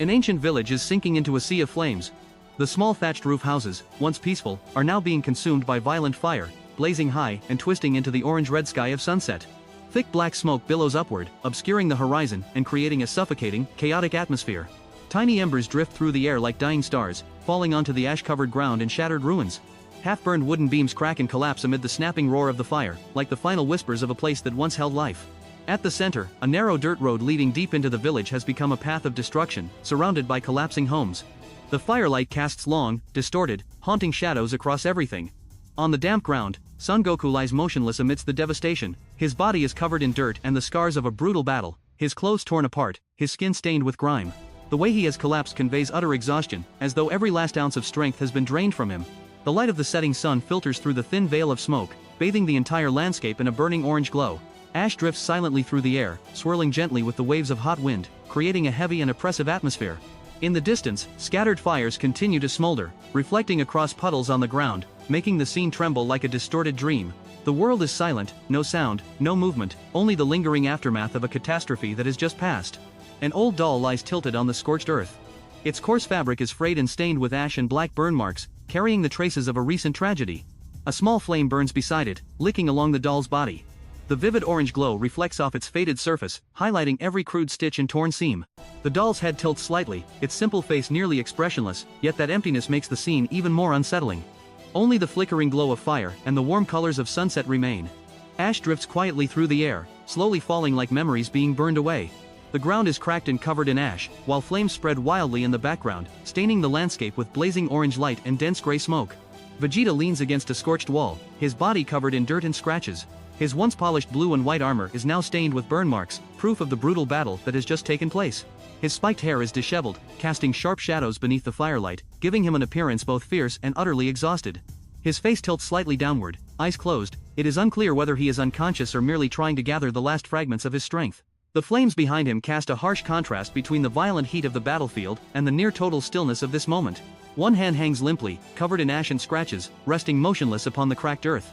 An ancient village is sinking into a sea of flames. The small thatched roof houses, once peaceful, are now being consumed by violent fire, blazing high and twisting into the orange-red sky of sunset. Thick black smoke billows upward, obscuring the horizon and creating a suffocating, chaotic atmosphere. Tiny embers drift through the air like dying stars, falling onto the ash-covered ground in shattered ruins. Half-burned wooden beams crack and collapse amid the snapping roar of the fire, like the final whispers of a place that once held life. At the center, a narrow dirt road leading deep into the village has become a path of destruction, surrounded by collapsing homes. The firelight casts long, distorted, haunting shadows across everything. On the damp ground, Son Goku lies motionless amidst the devastation. His body is covered in dirt and the scars of a brutal battle, his clothes torn apart, his skin stained with grime. The way he has collapsed conveys utter exhaustion, as though every last ounce of strength has been drained from him. The light of the setting sun filters through the thin veil of smoke, bathing the entire landscape in a burning orange glow. Ash drifts silently through the air, swirling gently with the waves of hot wind, creating a heavy and oppressive atmosphere. In the distance, scattered fires continue to smolder, reflecting across puddles on the ground, making the scene tremble like a distorted dream. The world is silent, no sound, no movement, only the lingering aftermath of a catastrophe that has just passed. An old doll lies tilted on the scorched earth. Its coarse fabric is frayed and stained with ash and black burn marks, carrying the traces of a recent tragedy. A small flame burns beside it, licking along the doll's body. The vivid orange glow reflects off its faded surface, highlighting every crude stitch and torn seam. The doll's head tilts slightly, its simple face nearly expressionless, yet that emptiness makes the scene even more unsettling. Only the flickering glow of fire and the warm colors of sunset remain. Ash drifts quietly through the air, slowly falling like memories being burned away. The ground is cracked and covered in ash, while flames spread wildly in the background, staining the landscape with blazing orange light and dense gray smoke. Vegeta leans against a scorched wall, his body covered in dirt and scratches. His once polished blue and white armor is now stained with burn marks, proof of the brutal battle that has just taken place. His spiked hair is disheveled, casting sharp shadows beneath the firelight, giving him an appearance both fierce and utterly exhausted. His face tilts slightly downward, eyes closed. It is unclear whether he is unconscious or merely trying to gather the last fragments of his strength. The flames behind him cast a harsh contrast between the violent heat of the battlefield and the near-total stillness of this moment. One hand hangs limply, covered in ash and scratches, resting motionless upon the cracked earth.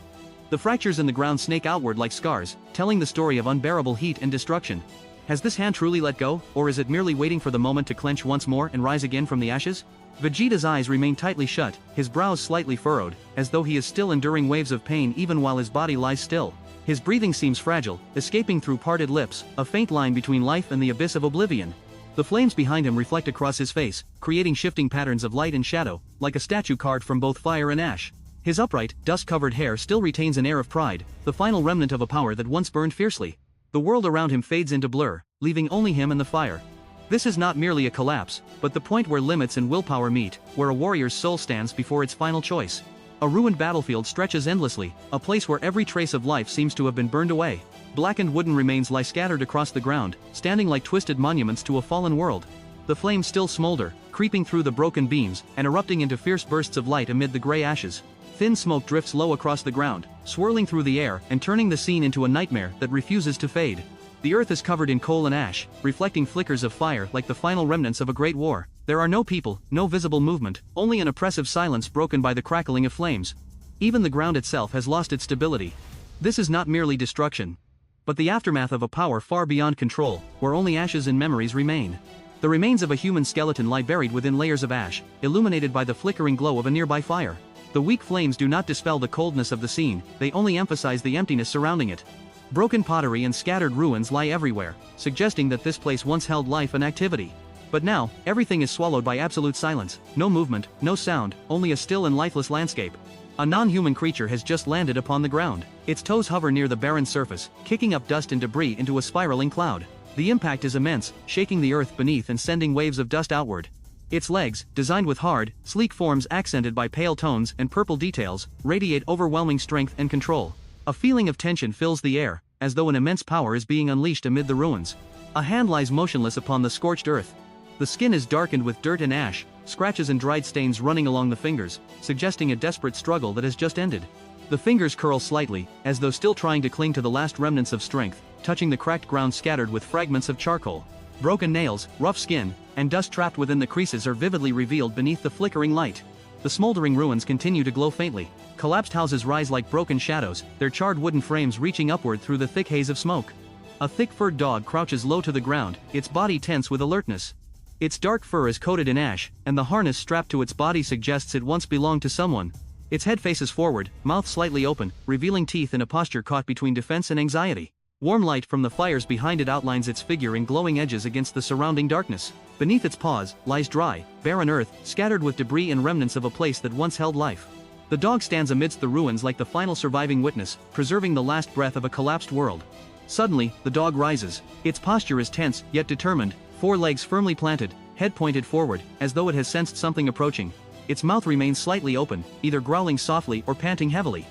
The fractures in the ground snake outward like scars, telling the story of unbearable heat and destruction. Has this hand truly let go, or is it merely waiting for the moment to clench once more and rise again from the ashes? Vegeta's eyes remain tightly shut, his brows slightly furrowed, as though he is still enduring waves of pain even while his body lies still. His breathing seems fragile, escaping through parted lips, a faint line between life and the abyss of oblivion. The flames behind him reflect across his face, creating shifting patterns of light and shadow, like a statue carved from both fire and ash. His upright, dust-covered hair still retains an air of pride, the final remnant of a power that once burned fiercely. The world around him fades into blur, leaving only him and the fire. This is not merely a collapse, but the point where limits and willpower meet, where a warrior's soul stands before its final choice. A ruined battlefield stretches endlessly, a place where every trace of life seems to have been burned away. Blackened wooden remains lie scattered across the ground, standing like twisted monuments to a fallen world. The flames still smolder, creeping through the broken beams, and erupting into fierce bursts of light amid the gray ashes. Thin smoke drifts low across the ground, swirling through the air and turning the scene into a nightmare that refuses to fade. The earth is covered in coal and ash, reflecting flickers of fire like the final remnants of a great war. There are no people, no visible movement, only an oppressive silence broken by the crackling of flames. Even the ground itself has lost its stability. This is not merely destruction, but the aftermath of a power far beyond control, where only ashes and memories remain. The remains of a human skeleton lie buried within layers of ash, illuminated by the flickering glow of a nearby fire. The weak flames do not dispel the coldness of the scene, they only emphasize the emptiness surrounding it. Broken pottery and scattered ruins lie everywhere, suggesting that this place once held life and activity. But now, everything is swallowed by absolute silence, no movement, no sound, only a still and lifeless landscape. A non-human creature has just landed upon the ground. Its toes hover near the barren surface, kicking up dust and debris into a spiraling cloud. The impact is immense, shaking the earth beneath and sending waves of dust outward. Its legs, designed with hard, sleek forms accented by pale tones and purple details, radiate overwhelming strength and control. A feeling of tension fills the air, as though an immense power is being unleashed amid the ruins. A hand lies motionless upon the scorched earth. The skin is darkened with dirt and ash, scratches and dried stains running along the fingers, suggesting a desperate struggle that has just ended. The fingers curl slightly, as though still trying to cling to the last remnants of strength, touching the cracked ground scattered with fragments of charcoal. Broken nails, rough skin, and dust trapped within the creases are vividly revealed beneath the flickering light. The smoldering ruins continue to glow faintly. Collapsed houses rise like broken shadows, their charred wooden frames reaching upward through the thick haze of smoke. A thick-furred dog crouches low to the ground, its body tense with alertness. Its dark fur is coated in ash, and the harness strapped to its body suggests it once belonged to someone. Its head faces forward, mouth slightly open, revealing teeth in a posture caught between defense and anxiety. Warm light from the fires behind it outlines its figure in glowing edges against the surrounding darkness. Beneath its paws lies dry, barren earth, scattered with debris and remnants of a place that once held life. The dog stands amidst the ruins like the final surviving witness, preserving the last breath of a collapsed world. Suddenly, the dog rises. Its posture is tense, yet determined, 4 legs firmly planted, head pointed forward, as though it has sensed something approaching. Its mouth remains slightly open, either growling softly or panting heavily.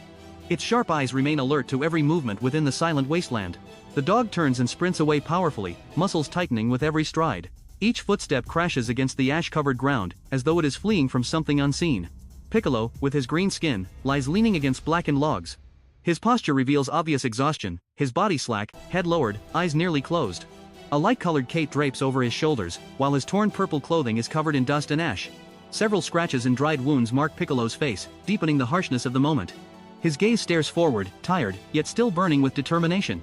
Its sharp eyes remain alert to every movement within the silent wasteland. The dog turns and sprints away powerfully, muscles tightening with every stride. Each footstep crashes against the ash-covered ground, as though it is fleeing from something unseen. Piccolo, with his green skin, lies leaning against blackened logs. His posture reveals obvious exhaustion, his body slack, head lowered, eyes nearly closed. A light-colored cape drapes over his shoulders, while his torn purple clothing is covered in dust and ash. Several scratches and dried wounds mark Piccolo's face, deepening the harshness of the moment. His gaze stares forward, tired, yet still burning with determination.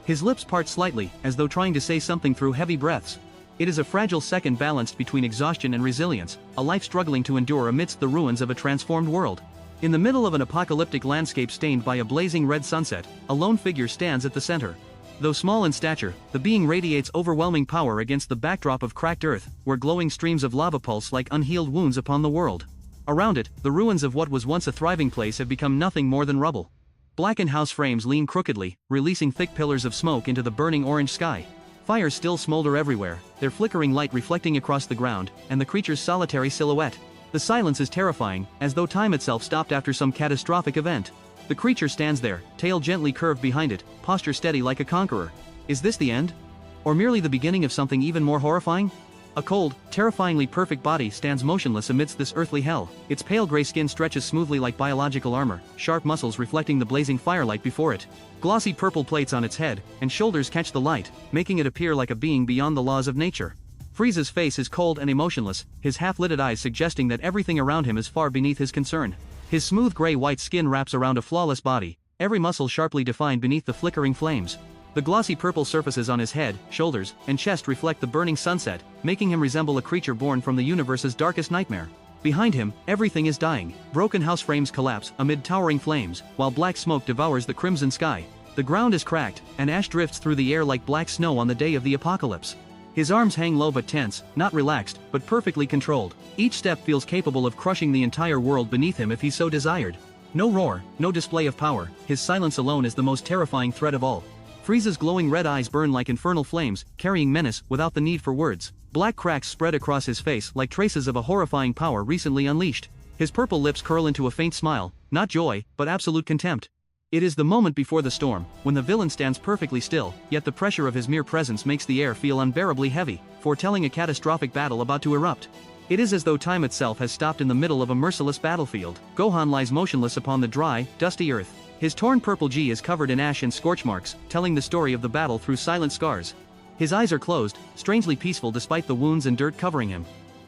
His lips part slightly, as though trying to say something through heavy breaths. It is a fragile second balanced between exhaustion and resilience, a life struggling to endure amidst the ruins of a transformed world. In the middle of an apocalyptic landscape stained by a blazing red sunset, a lone figure stands at the center. Though small in stature, the being radiates overwhelming power against the backdrop of cracked earth, where glowing streams of lava pulse like unhealed wounds upon the world. Around it, the ruins of what was once a thriving place have become nothing more than rubble. Blackened house frames lean crookedly, releasing thick pillars of smoke into the burning orange sky. Fires still smolder everywhere, their flickering light reflecting across the ground, and the creature's solitary silhouette. The silence is terrifying, as though time itself stopped after some catastrophic event. The creature stands there, tail gently curved behind it, posture steady like a conqueror. Is this the end? Or merely the beginning of something even more horrifying? A cold, terrifyingly perfect body stands motionless amidst this earthly hell. Its pale gray skin stretches smoothly like biological armor, sharp muscles reflecting the blazing firelight before it. Glossy purple plates on its head and shoulders catch the light, making it appear like a being beyond the laws of nature. Frieza's face is cold and emotionless, his half-lidded eyes suggesting that everything around him is far beneath his concern. His smooth gray-white skin wraps around a flawless body, every muscle sharply defined beneath the flickering flames. The glossy purple surfaces on his head, shoulders, and chest reflect the burning sunset, making him resemble a creature born from the universe's darkest nightmare. Behind him, everything is dying. Broken house frames collapse amid towering flames, while black smoke devours the crimson sky. The ground is cracked, and ash drifts through the air like black snow on the day of the apocalypse. His arms hang low but tense, not relaxed, but perfectly controlled. Each step feels capable of crushing the entire world beneath him if he so desired. No roar, no display of power, his silence alone is the most terrifying threat of all. Frieza's glowing red eyes burn like infernal flames, carrying menace without the need for words. Black cracks spread across his face like traces of a horrifying power recently unleashed. His purple lips curl into a faint smile, not joy, but absolute contempt. It is the moment before the storm, when the villain stands perfectly still, yet the pressure of his mere presence makes the air feel unbearably heavy, foretelling a catastrophic battle about to erupt. It is as though time itself has stopped in the middle of a merciless battlefield. Gohan lies motionless upon the dry, dusty earth. His torn purple gi is covered in ash and scorch marks, telling the story of the battle through silent scars. His eyes are closed, strangely peaceful despite the wounds and dirt covering him.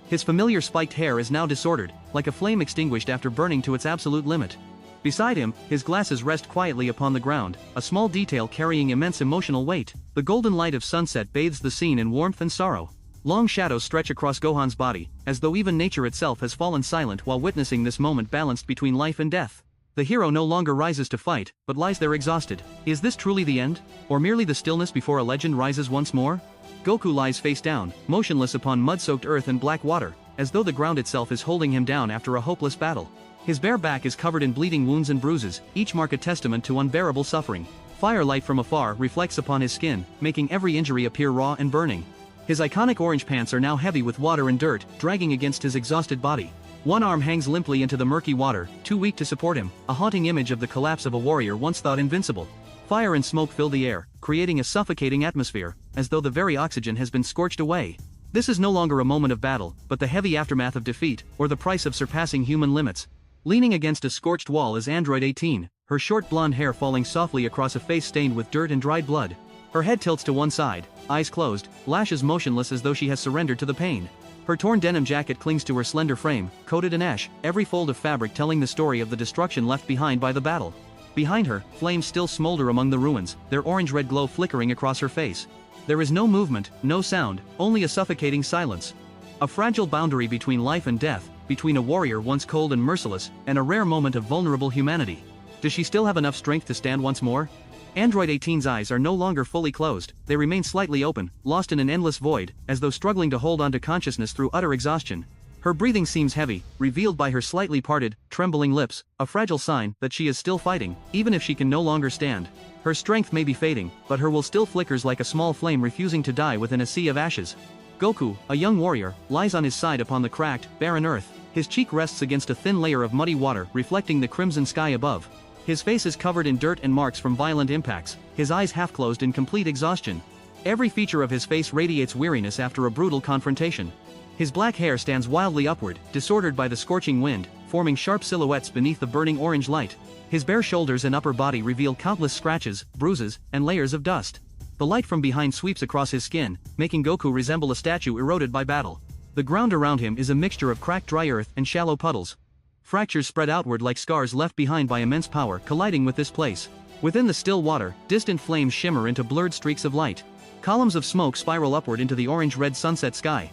His familiar spiked hair is now disordered, like a flame extinguished after burning to its absolute limit. Beside him, his glasses rest quietly upon the ground, a small detail carrying immense emotional weight. The golden light of sunset bathes the scene in warmth and sorrow. Long shadows stretch across Gohan's body, as though even nature itself has fallen silent while witnessing this moment balanced between life and death. The hero no longer rises to fight, but lies there exhausted. Is this truly the end? Or merely the stillness before a legend rises once more? Goku lies face down, motionless upon mud-soaked earth and black water, as though the ground itself is holding him down after a hopeless battle. His bare back is covered in bleeding wounds and bruises, each mark a testament to unbearable suffering. Firelight from afar reflects upon his skin, making every injury appear raw and burning. His iconic orange pants are now heavy with water and dirt, dragging against his exhausted body. One arm hangs limply into the murky water, too weak to support him, a haunting image of the collapse of a warrior once thought invincible. Fire and smoke fill the air, creating a suffocating atmosphere, as though the very oxygen has been scorched away. This is no longer a moment of battle, but the heavy aftermath of defeat, or the price of surpassing human limits. Leaning against a scorched wall is Android 18, her short blonde hair falling softly across a face stained with dirt and dried blood. Her head tilts to one side, eyes closed, lashes motionless as though she has surrendered to the pain. Her torn denim jacket clings to her slender frame, coated in ash, every fold of fabric telling the story of the destruction left behind by the battle. Behind her, flames still smolder among the ruins, their orange-red glow flickering across her face. There is no movement, no sound, only a suffocating silence. A fragile boundary between life and death, between a warrior once cold and merciless, and a rare moment of vulnerable humanity. Does she still have enough strength to stand once more? Android 18's eyes are no longer fully closed, they remain slightly open, lost in an endless void, as though struggling to hold on to consciousness through utter exhaustion. Her breathing seems heavy, revealed by her slightly parted, trembling lips, a fragile sign that she is still fighting, even if she can no longer stand. Her strength may be fading, but her will still flickers like a small flame refusing to die within a sea of ashes. Goku, a young warrior, lies on his side upon the cracked, barren earth. His cheek rests against a thin layer of muddy water reflecting the crimson sky above. His face is covered in dirt and marks from violent impacts, his eyes half-closed in complete exhaustion. Every feature of his face radiates weariness after a brutal confrontation. His black hair stands wildly upward, disordered by the scorching wind, forming sharp silhouettes beneath the burning orange light. His bare shoulders and upper body reveal countless scratches, bruises, and layers of dust. The light from behind sweeps across his skin, making Goku resemble a statue eroded by battle. The ground around him is a mixture of cracked dry earth and shallow puddles. Fractures spread outward like scars left behind by immense power colliding with this place. Within the still water, distant flames shimmer into blurred streaks of light. Columns of smoke spiral upward into the orange-red sunset sky.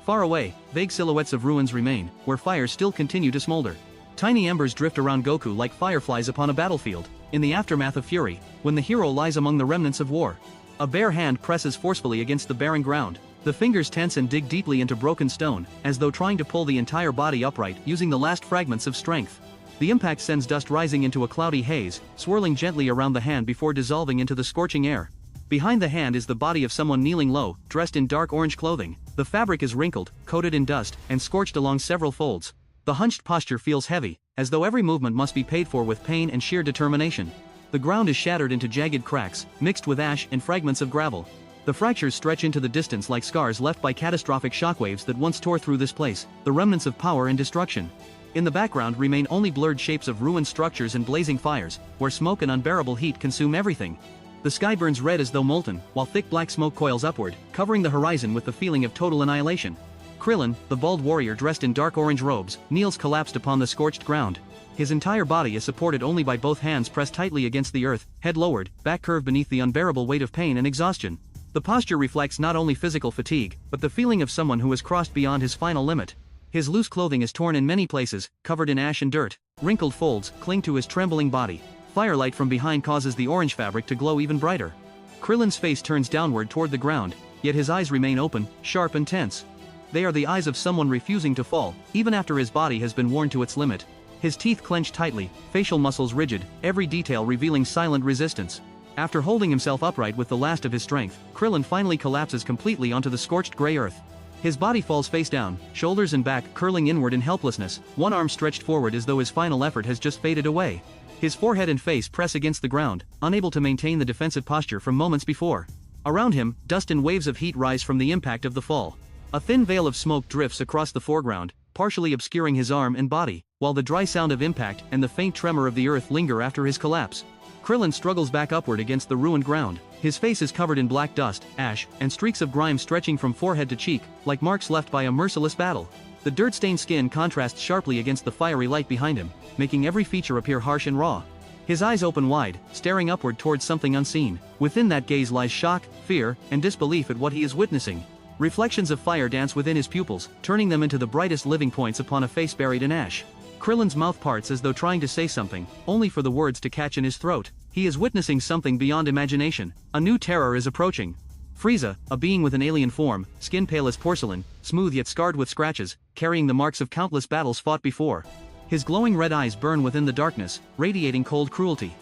Far away, vague silhouettes of ruins remain, where fires still continue to smolder. Tiny embers drift around Goku like fireflies upon a battlefield, in the aftermath of fury, when the hero lies among the remnants of war. A bare hand presses forcefully against the barren ground. The fingers tense and dig deeply into broken stone, as though trying to pull the entire body upright using the last fragments of strength. The impact sends dust rising into a cloudy haze, swirling gently around the hand before dissolving into the scorching air. Behind the hand is the body of someone kneeling low, dressed in dark orange clothing. The fabric is wrinkled, coated in dust, and scorched along several folds. The hunched posture feels heavy, as though every movement must be paid for with pain and sheer determination. The ground is shattered into jagged cracks, mixed with ash and fragments of gravel. The fractures stretch into the distance like scars left by catastrophic shockwaves that once tore through this place, the remnants of power and destruction. In the background remain only blurred shapes of ruined structures and blazing fires, where smoke and unbearable heat consume everything. The sky burns red as though molten, while thick black smoke coils upward, covering the horizon with the feeling of total annihilation. Krillin, the bald warrior dressed in dark orange robes, kneels collapsed upon the scorched ground. His entire body is supported only by both hands pressed tightly against the earth, head lowered, back curved beneath the unbearable weight of pain and exhaustion. The posture reflects not only physical fatigue, but the feeling of someone who has crossed beyond his final limit. His loose clothing is torn in many places, covered in ash and dirt. Wrinkled folds cling to his trembling body. Firelight from behind causes the orange fabric to glow even brighter. Krillin's face turns downward toward the ground, yet his eyes remain open, sharp and tense. They are the eyes of someone refusing to fall, even after his body has been worn to its limit. His teeth clench tightly, facial muscles rigid, every detail revealing silent resistance. After holding himself upright with the last of his strength, Krillin finally collapses completely onto the scorched gray earth. His body falls face down, shoulders and back curling inward in helplessness, one arm stretched forward as though his final effort has just faded away. His forehead and face press against the ground, unable to maintain the defensive posture from moments before. Around him, dust and waves of heat rise from the impact of the fall. A thin veil of smoke drifts across the foreground, partially obscuring his arm and body, while the dry sound of impact and the faint tremor of the earth linger after his collapse. Krillin struggles back upward against the ruined ground. His face is covered in black dust, ash, and streaks of grime stretching from forehead to cheek, like marks left by a merciless battle. The dirt-stained skin contrasts sharply against the fiery light behind him, making every feature appear harsh and raw. His eyes open wide, staring upward towards something unseen. Within that gaze lies shock, fear, and disbelief at what he is witnessing. Reflections of fire dance within his pupils, turning them into the brightest living points upon a face buried in ash. Krillin's mouth parts as though trying to say something, only for the words to catch in his throat. He is witnessing something beyond imagination. A new terror is approaching. Frieza, a being with an alien form, skin pale as porcelain, smooth yet scarred with scratches, carrying the marks of countless battles fought before. His glowing red eyes burn within the darkness, radiating cold cruelty.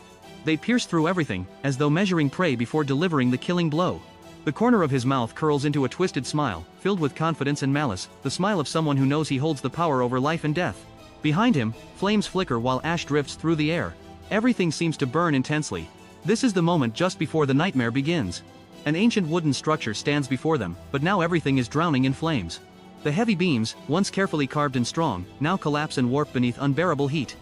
They pierce through everything, as though measuring prey before delivering the killing blow. The corner of his mouth curls into a twisted smile, filled with confidence and malice, the smile of someone who knows he holds the power over life and death. Behind him, flames flicker while ash drifts through the air. Everything seems to burn intensely. This is the moment just before the nightmare begins. An ancient wooden structure stands before them, but now everything is drowning in flames. The heavy beams, once carefully carved and strong, now collapse and warp beneath unbearable heat.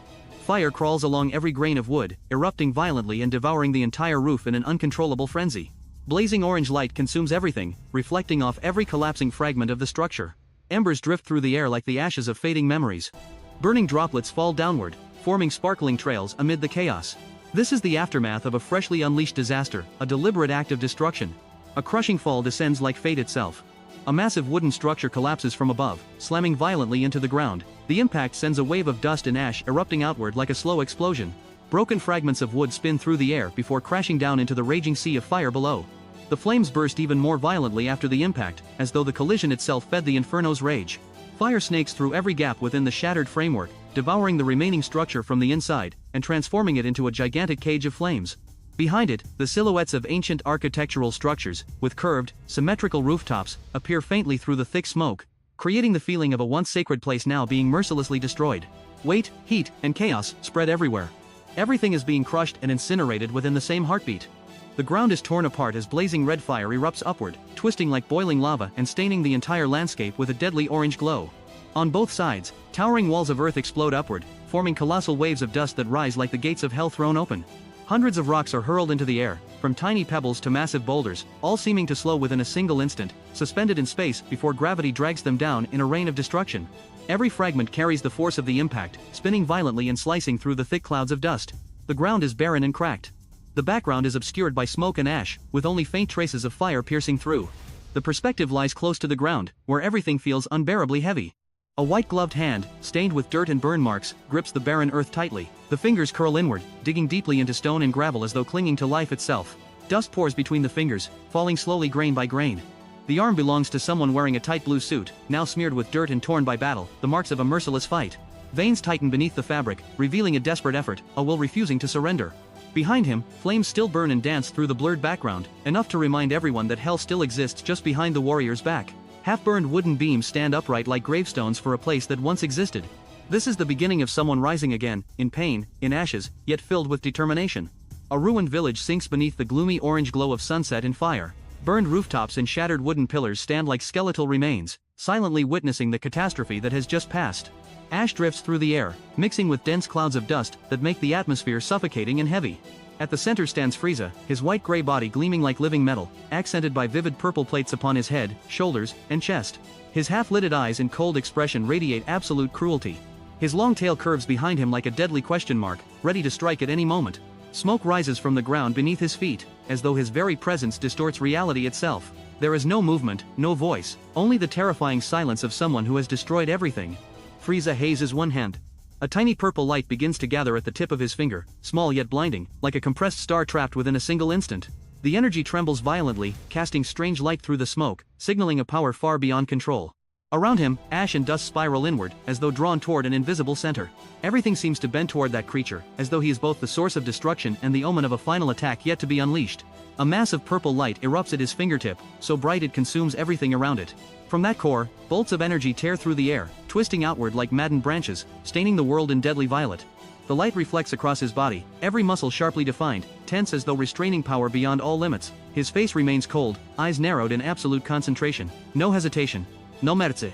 Fire crawls along every grain of wood, erupting violently and devouring the entire roof in an uncontrollable frenzy. Blazing orange light consumes everything, reflecting off every collapsing fragment of the structure. Embers drift through the air like the ashes of fading memories. Burning droplets fall downward, forming sparkling trails amid the chaos. This is the aftermath of a freshly unleashed disaster, a deliberate act of destruction. A crushing fall descends like fate itself. A massive wooden structure collapses from above, slamming violently into the ground. The impact sends a wave of dust and ash erupting outward like a slow explosion. Broken fragments of wood spin through the air before crashing down into the raging sea of fire below. The flames burst even more violently after the impact, as though the collision itself fed the inferno's rage. Fire snakes through every gap within the shattered framework, devouring the remaining structure from the inside, and transforming it into a gigantic cage of flames. Behind it, the silhouettes of ancient architectural structures, with curved, symmetrical rooftops, appear faintly through the thick smoke, creating the feeling of a once sacred place now being mercilessly destroyed. Weight, heat, and chaos spread everywhere. Everything is being crushed and incinerated within the same heartbeat. The ground is torn apart as blazing red fire erupts upward, twisting like boiling lava and staining the entire landscape with a deadly orange glow. On both sides, towering walls of earth explode upward, forming colossal waves of dust that rise like the gates of hell thrown open. Hundreds of rocks are hurled into the air, from tiny pebbles to massive boulders, all seeming to slow within a single instant, suspended in space before gravity drags them down in a rain of destruction. Every fragment carries the force of the impact, spinning violently and slicing through the thick clouds of dust. The ground is barren and cracked. The background is obscured by smoke and ash, with only faint traces of fire piercing through. The perspective lies close to the ground, where everything feels unbearably heavy. A white-gloved hand, stained with dirt and burn marks, grips the barren earth tightly. The fingers curl inward, digging deeply into stone and gravel as though clinging to life itself. Dust pours between the fingers, falling slowly grain by grain. The arm belongs to someone wearing a tight blue suit, now smeared with dirt and torn by battle, the marks of a merciless fight. Veins tighten beneath the fabric, revealing a desperate effort, a will refusing to surrender. Behind him, flames still burn and dance through the blurred background, enough to remind everyone that hell still exists just behind the warrior's back. Half-burned wooden beams stand upright like gravestones for a place that once existed. This is the beginning of someone rising again, in pain, in ashes, yet filled with determination. A ruined village sinks beneath the gloomy orange glow of sunset and fire. Burned rooftops and shattered wooden pillars stand like skeletal remains, silently witnessing the catastrophe that has just passed. Ash drifts through the air, mixing with dense clouds of dust that make the atmosphere suffocating and heavy. At the center stands Frieza, his white-gray body gleaming like living metal, accented by vivid purple plates upon his head, shoulders, and chest. His half-lidded eyes and cold expression radiate absolute cruelty. His long tail curves behind him like a deadly question mark, ready to strike at any moment. Smoke rises from the ground beneath his feet, as though his very presence distorts reality itself. There is no movement, no voice, only the terrifying silence of someone who has destroyed everything. Frieza hazes one hand. A tiny purple light begins to gather at the tip of his finger, small yet blinding, like a compressed star trapped within a single instant. The energy trembles violently, casting strange light through the smoke, signaling a power far beyond control. Around him, ash and dust spiral inward, as though drawn toward an invisible center. Everything seems to bend toward that creature, as though he is both the source of destruction and the omen of a final attack yet to be unleashed. A mass of purple light erupts at his fingertip, so bright it consumes everything around it. From that core, bolts of energy tear through the air, twisting outward like maddened branches, staining the world in deadly violet. The light reflects across his body, every muscle sharply defined, tense as though restraining power beyond all limits. His face remains cold, eyes narrowed in absolute concentration. No hesitation. No merce.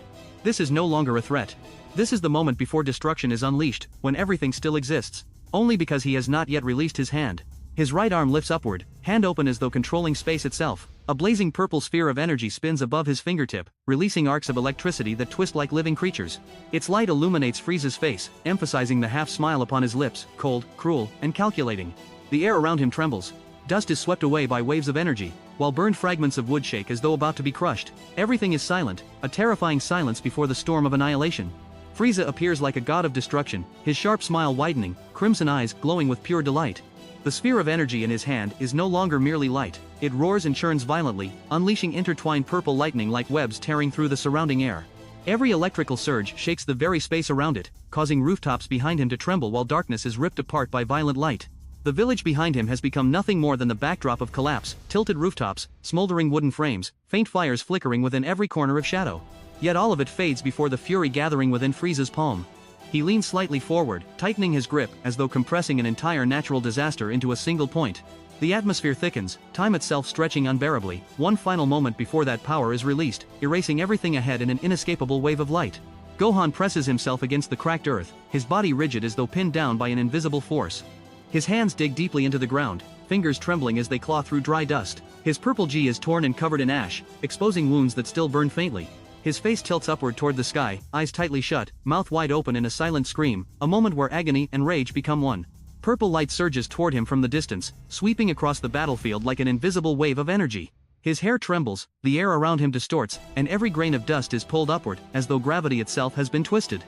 This is no longer a threat. This is the moment before destruction is unleashed, when everything still exists. Only because he has not yet released his hand. His right arm lifts upward, hand open as though controlling space itself. A blazing purple sphere of energy spins above his fingertip, releasing arcs of electricity that twist like living creatures. Its light illuminates Frieza's face, emphasizing the half-smile upon his lips, cold, cruel, and calculating. The air around him trembles. Dust is swept away by waves of energy, while burned fragments of wood shake as though about to be crushed. Everything is silent, a terrifying silence before the storm of annihilation. Frieza appears like a god of destruction, his sharp smile widening, crimson eyes glowing with pure delight. The sphere of energy in his hand is no longer merely light, it roars and churns violently, unleashing intertwined purple lightning like webs tearing through the surrounding air. Every electrical surge shakes the very space around it, causing rooftops behind him to tremble while darkness is ripped apart by violent light. The village behind him has become nothing more than the backdrop of collapse, tilted rooftops, smoldering wooden frames, faint fires flickering within every corner of shadow. Yet all of it fades before the fury gathering within Frieza's palm. He leans slightly forward, tightening his grip as though compressing an entire natural disaster into a single point. The atmosphere thickens, time itself stretching unbearably, one final moment before that power is released, erasing everything ahead in an inescapable wave of light. Gohan presses himself against the cracked earth, his body rigid as though pinned down by an invisible force. His hands dig deeply into the ground, fingers trembling as they claw through dry dust. His purple gi is torn and covered in ash, exposing wounds that still burn faintly. His face tilts upward toward the sky, eyes tightly shut, mouth wide open in a silent scream, a moment where agony and rage become one. Purple light surges toward him from the distance, sweeping across the battlefield like an invisible wave of energy. His hair trembles, the air around him distorts, and every grain of dust is pulled upward, as though gravity itself has been twisted.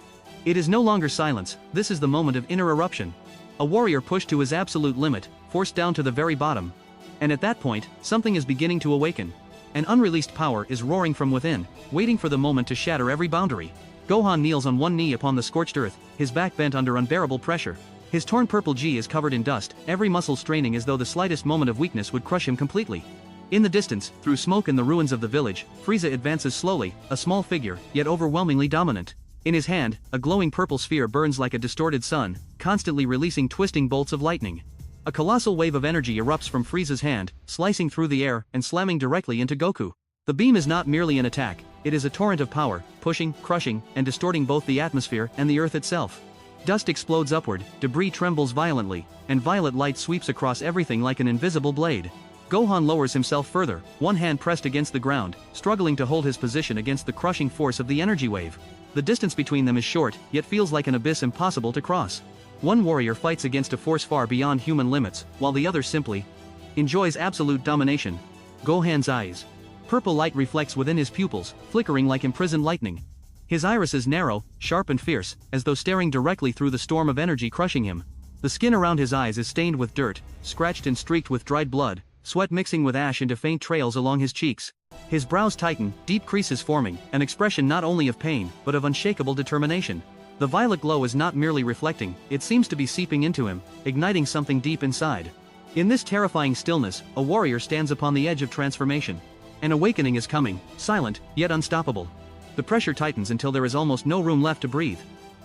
It is no longer silence, this is the moment of inner eruption. A warrior pushed to his absolute limit, forced down to the very bottom. And at that point, something is beginning to awaken. An unreleased power is roaring from within, waiting for the moment to shatter every boundary. Gohan kneels on one knee upon the scorched earth, his back bent under unbearable pressure. His torn purple gi is covered in dust, every muscle straining as though the slightest moment of weakness would crush him completely. In the distance, through smoke and the ruins of the village, Frieza advances slowly, a small figure, yet overwhelmingly dominant. In his hand, a glowing purple sphere burns like a distorted sun, constantly releasing twisting bolts of lightning. A colossal wave of energy erupts from Frieza's hand, slicing through the air and slamming directly into Goku. The beam is not merely an attack, it is a torrent of power, pushing, crushing, and distorting both the atmosphere and the earth itself. Dust explodes upward, debris trembles violently, and violet light sweeps across everything like an invisible blade. Gohan lowers himself further, one hand pressed against the ground, struggling to hold his position against the crushing force of the energy wave. The distance between them is short, yet feels like an abyss impossible to cross. One warrior fights against a force far beyond human limits, while the other simply enjoys absolute domination. Gohan's eyes. Purple light reflects within his pupils, flickering like imprisoned lightning. His irises narrow, sharp and fierce, as though staring directly through the storm of energy crushing him. The skin around his eyes is stained with dirt, scratched and streaked with dried blood, sweat mixing with ash into faint trails along his cheeks. His brows tighten, deep creases forming, an expression not only of pain, but of unshakable determination. The violet glow is not merely reflecting, it seems to be seeping into him, igniting something deep inside. In this terrifying stillness, a warrior stands upon the edge of transformation. An awakening is coming, silent, yet unstoppable. The pressure tightens until there is almost no room left to breathe.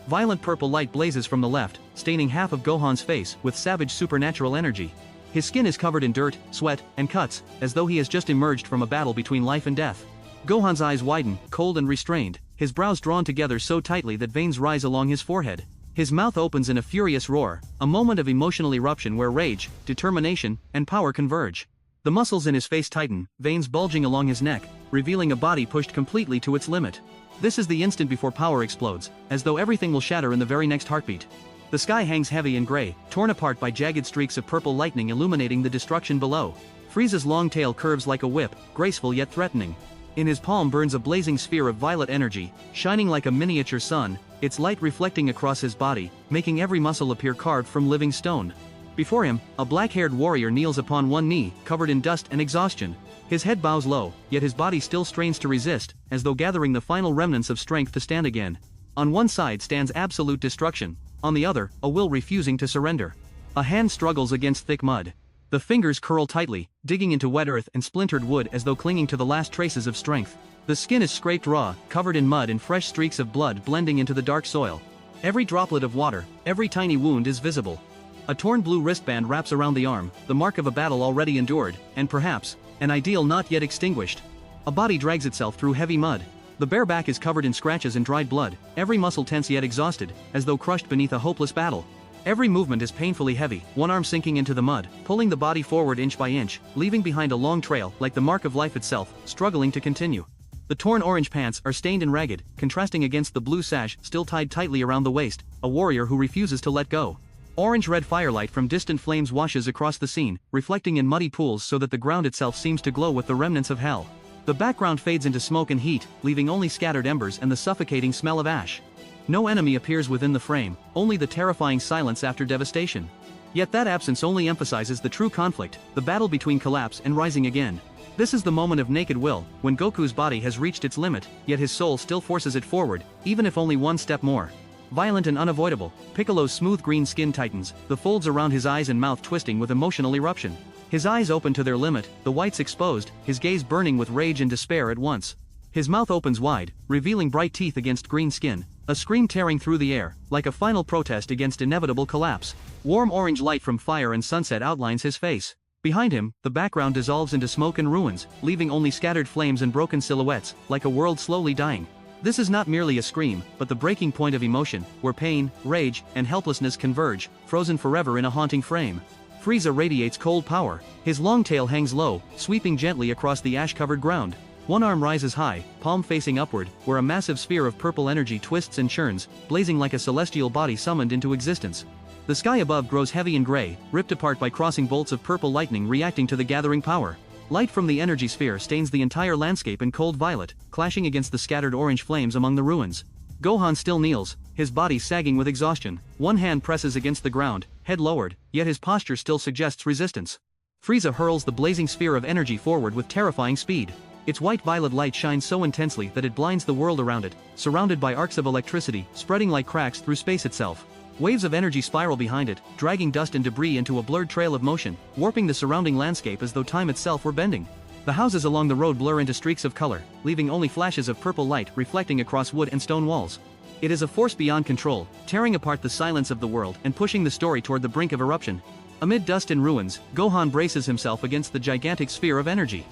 Violent purple light blazes from the left, staining half of Gohan's face with savage supernatural energy. His skin is covered in dirt, sweat, and cuts, as though he has just emerged from a battle between life and death. Gohan's eyes widen, cold and restrained, his brows drawn together so tightly that veins rise along his forehead. His mouth opens in a furious roar, a moment of emotional eruption where rage, determination, and power converge. The muscles in his face tighten, veins bulging along his neck, revealing a body pushed completely to its limit. This is the instant before power explodes, as though everything will shatter in the very next heartbeat. The sky hangs heavy and gray, torn apart by jagged streaks of purple lightning illuminating the destruction below. Frieza's long tail curves like a whip, graceful yet threatening. In his palm burns a blazing sphere of violet energy, shining like a miniature sun, its light reflecting across his body, making every muscle appear carved from living stone. Before him, a black-haired warrior kneels upon one knee, covered in dust and exhaustion. His head bows low, yet his body still strains to resist, as though gathering the final remnants of strength to stand again. On one side stands absolute destruction, on the other, a will refusing to surrender. A hand struggles against thick mud. The fingers curl tightly, digging into wet earth and splintered wood as though clinging to the last traces of strength. The skin is scraped raw, covered in mud and fresh streaks of blood blending into the dark soil. Every droplet of water, every tiny wound is visible. A torn blue wristband wraps around the arm, the mark of a battle already endured, and perhaps, an ideal not yet extinguished. A body drags itself through heavy mud. The bare back is covered in scratches and dried blood, every muscle tense yet exhausted, as though crushed beneath a hopeless battle. Every movement is painfully heavy, one arm sinking into the mud, pulling the body forward inch by inch, leaving behind a long trail like the mark of life itself, struggling to continue. The torn orange pants are stained and ragged, contrasting against the blue sash still tied tightly around the waist, a warrior who refuses to let go. Orange-red firelight from distant flames washes across the scene, reflecting in muddy pools so that the ground itself seems to glow with the remnants of hell. The background fades into smoke and heat, leaving only scattered embers and the suffocating smell of ash. No enemy appears within the frame, only the terrifying silence after devastation. Yet that absence only emphasizes the true conflict, the battle between collapse and rising again. This is the moment of naked will, when Goku's body has reached its limit, yet his soul still forces it forward, even if only one step more. Violent and unavoidable, Piccolo's smooth green skin tightens, the folds around his eyes and mouth twisting with emotional eruption. His eyes open to their limit, the whites exposed, his gaze burning with rage and despair at once. His mouth opens wide, revealing bright teeth against green skin, a scream tearing through the air, like a final protest against inevitable collapse. Warm orange light from fire and sunset outlines his face. Behind him, the background dissolves into smoke and ruins, leaving only scattered flames and broken silhouettes, like a world slowly dying. This is not merely a scream, but the breaking point of emotion, where pain, rage, and helplessness converge, frozen forever in a haunting frame. Frieza radiates cold power. His long tail hangs low, sweeping gently across the ash-covered ground. One arm rises high, palm facing upward, where a massive sphere of purple energy twists and churns, blazing like a celestial body summoned into existence. The sky above grows heavy and gray, ripped apart by crossing bolts of purple lightning reacting to the gathering power. Light from the energy sphere stains the entire landscape in cold violet, clashing against the scattered orange flames among the ruins. Gohan still kneels, his body sagging with exhaustion. One hand presses against the ground, head lowered, yet his posture still suggests resistance. Frieza hurls the blazing sphere of energy forward with terrifying speed. Its white-violet light shines so intensely that it blinds the world around it, surrounded by arcs of electricity spreading like cracks through space itself. Waves of energy spiral behind it, dragging dust and debris into a blurred trail of motion, warping the surrounding landscape as though time itself were bending. The houses along the road blur into streaks of color, leaving only flashes of purple light reflecting across wood and stone walls. It is a force beyond control, tearing apart the silence of the world and pushing the story toward the brink of eruption. Amid dust and ruins, Gohan braces himself against the gigantic sphere of energy.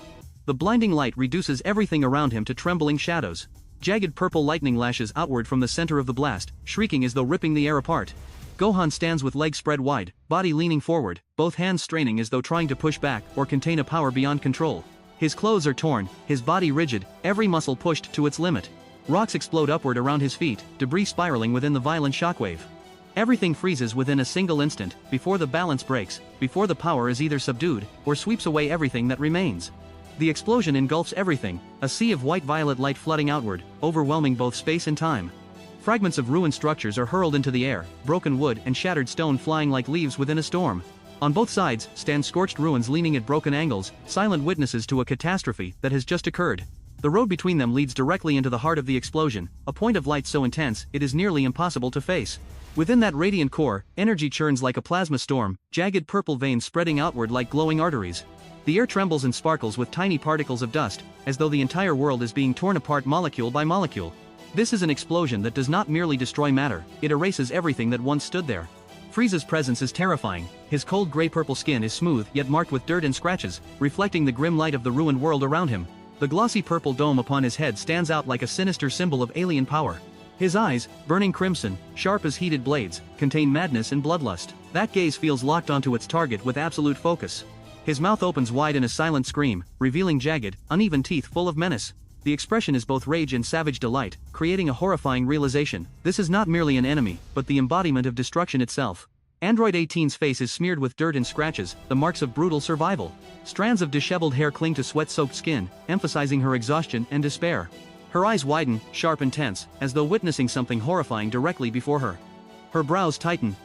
The blinding light reduces everything around him to trembling shadows. Jagged purple lightning lashes outward from the center of the blast, shrieking as though ripping the air apart. Gohan stands with legs spread wide, body leaning forward, both hands straining as though trying to push back or contain a power beyond control. His clothes are torn, his body rigid, every muscle pushed to its limit. Rocks explode upward around his feet, debris spiraling within the violent shockwave. Everything freezes within a single instant, before the balance breaks, before the power is either subdued or sweeps away everything that remains. The explosion engulfs everything, a sea of white-violet light flooding outward, overwhelming both space and time. Fragments of ruined structures are hurled into the air, broken wood and shattered stone flying like leaves within a storm. On both sides stand scorched ruins leaning at broken angles, silent witnesses to a catastrophe that has just occurred. The road between them leads directly into the heart of the explosion, a point of light so intense it is nearly impossible to face. Within that radiant core, energy churns like a plasma storm, jagged purple veins spreading outward like glowing arteries. The air trembles and sparkles with tiny particles of dust, as though the entire world is being torn apart molecule by molecule. This is an explosion that does not merely destroy matter, it erases everything that once stood there. Frieza's presence is terrifying, his cold gray-purple skin is smooth yet marked with dirt and scratches, reflecting the grim light of the ruined world around him. The glossy purple dome upon his head stands out like a sinister symbol of alien power. His eyes, burning crimson, sharp as heated blades, contain madness and bloodlust. That gaze feels locked onto its target with absolute focus. His mouth opens wide in a silent scream, revealing jagged, uneven teeth full of menace. The expression is both rage and savage delight, creating a horrifying realization. This is not merely an enemy, but the embodiment of destruction itself. Android 18's face is smeared with dirt and scratches, the marks of brutal survival. Strands of disheveled hair cling to sweat-soaked skin, emphasizing her exhaustion and despair. Her eyes widen, sharp and tense, as though witnessing something horrifying directly before her. Her brows tighten.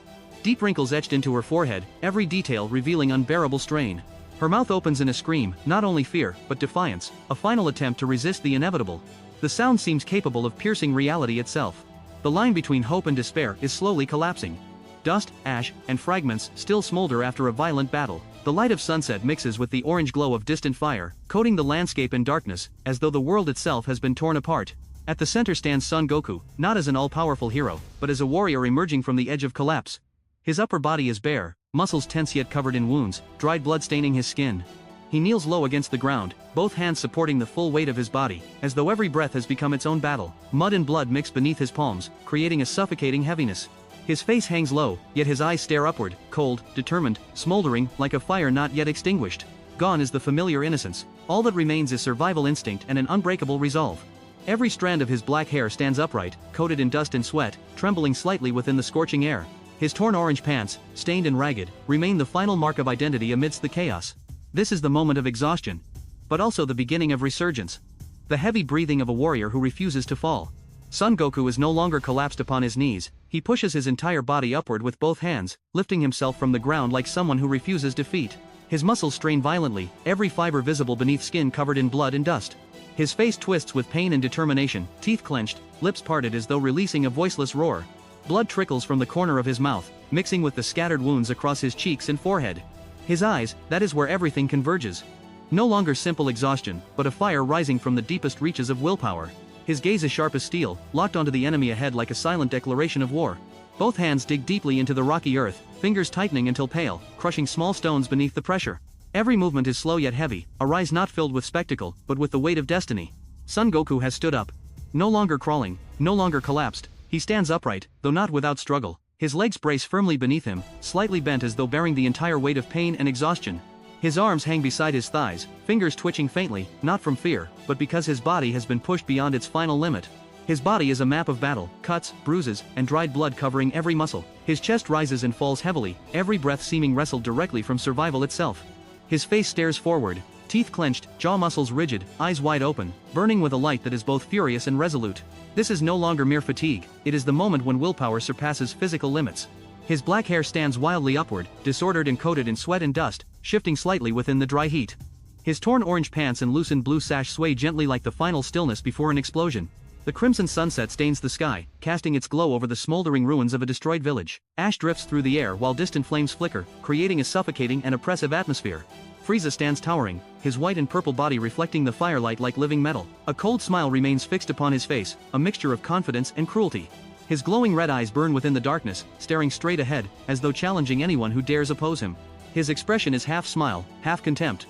Deep wrinkles etched into her forehead, every detail revealing unbearable strain. Her mouth opens in a scream, not only fear, but defiance, a final attempt to resist the inevitable. The sound seems capable of piercing reality itself. The line between hope and despair is slowly collapsing. Dust, ash, and fragments still smolder after a violent battle. The light of sunset mixes with the orange glow of distant fire, coating the landscape in darkness, as though the world itself has been torn apart. At the center stands Son Goku, not as an all-powerful hero, but as a warrior emerging from the edge of collapse. His upper body is bare, muscles tense yet covered in wounds, dried blood staining his skin. He kneels low against the ground, both hands supporting the full weight of his body, as though every breath has become its own battle. Mud and blood mix beneath his palms, creating a suffocating heaviness. His face hangs low, yet his eyes stare upward, cold, determined, smoldering, like a fire not yet extinguished. Gone is the familiar innocence. All that remains is survival instinct and an unbreakable resolve. Every strand of his black hair stands upright, coated in dust and sweat, trembling slightly within the scorching air. His torn orange pants, stained and ragged, remain the final mark of identity amidst the chaos. This is the moment of exhaustion, but also the beginning of resurgence. The heavy breathing of a warrior who refuses to fall. Son Goku is no longer collapsed upon his knees, he pushes his entire body upward with both hands, lifting himself from the ground like someone who refuses defeat. His muscles strain violently, every fiber visible beneath skin covered in blood and dust. His face twists with pain and determination, teeth clenched, lips parted as though releasing a voiceless roar. Blood trickles from the corner of his mouth, mixing with the scattered wounds across his cheeks and forehead. His eyes, that is where everything converges. No longer simple exhaustion, but a fire rising from the deepest reaches of willpower. His gaze is sharp as steel, locked onto the enemy ahead like a silent declaration of war. Both hands dig deeply into the rocky earth, fingers tightening until pale, crushing small stones beneath the pressure. Every movement is slow yet heavy, a rise not filled with spectacle, but with the weight of destiny. Son Goku has stood up. No longer crawling, no longer collapsed. He stands upright, though not without struggle. His legs brace firmly beneath him, slightly bent as though bearing the entire weight of pain and exhaustion. His arms hang beside his thighs, fingers twitching faintly, not from fear, but because his body has been pushed beyond its final limit. His body is a map of battle, cuts, bruises, and dried blood covering every muscle. His chest rises and falls heavily, every breath seeming wrestled directly from survival itself. His face stares forward, Teeth clenched, jaw muscles rigid, eyes wide open, burning with a light that is both furious and resolute. This is no longer mere fatigue, it is the moment when willpower surpasses physical limits. His black hair stands wildly upward, disordered and coated in sweat and dust, shifting slightly within the dry heat. His torn orange pants and loosened blue sash sway gently like the final stillness before an explosion. The crimson sunset stains the sky, casting its glow over the smoldering ruins of a destroyed village. Ash drifts through the air while distant flames flicker, creating a suffocating and oppressive atmosphere. Frieza stands towering, his white and purple body reflecting the firelight like living metal. A cold smile remains fixed upon his face, a mixture of confidence and cruelty. His glowing red eyes burn within the darkness, staring straight ahead, as though challenging anyone who dares oppose him. His expression is half smile, half contempt.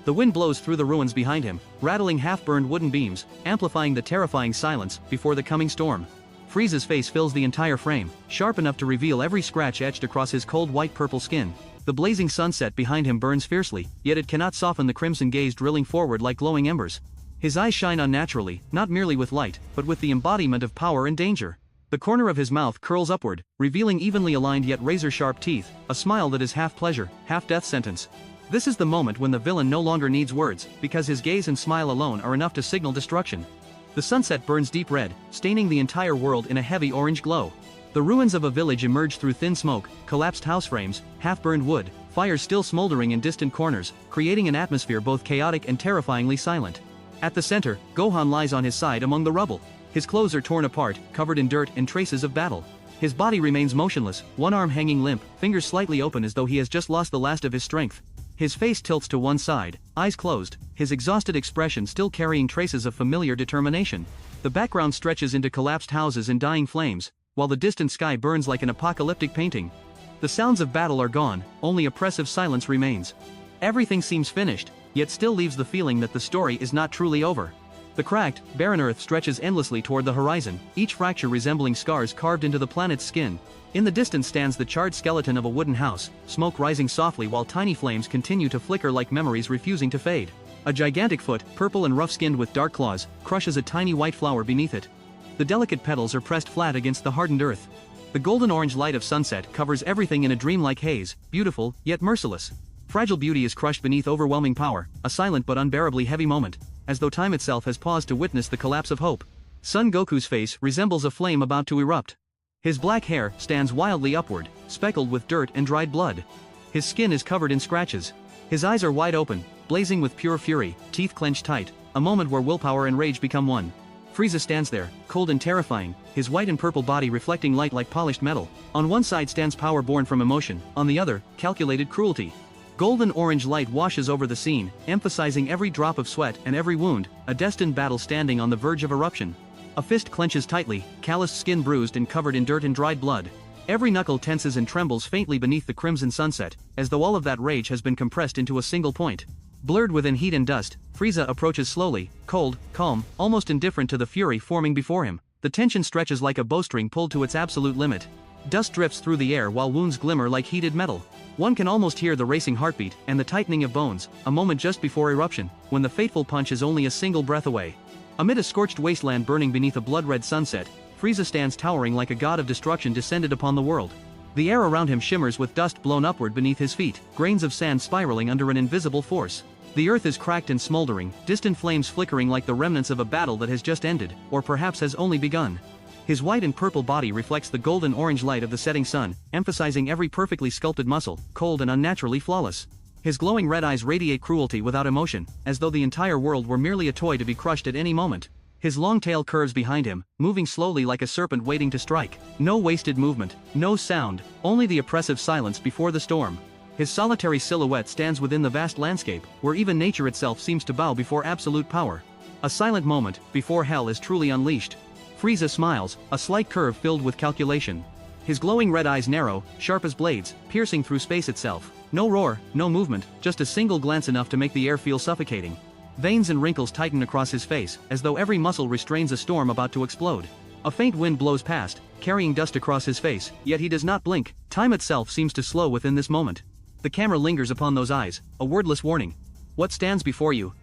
The wind blows through the ruins behind him, rattling half-burned wooden beams, amplifying the terrifying silence before the coming storm. Frieza's face fills the entire frame, sharp enough to reveal every scratch etched across his cold white-purple skin. The blazing sunset behind him burns fiercely, yet it cannot soften the crimson gaze drilling forward like glowing embers. His eyes shine unnaturally, not merely with light, but with the embodiment of power and danger. The corner of his mouth curls upward, revealing evenly aligned yet razor-sharp teeth, a smile that is half pleasure, half death sentence. This is the moment when the villain no longer needs words, because his gaze and smile alone are enough to signal destruction. The sunset burns deep red, staining the entire world in a heavy orange glow. The ruins of a village emerge through thin smoke, collapsed house frames, half-burned wood, fires still smoldering in distant corners, creating an atmosphere both chaotic and terrifyingly silent. At the center, Gohan lies on his side among the rubble. His clothes are torn apart, covered in dirt and traces of battle. His body remains motionless, one arm hanging limp, fingers slightly open as though he has just lost the last of his strength. His face tilts to one side, eyes closed, his exhausted expression still carrying traces of familiar determination. The background stretches into collapsed houses and dying flames, while the distant sky burns like an apocalyptic painting. The sounds of battle are gone, only oppressive silence remains. Everything seems finished, yet still leaves the feeling that the story is not truly over. The cracked, barren earth stretches endlessly toward the horizon, each fracture resembling scars carved into the planet's skin. In the distance stands the charred skeleton of a wooden house, smoke rising softly while tiny flames continue to flicker like memories refusing to fade. A gigantic foot, purple and rough-skinned with dark claws, crushes a tiny white flower beneath it. The delicate petals are pressed flat against the hardened earth. The golden-orange light of sunset covers everything in a dreamlike haze, beautiful, yet merciless. Fragile beauty is crushed beneath overwhelming power, a silent but unbearably heavy moment, as though time itself has paused to witness the collapse of hope. Son Goku's face resembles a flame about to erupt. His black hair stands wildly upward, speckled with dirt and dried blood. His skin is covered in scratches. His eyes are wide open, blazing with pure fury, teeth clenched tight, a moment where willpower and rage become one. Frieza stands there, cold and terrifying, his white and purple body reflecting light like polished metal. On one side stands power born from emotion, on the other, calculated cruelty. Golden orange light washes over the scene, emphasizing every drop of sweat and every wound, a destined battle standing on the verge of eruption. A fist clenches tightly, calloused skin bruised and covered in dirt and dried blood. Every knuckle tenses and trembles faintly beneath the crimson sunset, as though all of that rage has been compressed into a single point. Blurred within heat and dust, Frieza approaches slowly, cold, calm, almost indifferent to the fury forming before him. The tension stretches like a bowstring pulled to its absolute limit. Dust drifts through the air while wounds glimmer like heated metal. One can almost hear the racing heartbeat and the tightening of bones, a moment just before eruption, when the fateful punch is only a single breath away. Amid a scorched wasteland burning beneath a blood-red sunset, Frieza stands towering like a god of destruction descended upon the world. The air around him shimmers with dust blown upward beneath his feet, grains of sand spiraling under an invisible force. The earth is cracked and smoldering, distant flames flickering like the remnants of a battle that has just ended, or perhaps has only begun. His white and purple body reflects the golden orange light of the setting sun, emphasizing every perfectly sculpted muscle, cold and unnaturally flawless. His glowing red eyes radiate cruelty without emotion, as though the entire world were merely a toy to be crushed at any moment. His long tail curves behind him, moving slowly like a serpent waiting to strike. No wasted movement, no sound, only the oppressive silence before the storm. His solitary silhouette stands within the vast landscape, where even nature itself seems to bow before absolute power. A silent moment, before hell is truly unleashed. Frieza smiles, a slight curve filled with calculation. His glowing red eyes narrow, sharp as blades, piercing through space itself. No roar, no movement, just a single glance enough to make the air feel suffocating. Veins and wrinkles tighten across his face, as though every muscle restrains a storm about to explode. A faint wind blows past, carrying dust across his face, yet he does not blink. Time itself seems to slow within this moment. The camera lingers upon those eyes, a wordless warning. What stands before you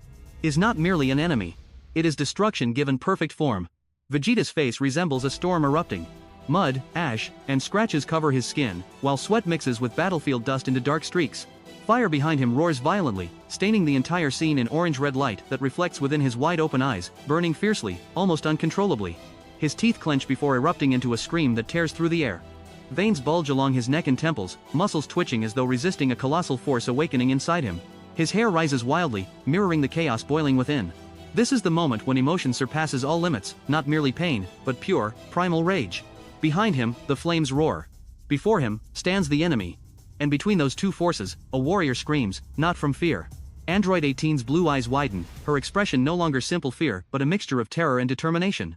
is not merely an enemy. It is destruction given perfect form. Vegeta's face resembles a storm erupting. Mud, ash, and scratches cover his skin, while sweat mixes with battlefield dust into dark streaks. fire behind him roars violently, staining the entire scene in orange-red light that reflects within his wide-open eyes, burning fiercely, almost uncontrollably. His teeth clench before erupting into a scream that tears through the air. Veins bulge along his neck and temples, muscles twitching as though resisting a colossal force awakening inside him. His hair rises wildly, mirroring the chaos boiling within. This is the moment when emotion surpasses all limits, not merely pain, but pure, primal rage. Behind him, the flames roar. Before him, stands the enemy. And between those two forces, a warrior screams, not from fear. Android 18's blue eyes widen, her expression no longer simple fear but a mixture of terror and determination.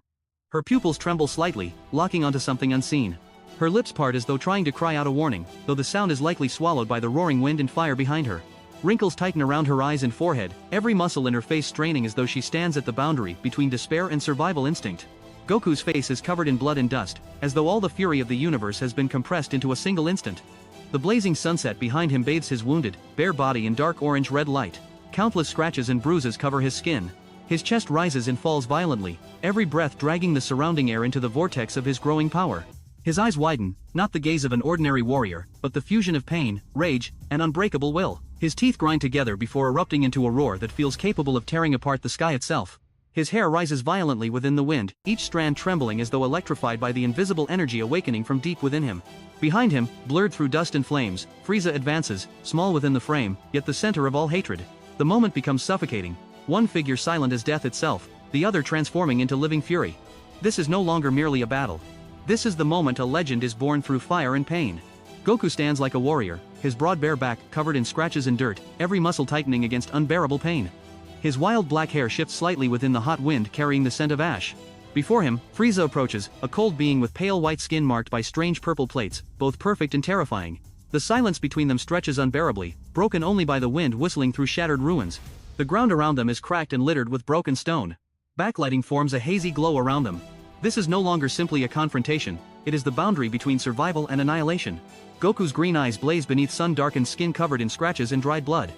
Her pupils tremble slightly, locking onto something unseen. Her lips part as though trying to cry out a warning, though the sound is likely swallowed by the roaring wind and fire behind her. Wrinkles tighten around her eyes and forehead, every muscle in her face straining as though she stands at the boundary between despair and survival instinct. Goku's face is covered in blood and dust, as though all the fury of the universe has been compressed into a single instant. The blazing sunset behind him bathes his wounded, bare body in dark orange-red light. Countless scratches and bruises cover his skin. His chest rises and falls violently, every breath dragging the surrounding air into the vortex of his growing power. His eyes widen, not the gaze of an ordinary warrior, but the fusion of pain, rage, and unbreakable will. His teeth grind together before erupting into a roar that feels capable of tearing apart the sky itself. His hair rises violently within the wind, each strand trembling as though electrified by the invisible energy awakening from deep within him. Behind him, blurred through dust and flames, Frieza advances, small within the frame, yet the center of all hatred. The moment becomes suffocating. One figure silent as death itself, the other transforming into living fury. This is no longer merely a battle. This is the moment a legend is born through fire and pain. Goku stands like a warrior, his broad bare back covered in scratches and dirt, every muscle tightening against unbearable pain. His wild black hair shifts slightly within the hot wind carrying the scent of ash. Before him, Frieza approaches, a cold being with pale white skin marked by strange purple plates, both perfect and terrifying. The silence between them stretches unbearably, broken only by the wind whistling through shattered ruins. The ground around them is cracked and littered with broken stone. Backlighting forms a hazy glow around them. This is no longer simply a confrontation, it is the boundary between survival and annihilation. Goku's green eyes blaze beneath sun-darkened skin covered in scratches and dried blood.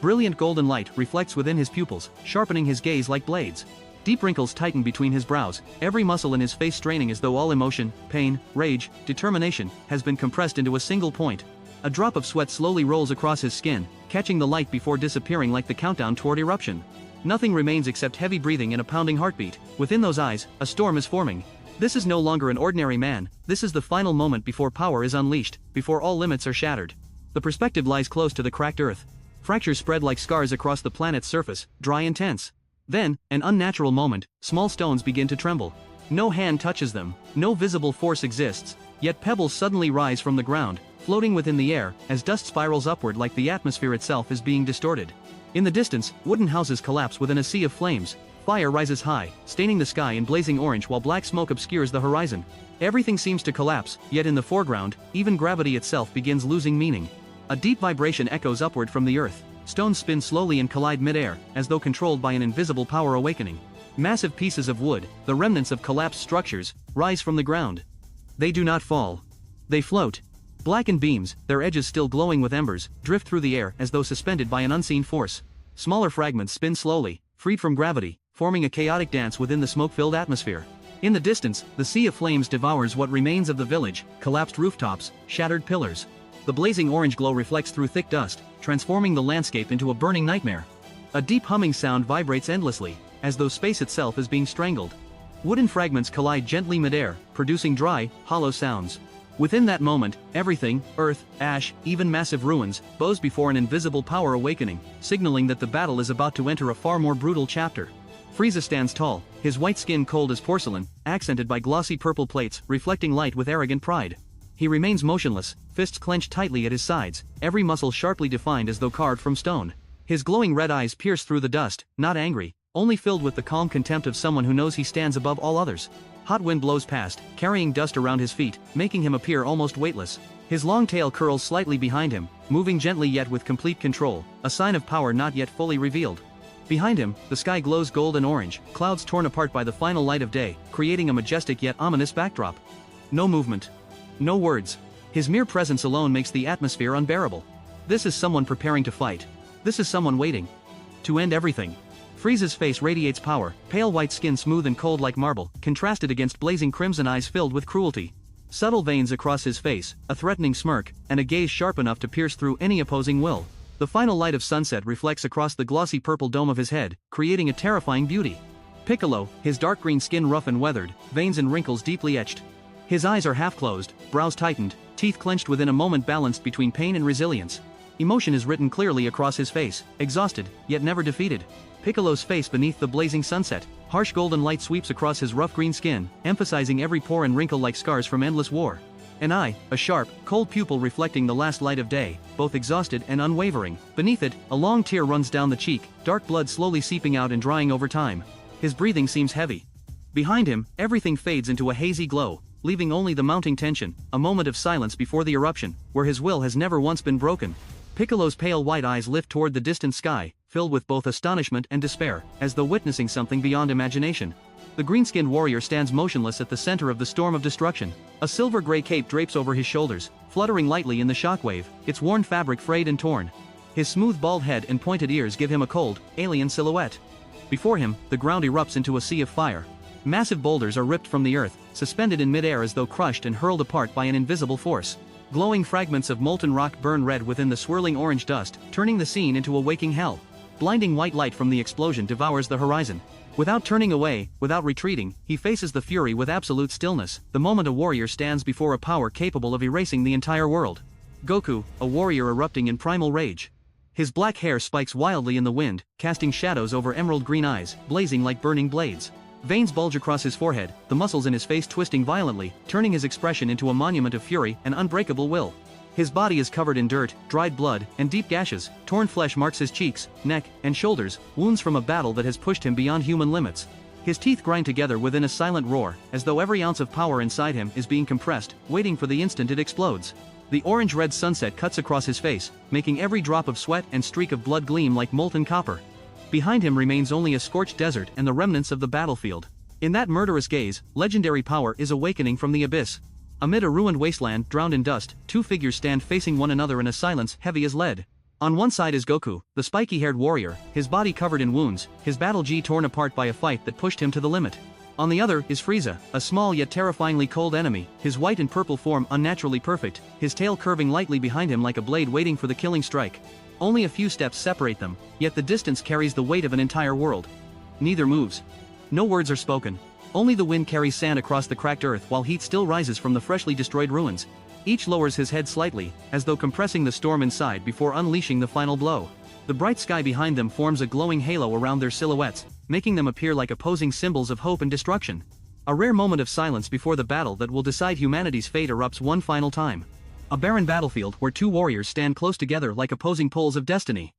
Brilliant golden light reflects within his pupils, sharpening his gaze like blades. Deep wrinkles tighten between his brows, every muscle in his face straining as though all emotion, pain, rage, determination, has been compressed into a single point. A drop of sweat slowly rolls across his skin, catching the light before disappearing like the countdown toward eruption. Nothing remains except heavy breathing and a pounding heartbeat. Within those eyes, a storm is forming. This is no longer an ordinary man, this is the final moment before power is unleashed, before all limits are shattered. The perspective lies close to the cracked earth. Fractures spread like scars across the planet's surface, dry and tense. Then, an unnatural moment, small stones begin to tremble. No hand touches them, no visible force exists, yet pebbles suddenly rise from the ground, floating within the air, as dust spirals upward like the atmosphere itself is being distorted. In the distance, wooden houses collapse within a sea of flames. Fire rises high, staining the sky in blazing orange while black smoke obscures the horizon. Everything seems to collapse, yet in the foreground, even gravity itself begins losing meaning. A deep vibration echoes upward from the earth. Stones spin slowly and collide mid-air, as though controlled by an invisible power awakening. Massive pieces of wood, the remnants of collapsed structures, rise from the ground. They do not fall. They float. Blackened beams, their edges still glowing with embers, drift through the air as though suspended by an unseen force. Smaller fragments spin slowly, freed from gravity, forming a chaotic dance within the smoke-filled atmosphere. In the distance, the sea of flames devours what remains of the village, collapsed rooftops, shattered pillars. The blazing orange glow reflects through thick dust, transforming the landscape into a burning nightmare. A deep humming sound vibrates endlessly, as though space itself is being strangled. Wooden fragments collide gently mid-air, producing dry, hollow sounds. Within that moment, everything, earth, ash, even massive ruins, bows before an invisible power awakening, signaling that the battle is about to enter a far more brutal chapter. Frieza stands tall, his white skin cold as porcelain, accented by glossy purple plates, reflecting light with arrogant pride. He remains motionless, fists clenched tightly at his sides, every muscle sharply defined as though carved from stone. His glowing red eyes pierce through the dust, not angry, only filled with the calm contempt of someone who knows he stands above all others. Hot wind blows past, carrying dust around his feet, making him appear almost weightless. His long tail curls slightly behind him, moving gently yet with complete control, a sign of power not yet fully revealed. Behind him, the sky glows gold and orange, clouds torn apart by the final light of day, creating a majestic yet ominous backdrop. No movement. No words. His mere presence alone makes the atmosphere unbearable. This is someone preparing to fight. This is someone waiting to end everything. Frieza's face radiates power, pale white skin smooth and cold like marble, contrasted against blazing crimson eyes filled with cruelty. Subtle veins across his face, a threatening smirk, and a gaze sharp enough to pierce through any opposing will. The final light of sunset reflects across the glossy purple dome of his head, creating a terrifying beauty. Piccolo, his dark green skin rough and weathered, veins and wrinkles deeply etched. His eyes are half closed, brows tightened, teeth clenched within a moment balanced between pain and resilience. Emotion is written clearly across his face, exhausted, yet never defeated. Piccolo's face beneath the blazing sunset, harsh golden light sweeps across his rough green skin, emphasizing every pore and wrinkle like scars from endless war. An eye, a sharp, cold pupil reflecting the last light of day, both exhausted and unwavering. Beneath it, a long tear runs down the cheek, dark blood slowly seeping out and drying over time. His breathing seems heavy. Behind him, everything fades into a hazy glow, leaving only the mounting tension, a moment of silence before the eruption, where his will has never once been broken. Piccolo's pale white eyes lift toward the distant sky, filled with both astonishment and despair, as though witnessing something beyond imagination. The green-skinned warrior stands motionless at the center of the storm of destruction. A silver-gray cape drapes over his shoulders, fluttering lightly in the shockwave, its worn fabric frayed and torn. His smooth bald head and pointed ears give him a cold, alien silhouette. Before him, the ground erupts into a sea of fire. Massive boulders are ripped from the earth, suspended in midair as though crushed and hurled apart by an invisible force. Glowing fragments of molten rock burn red within the swirling orange dust, turning the scene into a waking hell. Blinding white light from the explosion devours the horizon. Without turning away, without retreating, he faces the fury with absolute stillness, the moment a warrior stands before a power capable of erasing the entire world. Goku, a warrior erupting in primal rage. His black hair spikes wildly in the wind, casting shadows over emerald green eyes, blazing like burning blades. Veins bulge across his forehead, the muscles in his face twisting violently, turning his expression into a monument of fury and unbreakable will. His body is covered in dirt, dried blood, and deep gashes. Torn flesh marks his cheeks, neck, and shoulders, wounds from a battle that has pushed him beyond human limits. His teeth grind together within a silent roar, as though every ounce of power inside him is being compressed, waiting for the instant it explodes. The orange-red sunset cuts across his face, making every drop of sweat and streak of blood gleam like molten copper. Behind him remains only a scorched desert and the remnants of the battlefield. In that murderous gaze, legendary power is awakening from the abyss. Amid a ruined wasteland drowned in dust, two figures stand facing one another in a silence heavy as lead. On one side is Goku, the spiky-haired warrior, his body covered in wounds, his battle gi torn apart by a fight that pushed him to the limit. On the other is Frieza, a small yet terrifyingly cold enemy, his white and purple form unnaturally perfect, his tail curving lightly behind him like a blade waiting for the killing strike. Only a few steps separate them, yet the distance carries the weight of an entire world. Neither moves. No words are spoken. Only the wind carries sand across the cracked earth while heat still rises from the freshly destroyed ruins. Each lowers his head slightly, as though compressing the storm inside before unleashing the final blow. The bright sky behind them forms a glowing halo around their silhouettes, making them appear like opposing symbols of hope and destruction. A rare moment of silence before the battle that will decide humanity's fate erupts one final time. A barren battlefield where two warriors stand close together like opposing poles of destiny.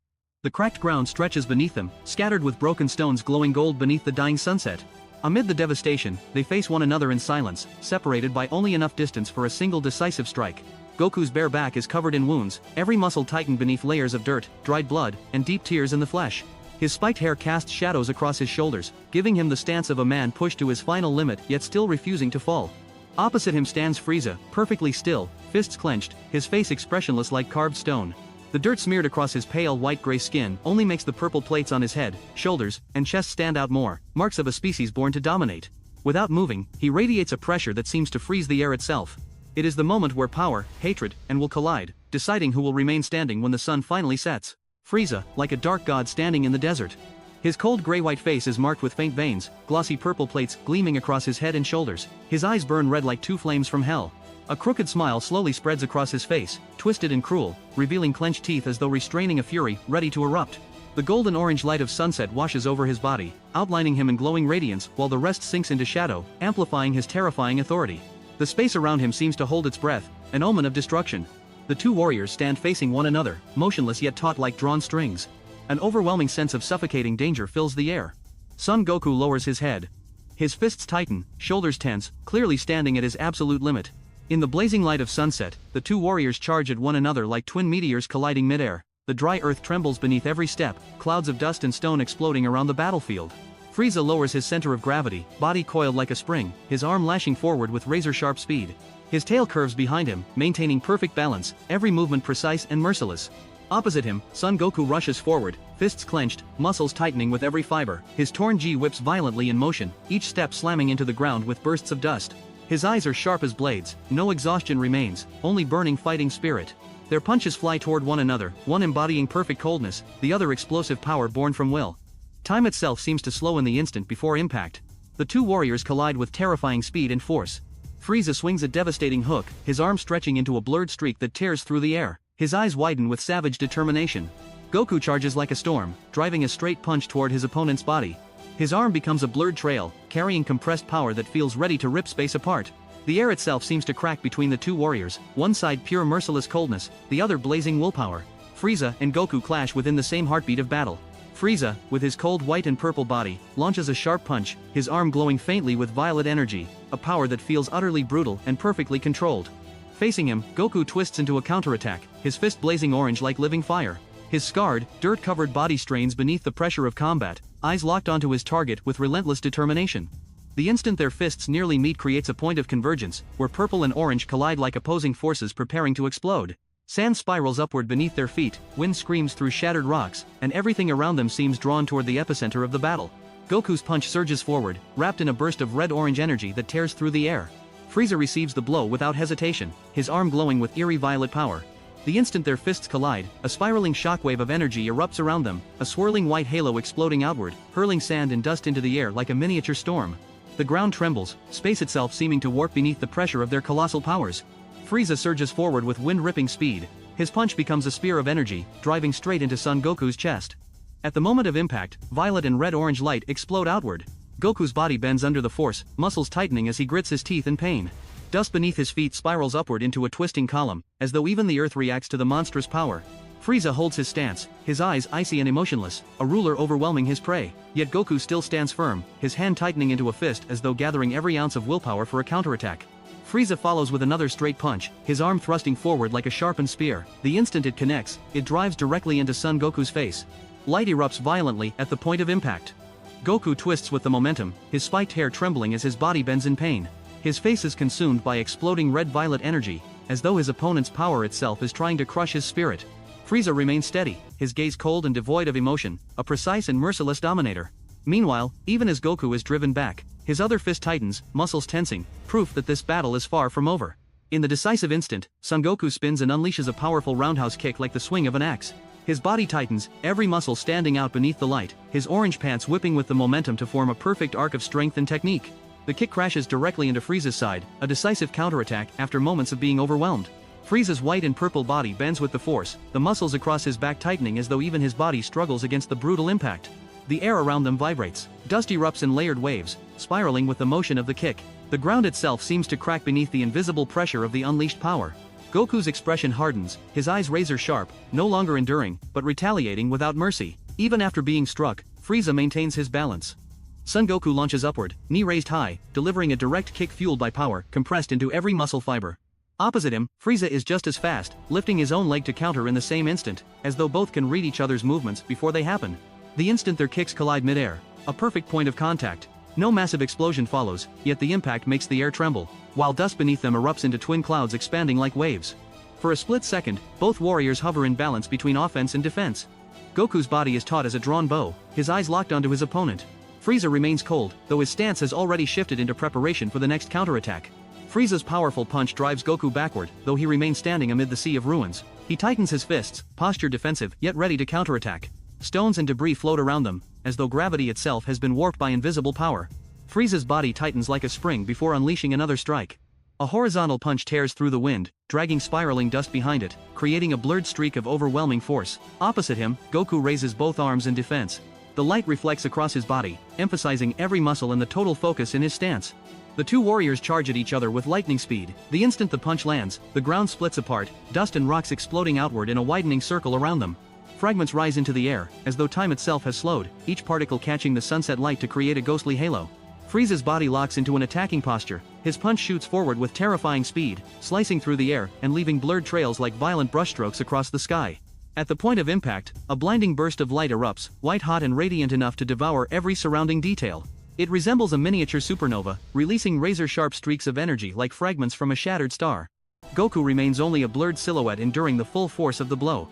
The cracked ground stretches beneath them, scattered with broken stones glowing gold beneath the dying sunset. Amid the devastation, they face one another in silence, separated by only enough distance for a single decisive strike. Goku's bare back is covered in wounds, every muscle tightened beneath layers of dirt, dried blood, and deep tears in the flesh. His spiked hair casts shadows across his shoulders, giving him the stance of a man pushed to his final limit yet still refusing to fall. Opposite him stands Frieza, perfectly still, fists clenched, his face expressionless like carved stone. The dirt smeared across his pale white-gray skin only makes the purple plates on his head, shoulders, and chest stand out more, marks of a species born to dominate. Without moving, he radiates a pressure that seems to freeze the air itself. It is the moment where power, hatred, and will collide, deciding who will remain standing when the sun finally sets. Frieza, like a dark god standing in the desert. His cold gray-white face is marked with faint veins, glossy purple plates gleaming across his head and shoulders. His eyes burn red like two flames from hell. A crooked smile slowly spreads across his face, twisted and cruel, revealing clenched teeth as though restraining a fury ready to erupt. The golden orange light of sunset washes over his body, outlining him in glowing radiance while the rest sinks into shadow, amplifying his terrifying authority. The space around him seems to hold its breath, an omen of destruction. The two warriors stand facing one another, motionless yet taut like drawn strings. An overwhelming sense of suffocating danger fills the air. Son Goku lowers his head. His fists tighten, shoulders tense, clearly standing at his absolute limit. In the blazing light of sunset, the two warriors charge at one another like twin meteors colliding midair. The dry earth trembles beneath every step, clouds of dust and stone exploding around the battlefield. Frieza lowers his center of gravity, body coiled like a spring, his arm lashing forward with razor-sharp speed. His tail curves behind him, maintaining perfect balance, every movement precise and merciless. Opposite him, Son Goku rushes forward, fists clenched, muscles tightening with every fiber. His torn gi whips violently in motion, each step slamming into the ground with bursts of dust. His eyes are sharp as blades, no exhaustion remains, only burning fighting spirit. Their punches fly toward one another, one embodying perfect coldness, the other explosive power born from will. Time itself seems to slow in the instant before impact. The two warriors collide with terrifying speed and force. Frieza swings a devastating hook, his arm stretching into a blurred streak that tears through the air. His eyes widen with savage determination. Goku charges like a storm, driving a straight punch toward his opponent's body. His arm becomes a blurred trail, carrying compressed power that feels ready to rip space apart. The air itself seems to crack between the two warriors, one side pure merciless coldness, the other blazing willpower. Frieza and Goku clash within the same heartbeat of battle. Frieza, with his cold white and purple body, launches a sharp punch, his arm glowing faintly with violet energy, a power that feels utterly brutal and perfectly controlled. Facing him, Goku twists into a counterattack, his fist blazing orange like living fire. His scarred, dirt-covered body strains beneath the pressure of combat, eyes locked onto his target with relentless determination. The instant their fists nearly meet creates a point of convergence, where purple and orange collide like opposing forces preparing to explode. Sand spirals upward beneath their feet, wind screams through shattered rocks, and everything around them seems drawn toward the epicenter of the battle. Goku's punch surges forward, wrapped in a burst of red-orange energy that tears through the air. Frieza receives the blow without hesitation, his arm glowing with eerie violet power. The instant their fists collide, a spiraling shockwave of energy erupts around them, a swirling white halo exploding outward, hurling sand and dust into the air like a miniature storm. The ground trembles, space itself seeming to warp beneath the pressure of their colossal powers. Frieza surges forward with wind-ripping speed. His punch becomes a spear of energy, driving straight into Son Goku's chest. At the moment of impact, violet and red-orange light explode outward. Goku's body bends under the force, muscles tightening as he grits his teeth in pain. Dust beneath his feet spirals upward into a twisting column, as though even the earth reacts to the monstrous power. Frieza holds his stance, his eyes icy and emotionless, a ruler overwhelming his prey. Yet Goku still stands firm, his hand tightening into a fist as though gathering every ounce of willpower for a counterattack. Frieza follows with another straight punch, his arm thrusting forward like a sharpened spear. The instant it connects, it drives directly into Son Goku's face. Light erupts violently at the point of impact. Goku twists with the momentum, his spiked hair trembling as his body bends in pain. His face is consumed by exploding red-violet energy, as though his opponent's power itself is trying to crush his spirit. Frieza remains steady, his gaze cold and devoid of emotion, a precise and merciless dominator. Meanwhile, even as Goku is driven back, his other fist tightens, muscles tensing, proof that this battle is far from over. In the decisive instant, Son Goku spins and unleashes a powerful roundhouse kick like the swing of an axe. His body tightens, every muscle standing out beneath the light, his orange pants whipping with the momentum to form a perfect arc of strength and technique. The kick crashes directly into Frieza's side, a decisive counterattack after moments of being overwhelmed. Frieza's white and purple body bends with the force, the muscles across his back tightening as though even his body struggles against the brutal impact. The air around them vibrates, dust erupts in layered waves, spiraling with the motion of the kick. The ground itself seems to crack beneath the invisible pressure of the unleashed power. Goku's expression hardens, his eyes razor sharp, no longer enduring, but retaliating without mercy. Even after being struck, Frieza maintains his balance. Son Goku launches upward, knee raised high, delivering a direct kick fueled by power, compressed into every muscle fiber. Opposite him, Frieza is just as fast, lifting his own leg to counter in the same instant, as though both can read each other's movements before they happen. The instant their kicks collide mid-air, a perfect point of contact. No massive explosion follows, yet the impact makes the air tremble, while dust beneath them erupts into twin clouds expanding like waves. For a split second, both warriors hover in balance between offense and defense. Goku's body is taut as a drawn bow, his eyes locked onto his opponent. Frieza remains cold, though his stance has already shifted into preparation for the next counterattack. Frieza's powerful punch drives Goku backward, though he remains standing amid the sea of ruins. He tightens his fists, posture defensive, yet ready to counterattack. Stones and debris float around them, as though gravity itself has been warped by invisible power. Frieza's body tightens like a spring before unleashing another strike. A horizontal punch tears through the wind, dragging spiraling dust behind it, creating a blurred streak of overwhelming force. Opposite him, Goku raises both arms in defense. The light reflects across his body, emphasizing every muscle and the total focus in his stance. The two warriors charge at each other with lightning speed. The instant the punch lands, the ground splits apart, dust and rocks exploding outward in a widening circle around them. Fragments rise into the air, as though time itself has slowed, each particle catching the sunset light to create a ghostly halo. Frieza's body locks into an attacking posture, his punch shoots forward with terrifying speed, slicing through the air and leaving blurred trails like violent brushstrokes across the sky. At the point of impact, a blinding burst of light erupts, white-hot and radiant enough to devour every surrounding detail. It resembles a miniature supernova, releasing razor-sharp streaks of energy like fragments from a shattered star. Goku remains only a blurred silhouette enduring the full force of the blow.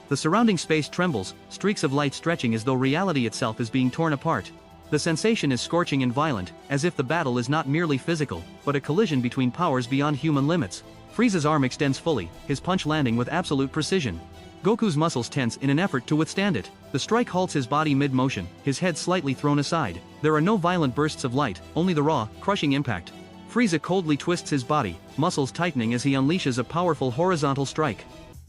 The surrounding space trembles, streaks of light stretching as though reality itself is being torn apart. The sensation is scorching and violent, as if the battle is not merely physical, but a collision between powers beyond human limits. Frieza's arm extends fully, his punch landing with absolute precision. Goku's muscles tense in an effort to withstand it. The strike halts his body mid-motion, his head slightly thrown aside. There are no violent bursts of light, only the raw, crushing impact. Frieza coldly twists his body, muscles tightening as he unleashes a powerful horizontal strike.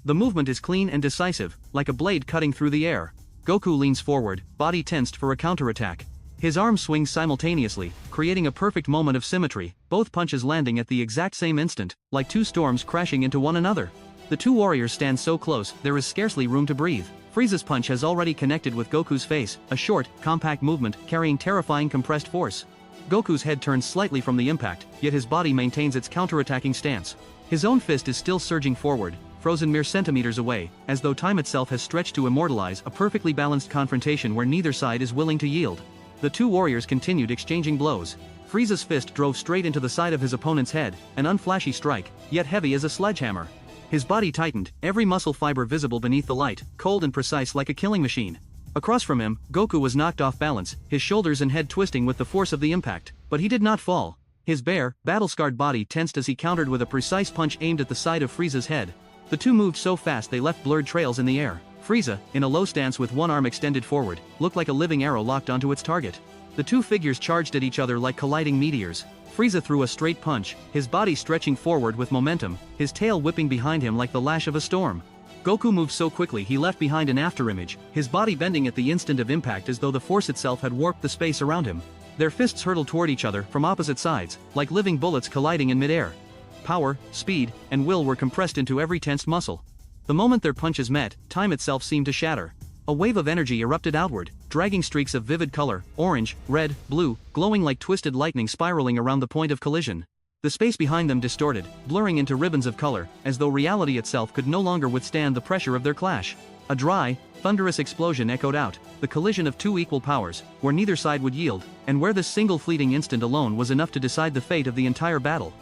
The movement is clean and decisive, like a blade cutting through the air. Goku leans forward, body tensed for a counterattack. His arms swing simultaneously, creating a perfect moment of symmetry, both punches landing at the exact same instant, like two storms crashing into one another. The two warriors stand so close, there is scarcely room to breathe. Frieza's punch has already connected with Goku's face, a short, compact movement carrying terrifying compressed force. Goku's head turns slightly from the impact, yet his body maintains its counterattacking stance. His own fist is still surging forward, frozen mere centimeters away, as though time itself has stretched to immortalize a perfectly balanced confrontation where neither side is willing to yield. The two warriors continued exchanging blows. Frieza's fist drove straight into the side of his opponent's head, an unflashy strike, yet heavy as a sledgehammer. His body tightened, every muscle fiber visible beneath the light, cold and precise like a killing machine. Across from him, Goku was knocked off balance, his shoulders and head twisting with the force of the impact, but he did not fall. His bare, battle-scarred body tensed as he countered with a precise punch aimed at the side of Frieza's head. The two moved so fast they left blurred trails in the air. Frieza, in a low stance with one arm extended forward, looked like a living arrow locked onto its target. The two figures charged at each other like colliding meteors. Frieza threw a straight punch, his body stretching forward with momentum, his tail whipping behind him like the lash of a storm. Goku moved so quickly he left behind an afterimage, his body bending at the instant of impact as though the force itself had warped the space around him. Their fists hurtled toward each other from opposite sides, like living bullets colliding in midair. Power, speed, and will were compressed into every tensed muscle. The moment their punches met, time itself seemed to shatter. A wave of energy erupted outward, dragging streaks of vivid color, orange, red, blue, glowing like twisted lightning spiraling around the point of collision. The space behind them distorted, blurring into ribbons of color, as though reality itself could no longer withstand the pressure of their clash. A dry, thunderous explosion echoed out, the collision of two equal powers, where neither side would yield, and where this single fleeting instant alone was enough to decide the fate of the entire battle.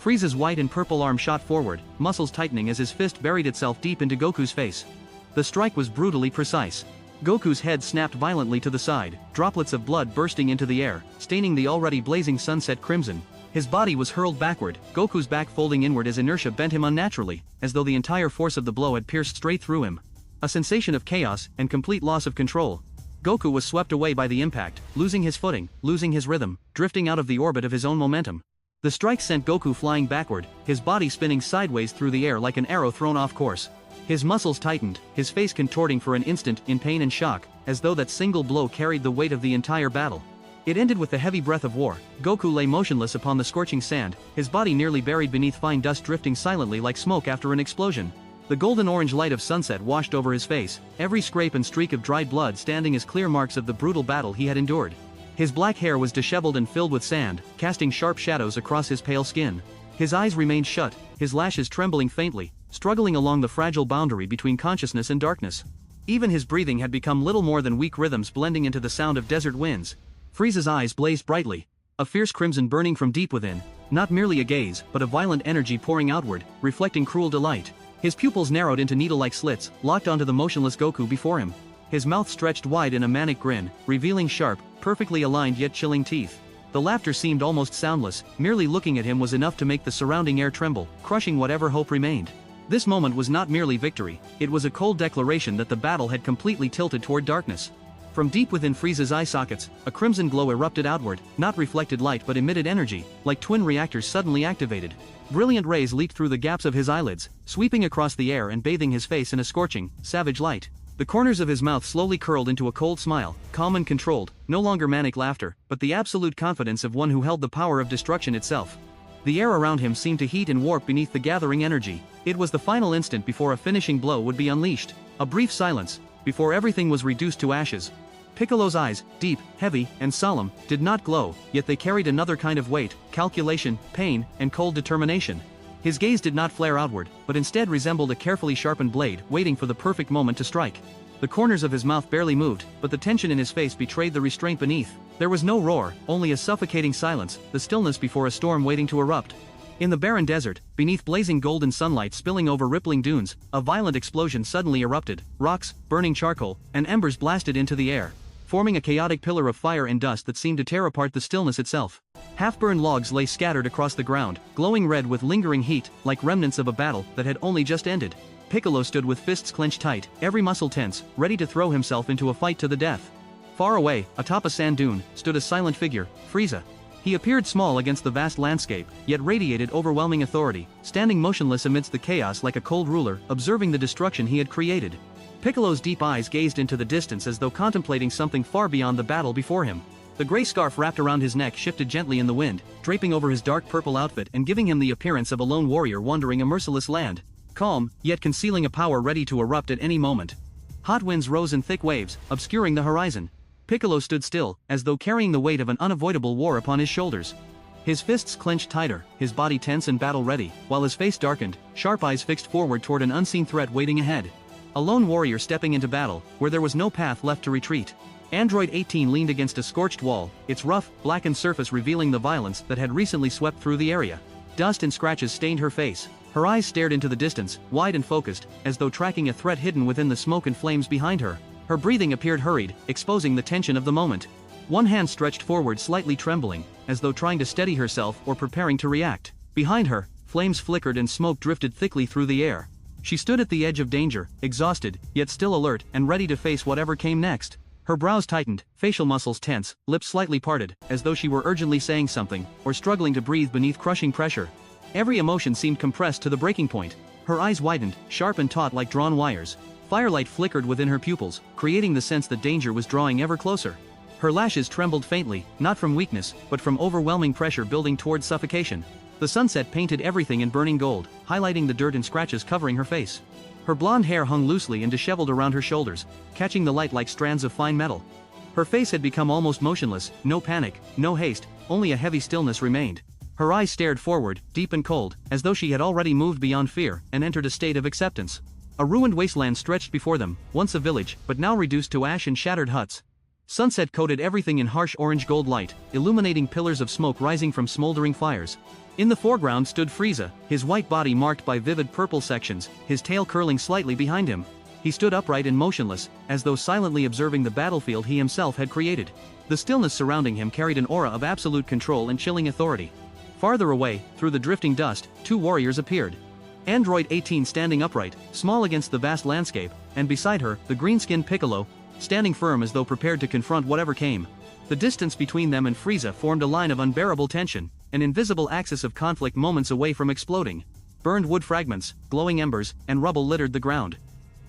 Frieza's white and purple arm shot forward, muscles tightening as his fist buried itself deep into Goku's face. The strike was brutally precise. Goku's head snapped violently to the side, droplets of blood bursting into the air, staining the already blazing sunset crimson. His body was hurled backward, Goku's back folding inward as inertia bent him unnaturally, as though the entire force of the blow had pierced straight through him. A sensation of chaos and complete loss of control. Goku was swept away by the impact, losing his footing, losing his rhythm, drifting out of the orbit of his own momentum. The strike sent Goku flying backward, his body spinning sideways through the air like an arrow thrown off course. His muscles tightened, his face contorting for an instant in pain and shock, as though that single blow carried the weight of the entire battle. It ended with the heavy breath of war. Goku lay motionless upon the scorching sand, his body nearly buried beneath fine dust drifting silently like smoke after an explosion. The golden-orange light of sunset washed over his face, every scrape and streak of dried blood standing as clear marks of the brutal battle he had endured. His black hair was disheveled and filled with sand, casting sharp shadows across his pale skin. His eyes remained shut, his lashes trembling faintly, struggling along the fragile boundary between consciousness and darkness. Even his breathing had become little more than weak rhythms blending into the sound of desert winds. Frieza's eyes blazed brightly, a fierce crimson burning from deep within, not merely a gaze, but a violent energy pouring outward, reflecting cruel delight. His pupils narrowed into needle-like slits, locked onto the motionless Goku before him. His mouth stretched wide in a manic grin, revealing sharp, perfectly aligned yet chilling teeth. The laughter seemed almost soundless, merely looking at him was enough to make the surrounding air tremble, crushing whatever hope remained. This moment was not merely victory, it was a cold declaration that the battle had completely tilted toward darkness. From deep within Frieza's eye sockets, a crimson glow erupted outward, not reflected light but emitted energy, like twin reactors suddenly activated. Brilliant rays leaked through the gaps of his eyelids, sweeping across the air and bathing his face in a scorching, savage light. The corners of his mouth slowly curled into a cold smile, calm and controlled, no longer manic laughter, but the absolute confidence of one who held the power of destruction itself. The air around him seemed to heat and warp beneath the gathering energy. It was the final instant before a finishing blow would be unleashed. A brief silence, before everything was reduced to ashes. Piccolo's eyes, deep, heavy, and solemn, did not glow, yet they carried another kind of weight, calculation, pain, and cold determination. His gaze did not flare outward, but instead resembled a carefully sharpened blade, waiting for the perfect moment to strike. The corners of his mouth barely moved, but the tension in his face betrayed the restraint beneath. There was no roar, only a suffocating silence, the stillness before a storm waiting to erupt. In the barren desert, beneath blazing golden sunlight spilling over rippling dunes, a violent explosion suddenly erupted, rocks, burning charcoal, and embers blasted into the air. forming a chaotic pillar of fire and dust that seemed to tear apart the stillness itself. Half-burned logs lay scattered across the ground, glowing red with lingering heat, like remnants of a battle that had only just ended. Piccolo stood with fists clenched tight, every muscle tense, ready to throw himself into a fight to the death. Far away, atop a sand dune, stood a silent figure, Frieza. He appeared small against the vast landscape, yet radiated overwhelming authority, standing motionless amidst the chaos like a cold ruler, observing the destruction he had created. Piccolo's deep eyes gazed into the distance as though contemplating something far beyond the battle before him. The gray scarf wrapped around his neck shifted gently in the wind, draping over his dark purple outfit and giving him the appearance of a lone warrior wandering a merciless land. Calm, yet concealing a power ready to erupt at any moment. Hot winds rose in thick waves, obscuring the horizon. Piccolo stood still, as though carrying the weight of an unavoidable war upon his shoulders. His fists clenched tighter, his body tense and battle-ready, while his face darkened, sharp eyes fixed forward toward an unseen threat waiting ahead. A lone warrior stepping into battle, where there was no path left to retreat. Android 18 leaned against a scorched wall, its rough, blackened surface revealing the violence that had recently swept through the area. Dust and scratches stained her face. Her eyes stared into the distance, wide and focused, as though tracking a threat hidden within the smoke and flames behind her. Her breathing appeared hurried, exposing the tension of the moment. One hand stretched forward slightly trembling, as though trying to steady herself or preparing to react. Behind her, flames flickered and smoke drifted thickly through the air. She stood at the edge of danger, exhausted, yet still alert and ready to face whatever came next. Her brows tightened, facial muscles tense, lips slightly parted, as though she were urgently saying something, or struggling to breathe beneath crushing pressure. Every emotion seemed compressed to the breaking point. Her eyes widened, sharp and taut like drawn wires. Firelight flickered within her pupils, creating the sense that danger was drawing ever closer. Her lashes trembled faintly, not from weakness, but from overwhelming pressure building toward suffocation. The sunset painted everything in burning gold, highlighting the dirt and scratches covering her face. Her blonde hair hung loosely and disheveled around her shoulders, catching the light like strands of fine metal. Her face had become almost motionless, no panic, no haste, only a heavy stillness remained. Her eyes stared forward, deep and cold, as though she had already moved beyond fear and entered a state of acceptance. A ruined wasteland stretched before them, once a village, but now reduced to ash and shattered huts. Sunset coated everything in harsh orange-gold light, illuminating pillars of smoke rising from smoldering fires. In the foreground stood Frieza, his white body marked by vivid purple sections, his tail curling slightly behind him. He stood upright and motionless, as though silently observing the battlefield he himself had created. The stillness surrounding him carried an aura of absolute control and chilling authority. Farther away, through the drifting dust, two warriors appeared. Android 18 standing upright, small against the vast landscape, and beside her, the green-skinned Piccolo, standing firm as though prepared to confront whatever came. The distance between them and Frieza formed a line of unbearable tension, an invisible axis of conflict moments away from exploding. Burned wood fragments, glowing embers, and rubble littered the ground.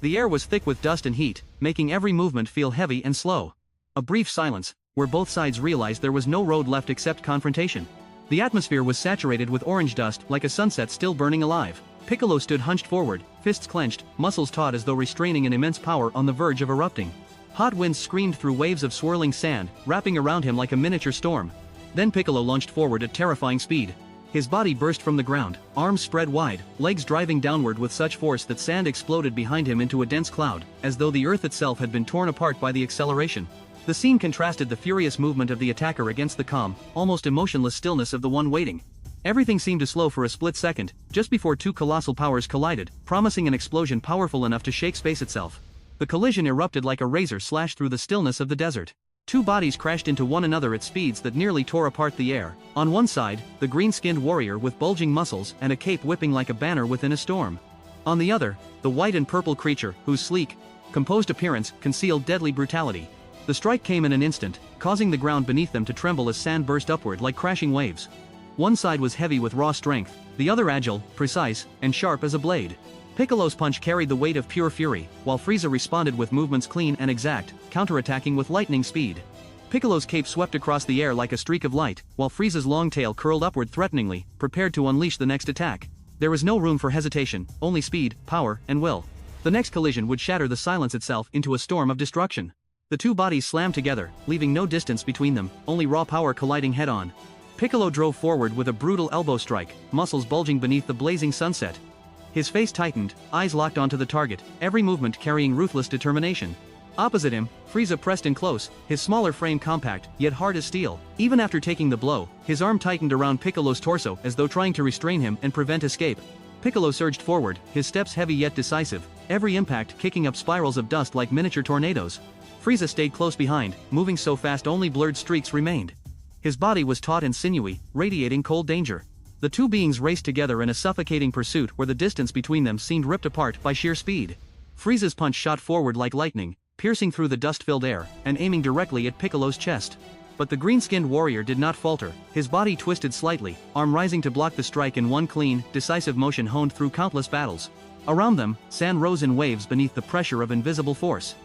The air was thick with dust and heat, making every movement feel heavy and slow. A brief silence, where both sides realized there was no road left except confrontation. The atmosphere was saturated with orange dust like a sunset still burning alive. Piccolo stood hunched forward, fists clenched, muscles taut as though restraining an immense power on the verge of erupting. Hot winds screamed through waves of swirling sand, wrapping around him like a miniature storm. Then Piccolo launched forward at terrifying speed. His body burst from the ground, arms spread wide, legs driving downward with such force that sand exploded behind him into a dense cloud, as though the earth itself had been torn apart by the acceleration. The scene contrasted the furious movement of the attacker against the calm, almost emotionless stillness of the one waiting. Everything seemed to slow for a split second, just before two colossal powers collided, promising an explosion powerful enough to shake space itself. The collision erupted like a razor slash through the stillness of the desert. Two bodies crashed into one another at speeds that nearly tore apart the air. On one side, the green-skinned warrior with bulging muscles and a cape whipping like a banner within a storm. On the other, the white and purple creature, whose sleek, composed appearance concealed deadly brutality. The strike came in an instant, causing the ground beneath them to tremble as sand burst upward like crashing waves. One side was heavy with raw strength, the other agile, precise, and sharp as a blade. Piccolo's punch carried the weight of pure fury, while Frieza responded with movements clean and exact, counterattacking with lightning speed. Piccolo's cape swept across the air like a streak of light, while Frieza's long tail curled upward threateningly, prepared to unleash the next attack. There was no room for hesitation, only speed, power, and will. The next collision would shatter the silence itself into a storm of destruction. The two bodies slammed together, leaving no distance between them, only raw power colliding head-on. Piccolo drove forward with a brutal elbow strike, muscles bulging beneath the blazing sunset. His face tightened, eyes locked onto the target, every movement carrying ruthless determination. Opposite him, Frieza pressed in close, his smaller frame compact, yet hard as steel. Even after taking the blow, his arm tightened around Piccolo's torso as though trying to restrain him and prevent escape. Piccolo surged forward, his steps heavy yet decisive, every impact kicking up spirals of dust like miniature tornadoes. Frieza stayed close behind, moving so fast only blurred streaks remained. His body was taut and sinewy, radiating cold danger. The two beings raced together in a suffocating pursuit where the distance between them seemed ripped apart by sheer speed. Frieza's punch shot forward like lightning, piercing through the dust-filled air, and aiming directly at Piccolo's chest. But the green-skinned warrior did not falter, his body twisted slightly, arm rising to block the strike in one clean, decisive motion honed through countless battles. Around them, sand rose in waves beneath the pressure of invisible force.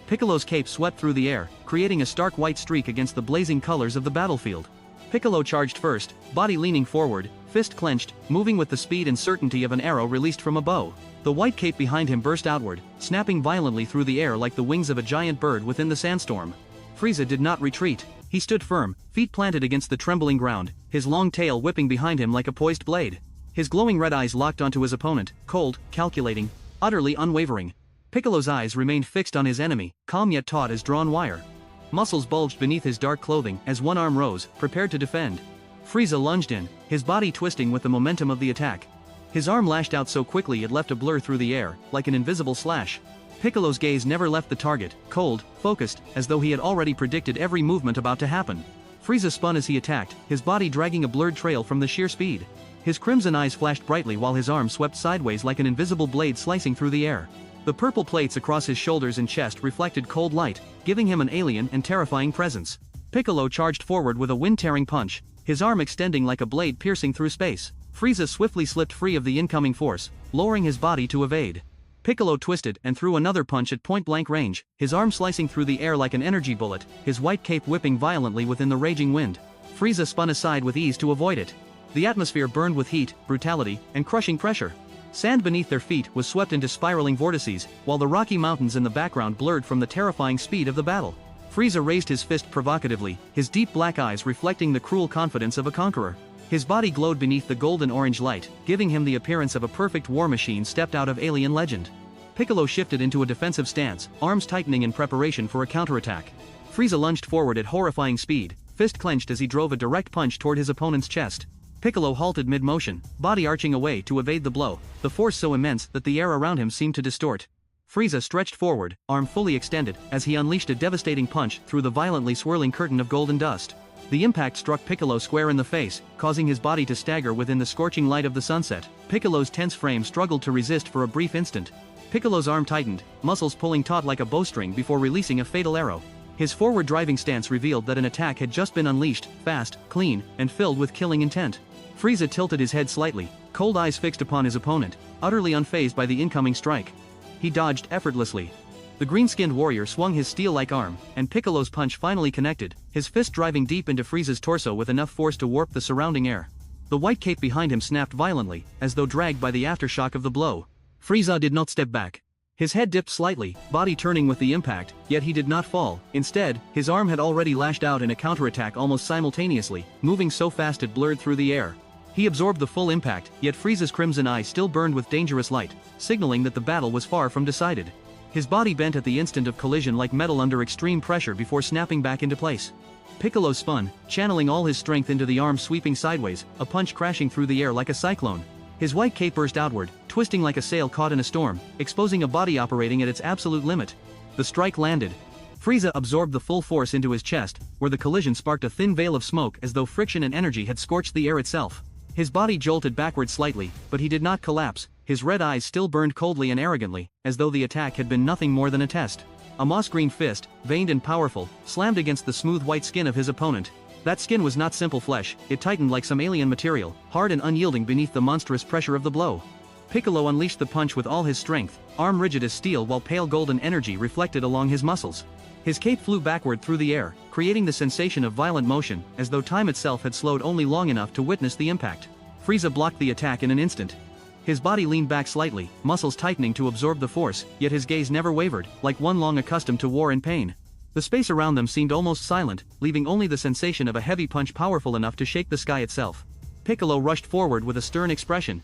Piccolo's cape swept through the air, creating a stark white streak against the blazing colors of the battlefield. Piccolo charged first, body leaning forward, fist clenched, moving with the speed and certainty of an arrow released from a bow. The white cape behind him burst outward, snapping violently through the air like the wings of a giant bird within the sandstorm. Frieza did not retreat. He stood firm, feet planted against the trembling ground, his long tail whipping behind him like a poised blade. His glowing red eyes locked onto his opponent, cold, calculating, utterly unwavering. Piccolo's eyes remained fixed on his enemy, calm yet taut as drawn wire. Muscles bulged beneath his dark clothing as one arm rose, prepared to defend. Frieza lunged in, his body twisting with the momentum of the attack. His arm lashed out so quickly it left a blur through the air, like an invisible slash. Piccolo's gaze never left the target, cold, focused, as though he had already predicted every movement about to happen. Frieza spun as he attacked, his body dragging a blurred trail from the sheer speed. His crimson eyes flashed brightly while his arm swept sideways like an invisible blade slicing through the air. The purple plates across his shoulders and chest reflected cold light, giving him an alien and terrifying presence. Piccolo charged forward with a wind-tearing punch, his arm extending like a blade piercing through space. Frieza swiftly slipped free of the incoming force, lowering his body to evade. Piccolo twisted and threw another punch at point-blank range, his arm slicing through the air like an energy bullet, his white cape whipping violently within the raging wind. Frieza spun aside with ease to avoid it. The atmosphere burned with heat, brutality, and crushing pressure. Sand beneath their feet was swept into spiraling vortices, while the rocky mountains in the background blurred from the terrifying speed of the battle. Frieza raised his fist provocatively, his deep black eyes reflecting the cruel confidence of a conqueror. His body glowed beneath the golden-orange light, giving him the appearance of a perfect war machine stepped out of alien legend. Piccolo shifted into a defensive stance, arms tightening in preparation for a counterattack. Frieza lunged forward at horrifying speed, fist clenched as he drove a direct punch toward his opponent's chest. Piccolo halted mid-motion, body arching away to evade the blow, the force so immense that the air around him seemed to distort. Frieza stretched forward, arm fully extended, as he unleashed a devastating punch through the violently swirling curtain of golden dust. The impact struck Piccolo square in the face, causing his body to stagger within the scorching light of the sunset. Piccolo's tense frame struggled to resist for a brief instant. Piccolo's arm tightened, muscles pulling taut like a bowstring before releasing a fatal arrow. His forward driving stance revealed that an attack had just been unleashed, fast, clean, and filled with killing intent. Frieza tilted his head slightly, cold eyes fixed upon his opponent, utterly unfazed by the incoming strike. He dodged effortlessly. The green-skinned warrior swung his steel-like arm, and Piccolo's punch finally connected, his fist driving deep into Frieza's torso with enough force to warp the surrounding air. The white cape behind him snapped violently, as though dragged by the aftershock of the blow. Frieza did not step back. His head dipped slightly, body turning with the impact, yet he did not fall. Instead, his arm had already lashed out in a counterattack almost simultaneously, moving so fast it blurred through the air. He absorbed the full impact, yet Frieza's crimson eye still burned with dangerous light, signaling that the battle was far from decided. His body bent at the instant of collision like metal under extreme pressure before snapping back into place. Piccolo spun, channeling all his strength into the arm sweeping sideways, a punch crashing through the air like a cyclone. His white cape burst outward, twisting like a sail caught in a storm, exposing a body operating at its absolute limit. The strike landed. Frieza absorbed the full force into his chest, where the collision sparked a thin veil of smoke as though friction and energy had scorched the air itself. His body jolted backward slightly, but he did not collapse, his red eyes still burned coldly and arrogantly, as though the attack had been nothing more than a test. A moss-green fist, veined and powerful, slammed against the smooth white skin of his opponent. That skin was not simple flesh, it tightened like some alien material, hard and unyielding beneath the monstrous pressure of the blow. Piccolo unleashed the punch with all his strength, arm rigid as steel while pale golden energy reflected along his muscles. His cape flew backward through the air, creating the sensation of violent motion, as though time itself had slowed only long enough to witness the impact. Frieza blocked the attack in an instant. His body leaned back slightly, muscles tightening to absorb the force, yet his gaze never wavered, like one long accustomed to war and pain. The space around them seemed almost silent, leaving only the sensation of a heavy punch powerful enough to shake the sky itself. Piccolo rushed forward with a stern expression.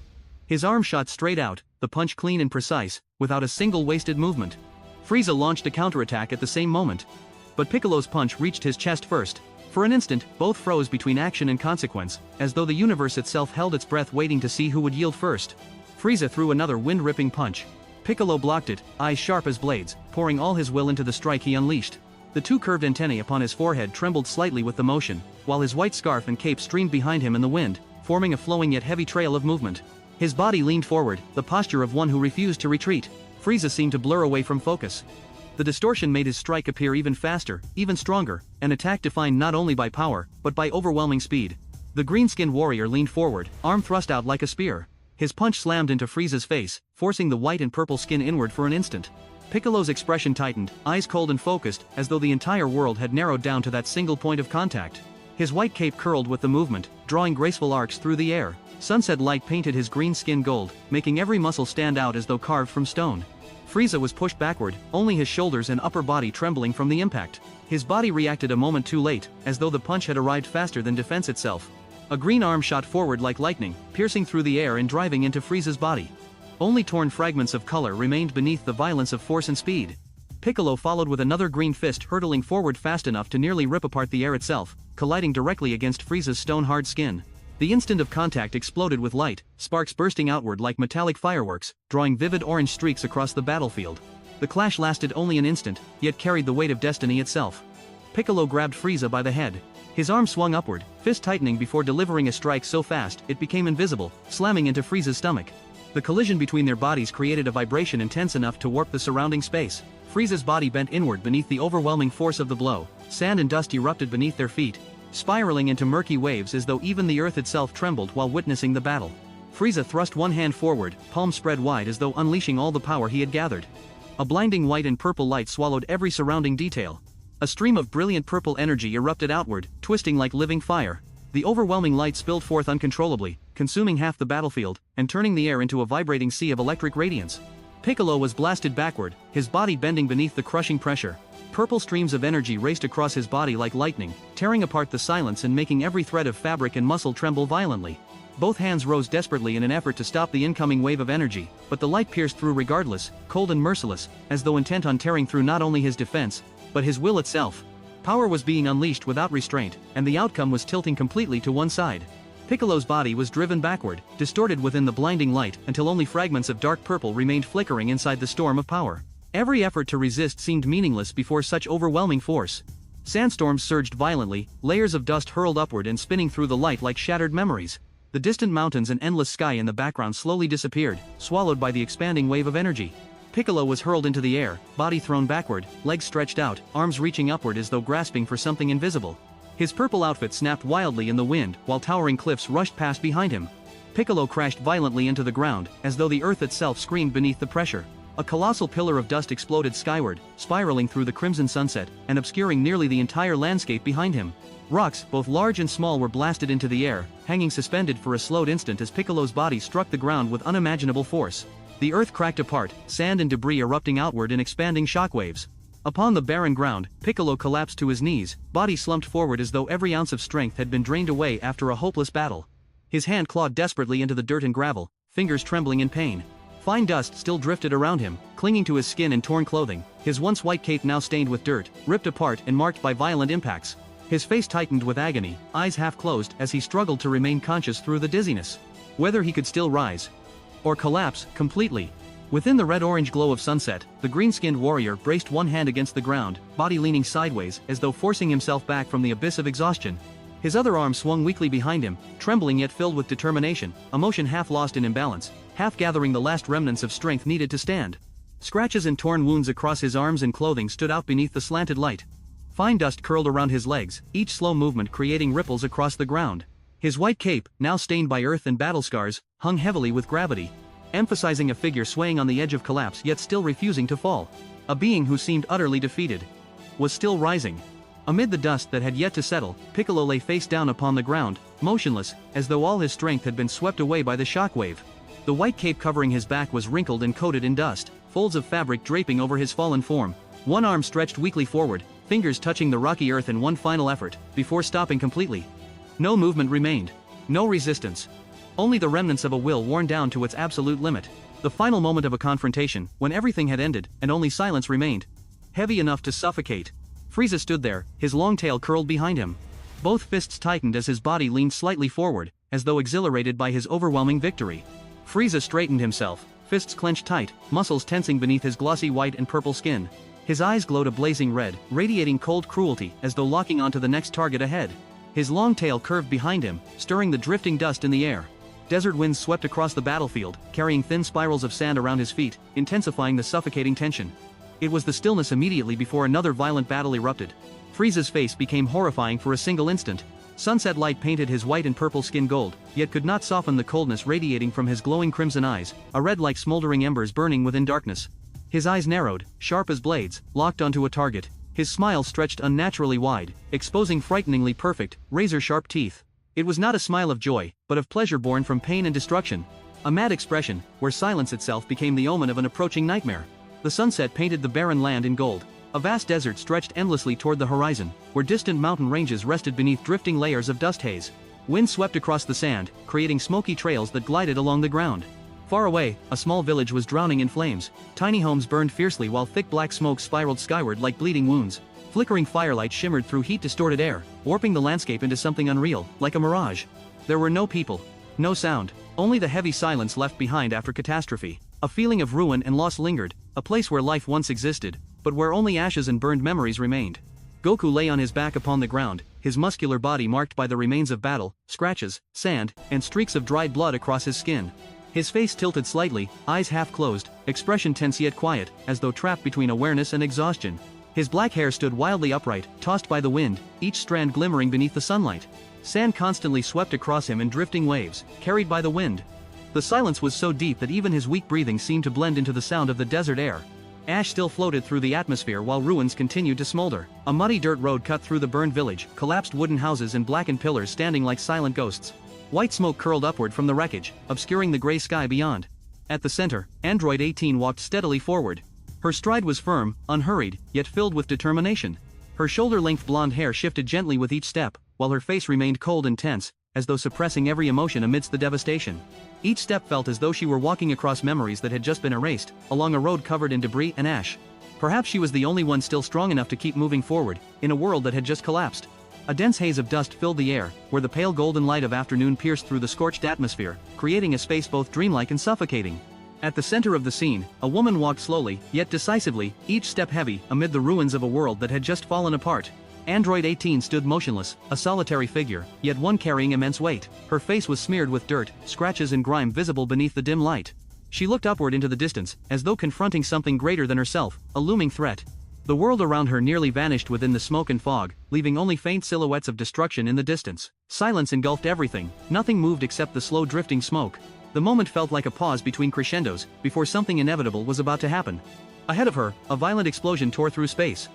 His arm shot straight out, the punch clean and precise, without a single wasted movement. Frieza launched a counterattack at the same moment. But Piccolo's punch reached his chest first. For an instant, both froze between action and consequence, as though the universe itself held its breath waiting to see who would yield first. Frieza threw another wind-ripping punch. Piccolo blocked it, eyes sharp as blades, pouring all his will into the strike he unleashed. The two curved antennae upon his forehead trembled slightly with the motion, while his white scarf and cape streamed behind him in the wind, forming a flowing yet heavy trail of movement. His body leaned forward, the posture of one who refused to retreat. Frieza seemed to blur away from focus. The distortion made his strike appear even faster, even stronger, an attack defined not only by power, but by overwhelming speed. The green-skinned warrior leaned forward, arm thrust out like a spear. His punch slammed into Frieza's face, forcing the white and purple skin inward for an instant. Piccolo's expression tightened, eyes cold and focused, as though the entire world had narrowed down to that single point of contact. His white cape curled with the movement, drawing graceful arcs through the air. Sunset light painted his green skin gold, making every muscle stand out as though carved from stone. Frieza was pushed backward, only his shoulders and upper body trembling from the impact. His body reacted a moment too late, as though the punch had arrived faster than defense itself. A green arm shot forward like lightning, piercing through the air and driving into Frieza's body. Only torn fragments of color remained beneath the violence of force and speed. Piccolo followed with another green fist hurtling forward fast enough to nearly rip apart the air itself, colliding directly against Frieza's stone-hard skin. The instant of contact exploded with light, sparks bursting outward like metallic fireworks, drawing vivid orange streaks across the battlefield. The clash lasted only an instant, yet carried the weight of destiny itself. Piccolo grabbed Frieza by the head. His arm swung upward, fist tightening before delivering a strike so fast it became invisible, slamming into Frieza's stomach. The collision between their bodies created a vibration intense enough to warp the surrounding space. Frieza's body bent inward beneath the overwhelming force of the blow. Sand and dust erupted beneath their feet, spiraling into murky waves as though even the earth itself trembled while witnessing the battle. Frieza thrust one hand forward, palm spread wide as though unleashing all the power he had gathered. A blinding white and purple light swallowed every surrounding detail. A stream of brilliant purple energy erupted outward, twisting like living fire. The overwhelming light spilled forth uncontrollably, consuming half the battlefield, and turning the air into a vibrating sea of electric radiance. Piccolo was blasted backward, his body bending beneath the crushing pressure. Purple streams of energy raced across his body like lightning, tearing apart the silence and making every thread of fabric and muscle tremble violently. Both hands rose desperately in an effort to stop the incoming wave of energy, but the light pierced through regardless, cold and merciless, as though intent on tearing through not only his defense, but his will itself. Power was being unleashed without restraint, and the outcome was tilting completely to one side. Piccolo's body was driven backward, distorted within the blinding light until only fragments of dark purple remained flickering inside the storm of power. Every effort to resist seemed meaningless before such overwhelming force. Sandstorms surged violently, layers of dust hurled upward and spinning through the light like shattered memories. The distant mountains and endless sky in the background slowly disappeared, swallowed by the expanding wave of energy. Piccolo was hurled into the air, body thrown backward, legs stretched out, arms reaching upward as though grasping for something invisible. His purple outfit snapped wildly in the wind, while towering cliffs rushed past behind him. Piccolo crashed violently into the ground, as though the earth itself screamed beneath the pressure. A colossal pillar of dust exploded skyward, spiraling through the crimson sunset, and obscuring nearly the entire landscape behind him. Rocks, both large and small, were blasted into the air, hanging suspended for a slowed instant as Piccolo's body struck the ground with unimaginable force. The earth cracked apart, sand and debris erupting outward in expanding shockwaves. Upon the barren ground, Piccolo collapsed to his knees, body slumped forward as though every ounce of strength had been drained away after a hopeless battle. His hand clawed desperately into the dirt and gravel, fingers trembling in pain. Fine dust still drifted around him, clinging to his skin and torn clothing, his once white cape now stained with dirt, ripped apart and marked by violent impacts. His face tightened with agony, eyes half closed as he struggled to remain conscious through the dizziness. Whether he could still rise or collapse completely. Within the red-orange glow of sunset, the green-skinned warrior braced one hand against the ground, body leaning sideways as though forcing himself back from the abyss of exhaustion. His other arm swung weakly behind him, trembling yet filled with determination, emotion half lost in imbalance, half gathering the last remnants of strength needed to stand. Scratches and torn wounds across his arms and clothing stood out beneath the slanted light. Fine dust curled around his legs, each slow movement creating ripples across the ground. His white cape, now stained by earth and battle scars, hung heavily with gravity, emphasizing a figure swaying on the edge of collapse yet still refusing to fall. A being who seemed utterly defeated was still rising. Amid the dust that had yet to settle, Piccolo lay face down upon the ground, motionless, as though all his strength had been swept away by the shockwave. The white cape covering his back was wrinkled and coated in dust, folds of fabric draping over his fallen form. One arm stretched weakly forward, fingers touching the rocky earth in one final effort, before stopping completely. No movement remained. No resistance. Only the remnants of a will worn down to its absolute limit. The final moment of a confrontation, when everything had ended, and only silence remained. Heavy enough to suffocate. Frieza stood there, his long tail curled behind him. Both fists tightened as his body leaned slightly forward, as though exhilarated by his overwhelming victory. Frieza straightened himself, fists clenched tight, muscles tensing beneath his glossy white and purple skin. His eyes glowed a blazing red, radiating cold cruelty as though locking onto the next target ahead. His long tail curved behind him, stirring the drifting dust in the air. Desert winds swept across the battlefield, carrying thin spirals of sand around his feet, intensifying the suffocating tension. It was the stillness immediately before another violent battle erupted. Frieza's face became horrifying for a single instant. Sunset light painted his white and purple skin gold, yet could not soften the coldness radiating from his glowing crimson eyes, a red like smoldering embers burning within darkness. His eyes narrowed, sharp as blades, locked onto a target. His smile stretched unnaturally wide, exposing frighteningly perfect, razor-sharp teeth. It was not a smile of joy, but of pleasure born from pain and destruction. A mad expression, where silence itself became the omen of an approaching nightmare. The sunset painted the barren land in gold. A vast desert stretched endlessly toward the horizon, where distant mountain ranges rested beneath drifting layers of dust haze. Wind swept across the sand, creating smoky trails that glided along the ground. Far away, a small village was drowning in flames. Tiny homes burned fiercely while thick black smoke spiraled skyward like bleeding wounds. Flickering firelight shimmered through heat-distorted air, warping the landscape into something unreal, like a mirage. There were no people. No sound. Only the heavy silence left behind after catastrophe. A feeling of ruin and loss lingered, a place where life once existed, but where only ashes and burned memories remained. Goku lay on his back upon the ground, his muscular body marked by the remains of battle, scratches, sand, and streaks of dried blood across his skin. His face tilted slightly, eyes half closed, expression tense yet quiet, as though trapped between awareness and exhaustion. His black hair stood wildly upright, tossed by the wind, each strand glimmering beneath the sunlight. Sand constantly swept across him in drifting waves, carried by the wind. The silence was so deep that even his weak breathing seemed to blend into the sound of the desert air. Ash still floated through the atmosphere while ruins continued to smolder. A muddy dirt road cut through the burned village, collapsed wooden houses and blackened pillars standing like silent ghosts. White smoke curled upward from the wreckage, obscuring the gray sky beyond. At the center, Android 18 walked steadily forward. Her stride was firm, unhurried, yet filled with determination. Her shoulder-length blonde hair shifted gently with each step, while her face remained cold and tense, as though suppressing every emotion amidst the devastation. Each step felt as though she were walking across memories that had just been erased, along a road covered in debris and ash. Perhaps she was the only one still strong enough to keep moving forward, in a world that had just collapsed. A dense haze of dust filled the air, where the pale golden light of afternoon pierced through the scorched atmosphere, creating a space both dreamlike and suffocating. At the center of the scene, a woman walked slowly, yet decisively, each step heavy, amid the ruins of a world that had just fallen apart. Android 18 stood motionless, a solitary figure, yet one carrying immense weight. Her face was smeared with dirt, scratches and grime visible beneath the dim light. She looked upward into the distance, as though confronting something greater than herself, a looming threat. The world around her nearly vanished within the smoke and fog, leaving only faint silhouettes of destruction in the distance. Silence engulfed everything, nothing moved except the slow drifting smoke. The moment felt like a pause between crescendos, before something inevitable was about to happen. Ahead of her, a violent explosion tore through space.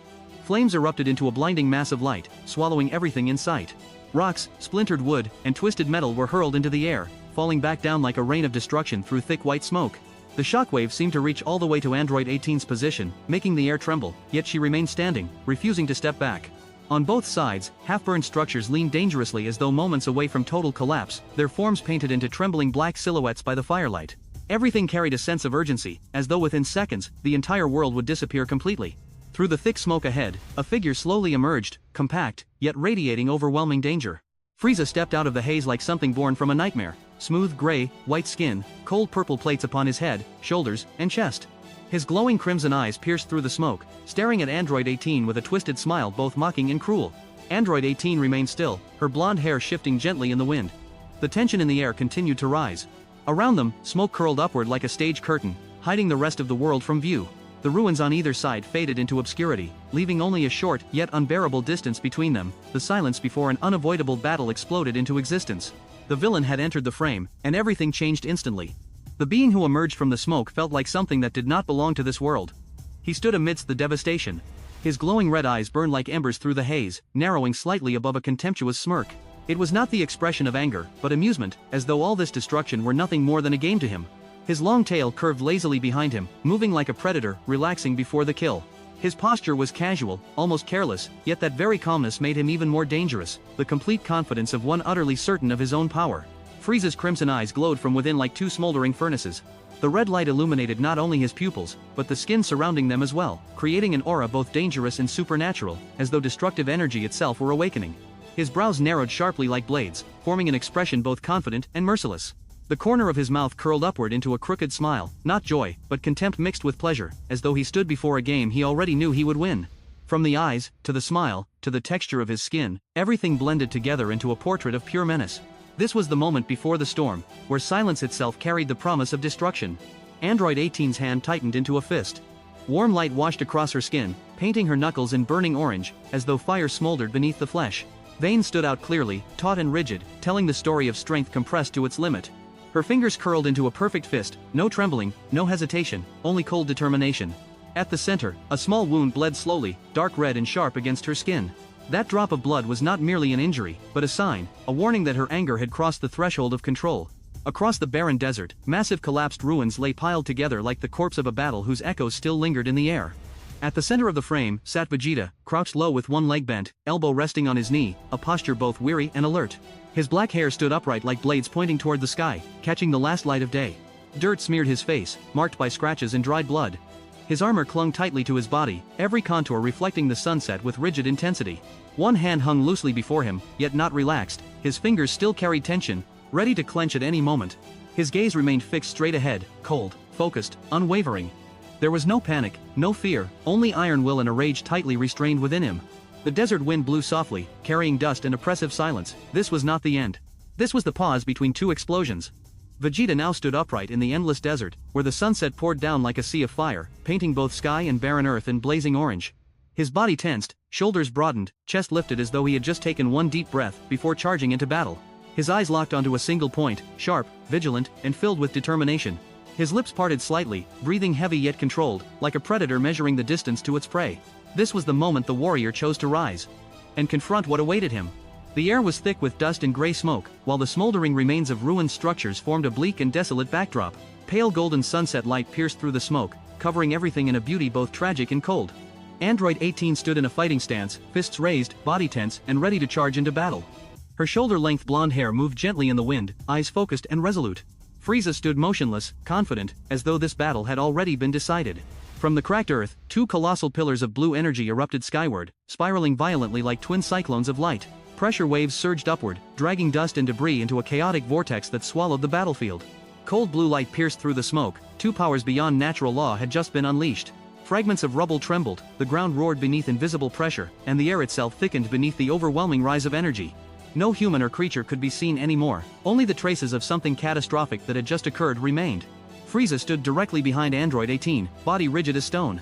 Flames erupted into a blinding mass of light, swallowing everything in sight. Rocks, splintered wood, and twisted metal were hurled into the air, falling back down like a rain of destruction through thick white smoke. The shockwave seemed to reach all the way to Android 18's position, making the air tremble, yet she remained standing, refusing to step back. On both sides, half-burned structures leaned dangerously as though moments away from total collapse, their forms painted into trembling black silhouettes by the firelight. Everything carried a sense of urgency, as though within seconds, the entire world would disappear completely. Through the thick smoke ahead, a figure slowly emerged, compact, yet radiating overwhelming danger. Frieza stepped out of the haze like something born from a nightmare. Smooth gray, white skin, cold purple plates upon his head, shoulders, and chest. His glowing crimson eyes pierced through the smoke, staring at Android 18 with a twisted smile both mocking and cruel. Android 18 remained still, her blonde hair shifting gently in the wind. The tension in the air continued to rise. Around them, smoke curled upward like a stage curtain, hiding the rest of the world from view. The ruins on either side faded into obscurity, leaving only a short, yet unbearable distance between them. The silence before an unavoidable battle exploded into existence. The villain had entered the frame, and everything changed instantly. The being who emerged from the smoke felt like something that did not belong to this world. He stood amidst the devastation. His glowing red eyes burned like embers through the haze, narrowing slightly above a contemptuous smirk. It was not the expression of anger, but amusement, as though all this destruction were nothing more than a game to him. His long tail curved lazily behind him, moving like a predator, relaxing before the kill. His posture was casual, almost careless, yet that very calmness made him even more dangerous, the complete confidence of one utterly certain of his own power. Frieza's crimson eyes glowed from within like two smoldering furnaces. The red light illuminated not only his pupils, but the skin surrounding them as well, creating an aura both dangerous and supernatural, as though destructive energy itself were awakening. His brows narrowed sharply like blades, forming an expression both confident and merciless. The corner of his mouth curled upward into a crooked smile, not joy, but contempt mixed with pleasure, as though he stood before a game he already knew he would win. From the eyes, to the smile, to the texture of his skin, everything blended together into a portrait of pure menace. This was the moment before the storm, where silence itself carried the promise of destruction. Android 18's hand tightened into a fist. Warm light washed across her skin, painting her knuckles in burning orange, as though fire smoldered beneath the flesh. Veins stood out clearly, taut and rigid, telling the story of strength compressed to its limit. Her fingers curled into a perfect fist, no trembling, no hesitation, only cold determination. At the center, a small wound bled slowly, dark red and sharp against her skin. That drop of blood was not merely an injury, but a sign, a warning that her anger had crossed the threshold of control. Across the barren desert, massive collapsed ruins lay piled together like the corpse of a battle whose echoes still lingered in the air. At the center of the frame sat Vegeta, crouched low with one leg bent, elbow resting on his knee, a posture both weary and alert. His black hair stood upright like blades pointing toward the sky, catching the last light of day. Dirt smeared his face, marked by scratches and dried blood. His armor clung tightly to his body, every contour reflecting the sunset with rigid intensity. One hand hung loosely before him, yet not relaxed, his fingers still carried tension, ready to clench at any moment. His gaze remained fixed straight ahead, cold, focused, unwavering. There was no panic, no fear, only iron will and a rage tightly restrained within him. The desert wind blew softly, carrying dust and oppressive silence. This was not the end. This was the pause between two explosions. Vegeta now stood upright in the endless desert, where the sunset poured down like a sea of fire, painting both sky and barren earth in blazing orange. His body tensed, shoulders broadened, chest lifted as though he had just taken one deep breath before charging into battle. His eyes locked onto a single point, sharp, vigilant, and filled with determination. His lips parted slightly, breathing heavy yet controlled, like a predator measuring the distance to its prey. This was the moment the warrior chose to rise and confront what awaited him. The air was thick with dust and gray smoke, while the smoldering remains of ruined structures formed a bleak and desolate backdrop. Pale golden sunset light pierced through the smoke, covering everything in a beauty both tragic and cold. Android 18 stood in a fighting stance, fists raised, body tense, and ready to charge into battle. Her shoulder-length blonde hair moved gently in the wind, eyes focused and resolute. Frieza stood motionless, confident, as though this battle had already been decided. From the cracked earth, two colossal pillars of blue energy erupted skyward, spiraling violently like twin cyclones of light. Pressure waves surged upward, dragging dust and debris into a chaotic vortex that swallowed the battlefield. Cold blue light pierced through the smoke, two powers beyond natural law had just been unleashed. Fragments of rubble trembled, the ground roared beneath invisible pressure, and the air itself thickened beneath the overwhelming rise of energy. No human or creature could be seen anymore, only the traces of something catastrophic that had just occurred remained. Frieza stood directly behind Android 18, body rigid as stone.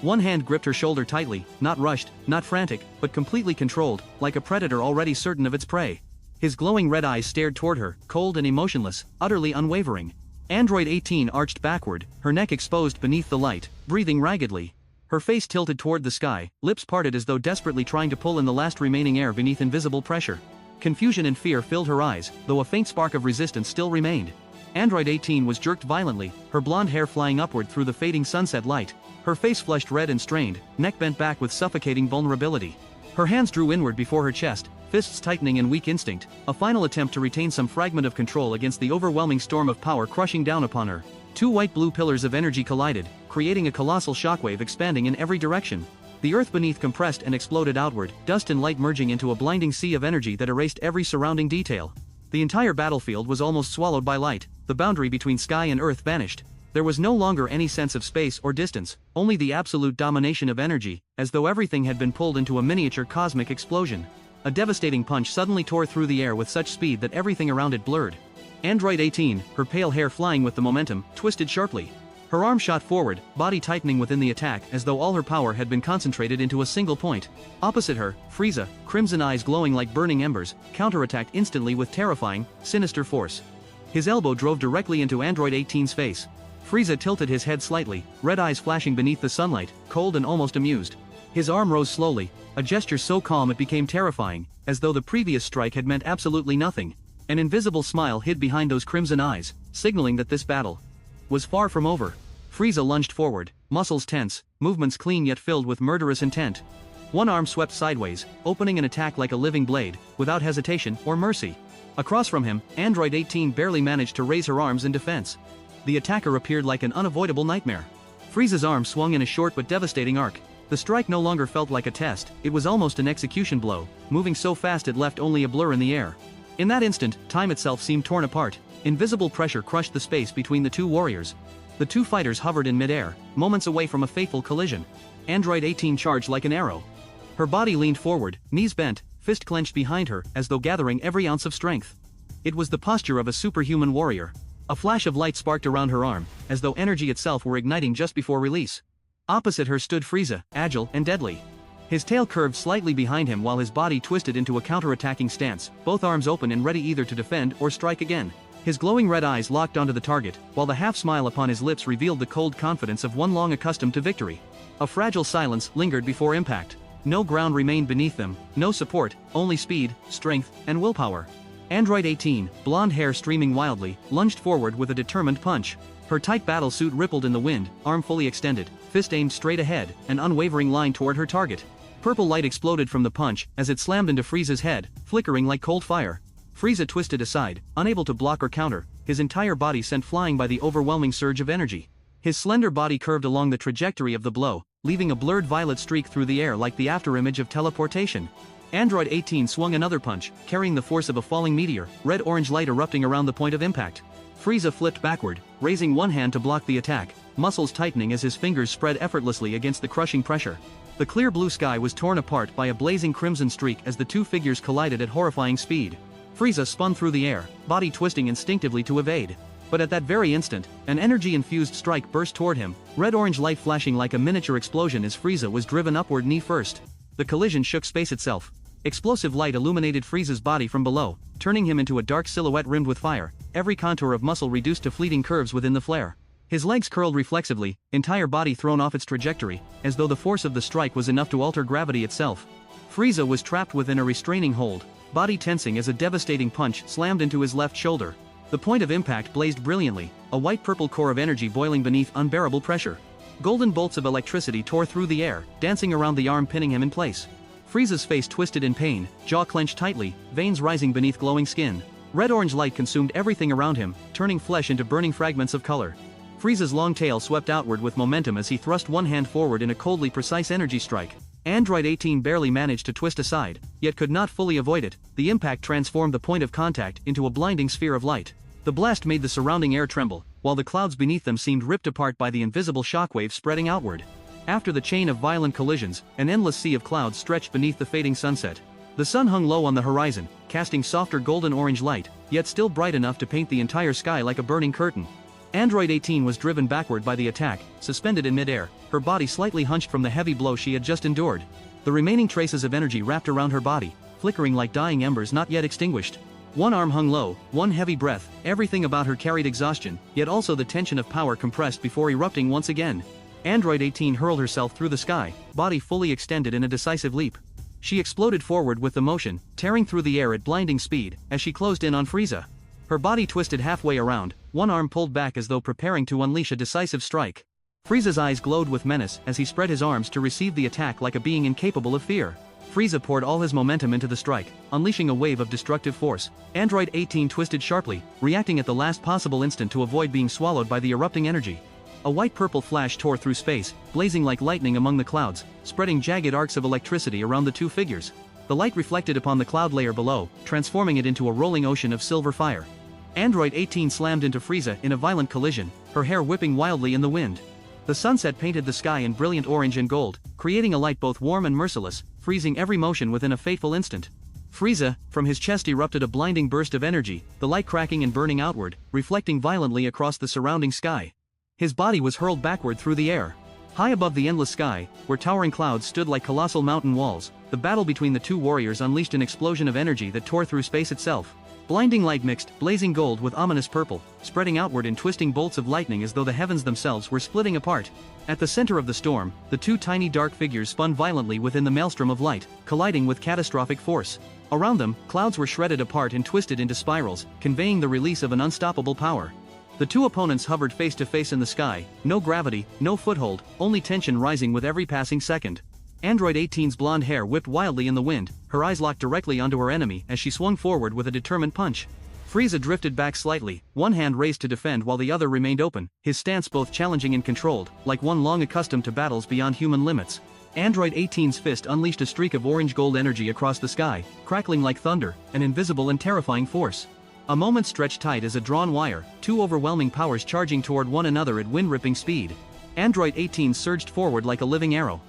One hand gripped her shoulder tightly, not rushed, not frantic, but completely controlled, like a predator already certain of its prey. His glowing red eyes stared toward her, cold and emotionless, utterly unwavering. Android 18 arched backward, her neck exposed beneath the light, breathing raggedly. Her face tilted toward the sky, lips parted as though desperately trying to pull in the last remaining air beneath invisible pressure. Confusion and fear filled her eyes, though a faint spark of resistance still remained. Android 18 was jerked violently, her blonde hair flying upward through the fading sunset light. Her face flushed red and strained, neck bent back with suffocating vulnerability. Her hands drew inward before her chest, fists tightening in weak instinct, a final attempt to retain some fragment of control against the overwhelming storm of power crushing down upon her. Two white-blue pillars of energy collided, creating a colossal shockwave expanding in every direction. The earth beneath compressed and exploded outward, dust and light merging into a blinding sea of energy that erased every surrounding detail. The entire battlefield was almost swallowed by light, the boundary between sky and earth vanished. There was no longer any sense of space or distance, only the absolute domination of energy, as though everything had been pulled into a miniature cosmic explosion. A devastating punch suddenly tore through the air with such speed that everything around it blurred. Android 18, her pale hair flying with the momentum, twisted sharply. Her arm shot forward, body tightening within the attack as though all her power had been concentrated into a single point. Opposite her, Frieza, crimson eyes glowing like burning embers, counterattacked instantly with terrifying, sinister force. His elbow drove directly into Android 18's face. Frieza tilted his head slightly, red eyes flashing beneath the sunlight, cold and almost amused. His arm rose slowly, a gesture so calm it became terrifying, as though the previous strike had meant absolutely nothing. An invisible smile hid behind those crimson eyes, signaling that this battle was far from over. Frieza lunged forward, muscles tense, movements clean yet filled with murderous intent. One arm swept sideways, opening an attack like a living blade, without hesitation or mercy. Across from him, Android 18 barely managed to raise her arms in defense. The attacker appeared like an unavoidable nightmare. Frieza's arm swung in a short but devastating arc. The strike no longer felt like a test, it was almost an execution blow, moving so fast it left only a blur in the air. In that instant, time itself seemed torn apart. Invisible pressure crushed the space between the two warriors. The two fighters hovered in midair, moments away from a fateful collision. Android 18 charged like an arrow. Her body leaned forward, knees bent, fist clenched behind her as though gathering every ounce of strength. It was the posture of a superhuman warrior. A flash of light sparked around her arm, as though energy itself were igniting just before release. Opposite her stood Frieza, agile and deadly. His tail curved slightly behind him while his body twisted into a counter-attacking stance, both arms open and ready either to defend or strike again. His glowing red eyes locked onto the target, while the half-smile upon his lips revealed the cold confidence of one long accustomed to victory. A fragile silence lingered before impact. No ground remained beneath them, no support, only speed, strength, and willpower. Android 18, blonde hair streaming wildly, lunged forward with a determined punch. Her tight battle suit rippled in the wind, arm fully extended, fist aimed straight ahead, an unwavering line toward her target. Purple light exploded from the punch as it slammed into Frieza's head, flickering like cold fire. Frieza twisted aside, unable to block or counter, his entire body sent flying by the overwhelming surge of energy. His slender body curved along the trajectory of the blow, leaving a blurred violet streak through the air like the afterimage of teleportation. Android 18 swung another punch, carrying the force of a falling meteor, red-orange light erupting around the point of impact. Frieza flipped backward, raising one hand to block the attack, muscles tightening as his fingers spread effortlessly against the crushing pressure. The clear blue sky was torn apart by a blazing crimson streak as the two figures collided at horrifying speed. Frieza spun through the air, body twisting instinctively to evade. But at that very instant, an energy-infused strike burst toward him, red-orange light flashing like a miniature explosion as Frieza was driven upward knee first. The collision shook space itself. Explosive light illuminated Frieza's body from below, turning him into a dark silhouette rimmed with fire, every contour of muscle reduced to fleeting curves within the flare. His legs curled reflexively, entire body thrown off its trajectory, as though the force of the strike was enough to alter gravity itself. Frieza was trapped within a restraining hold, body tensing as a devastating punch slammed into his left shoulder. The point of impact blazed brilliantly, a white-purple core of energy boiling beneath unbearable pressure. Golden bolts of electricity tore through the air, dancing around the arm, pinning him in place. Frieza's face twisted in pain, jaw clenched tightly, veins rising beneath glowing skin. Red-orange light consumed everything around him, turning flesh into burning fragments of color. Frieza's long tail swept outward with momentum as he thrust one hand forward in a coldly precise energy strike. Android 18 barely managed to twist aside, yet could not fully avoid it. The impact transformed the point of contact into a blinding sphere of light. The blast made the surrounding air tremble, while the clouds beneath them seemed ripped apart by the invisible shockwave spreading outward. After the chain of violent collisions, an endless sea of clouds stretched beneath the fading sunset. The sun hung low on the horizon, casting softer golden-orange light, yet still bright enough to paint the entire sky like a burning curtain. Android 18 was driven backward by the attack, suspended in midair, her body slightly hunched from the heavy blow she had just endured. The remaining traces of energy wrapped around her body, flickering like dying embers not yet extinguished. One arm hung low, one heavy breath, everything about her carried exhaustion, yet also the tension of power compressed before erupting once again. Android 18 hurled herself through the sky, body fully extended in a decisive leap. She exploded forward with the motion, tearing through the air at blinding speed, as she closed in on Frieza. Her body twisted halfway around, one arm pulled back as though preparing to unleash a decisive strike. Frieza's eyes glowed with menace as he spread his arms to receive the attack like a being incapable of fear. Frieza poured all his momentum into the strike, unleashing a wave of destructive force. Android 18 twisted sharply, reacting at the last possible instant to avoid being swallowed by the erupting energy. A white-purple flash tore through space, blazing like lightning among the clouds, spreading jagged arcs of electricity around the two figures. The light reflected upon the cloud layer below, transforming it into a rolling ocean of silver fire. Android 18 slammed into Frieza in a violent collision, her hair whipping wildly in the wind. The sunset painted the sky in brilliant orange and gold, creating a light both warm and merciless, freezing every motion within a fateful instant. Frieza, from his chest erupted a blinding burst of energy, the light cracking and burning outward, reflecting violently across the surrounding sky. His body was hurled backward through the air. High above the endless sky, where towering clouds stood like colossal mountain walls, the battle between the two warriors unleashed an explosion of energy that tore through space itself. Blinding light mixed blazing gold with ominous purple, spreading outward in twisting bolts of lightning as though the heavens themselves were splitting apart. At the center of the storm, the two tiny dark figures spun violently within the maelstrom of light, colliding with catastrophic force. Around them, clouds were shredded apart and twisted into spirals, conveying the release of an unstoppable power. The two opponents hovered face to face in the sky, no gravity, no foothold, only tension rising with every passing second. Android 18's blonde hair whipped wildly in the wind, her eyes locked directly onto her enemy as she swung forward with a determined punch. Frieza drifted back slightly, one hand raised to defend while the other remained open, his stance both challenging and controlled, like one long accustomed to battles beyond human limits. Android 18's fist unleashed a streak of orange-gold energy across the sky, crackling like thunder, an invisible and terrifying force. A moment stretched tight as a drawn wire, two overwhelming powers charging toward one another at wind-ripping speed. Android 18 surged forward like a living arrow.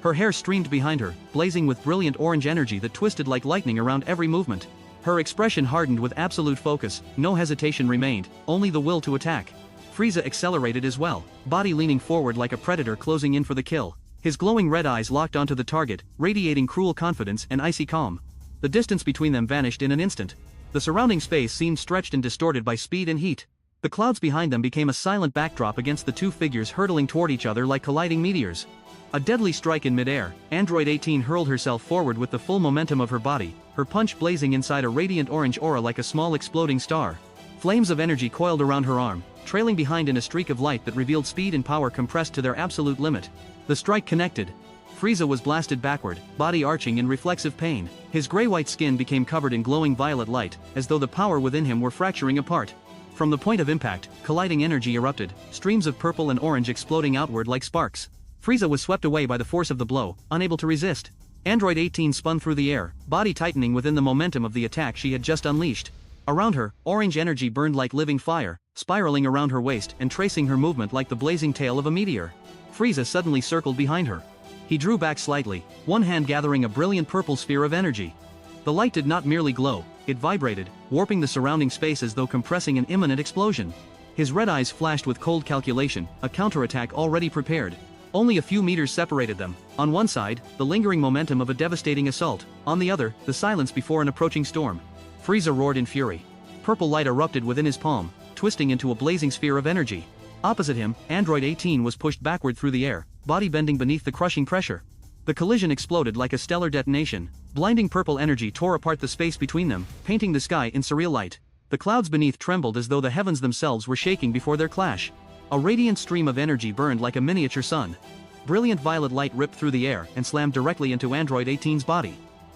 Her hair streamed behind her, blazing with brilliant orange energy that twisted like lightning around every movement. Her expression hardened with absolute focus, no hesitation remained, only the will to attack. Frieza accelerated as well, body leaning forward like a predator closing in for the kill. His glowing red eyes locked onto the target, radiating cruel confidence and icy calm. The distance between them vanished in an instant. The surrounding space seemed stretched and distorted by speed and heat. The clouds behind them became a silent backdrop against the two figures hurtling toward each other like colliding meteors. A deadly strike in midair, Android 18 hurled herself forward with the full momentum of her body, her punch blazing inside a radiant orange aura like a small exploding star. Flames of energy coiled around her arm, trailing behind in a streak of light that revealed speed and power compressed to their absolute limit. The strike connected. Frieza was blasted backward, body arching in reflexive pain. His gray-white skin became covered in glowing violet light, as though the power within him were fracturing apart. From the point of impact, colliding energy erupted, streams of purple and orange exploding outward like sparks. Frieza was swept away by the force of the blow, unable to resist. Android 18 spun through the air, body tightening within the momentum of the attack she had just unleashed. Around her, orange energy burned like living fire, spiraling around her waist and tracing her movement like the blazing tail of a meteor. Frieza suddenly circled behind her. He drew back slightly, one hand gathering a brilliant purple sphere of energy. The light did not merely glow, it vibrated, warping the surrounding space as though compressing an imminent explosion. His red eyes flashed with cold calculation, a counterattack already prepared. Only a few meters separated them. On one side, the lingering momentum of a devastating assault, on the other, the silence before an approaching storm. Frieza roared in fury. Purple light erupted within his palm, twisting into a blazing sphere of energy. Opposite him, Android 18 was pushed backward through the air, body bending beneath the crushing pressure. The collision exploded like a stellar detonation. Blinding purple energy tore apart the space between them, painting the sky in surreal light. The clouds beneath trembled as though the heavens themselves were shaking before their clash. A radiant stream of energy burned like a miniature sun. Brilliant violet light ripped through the air and slammed directly into Android 18's body.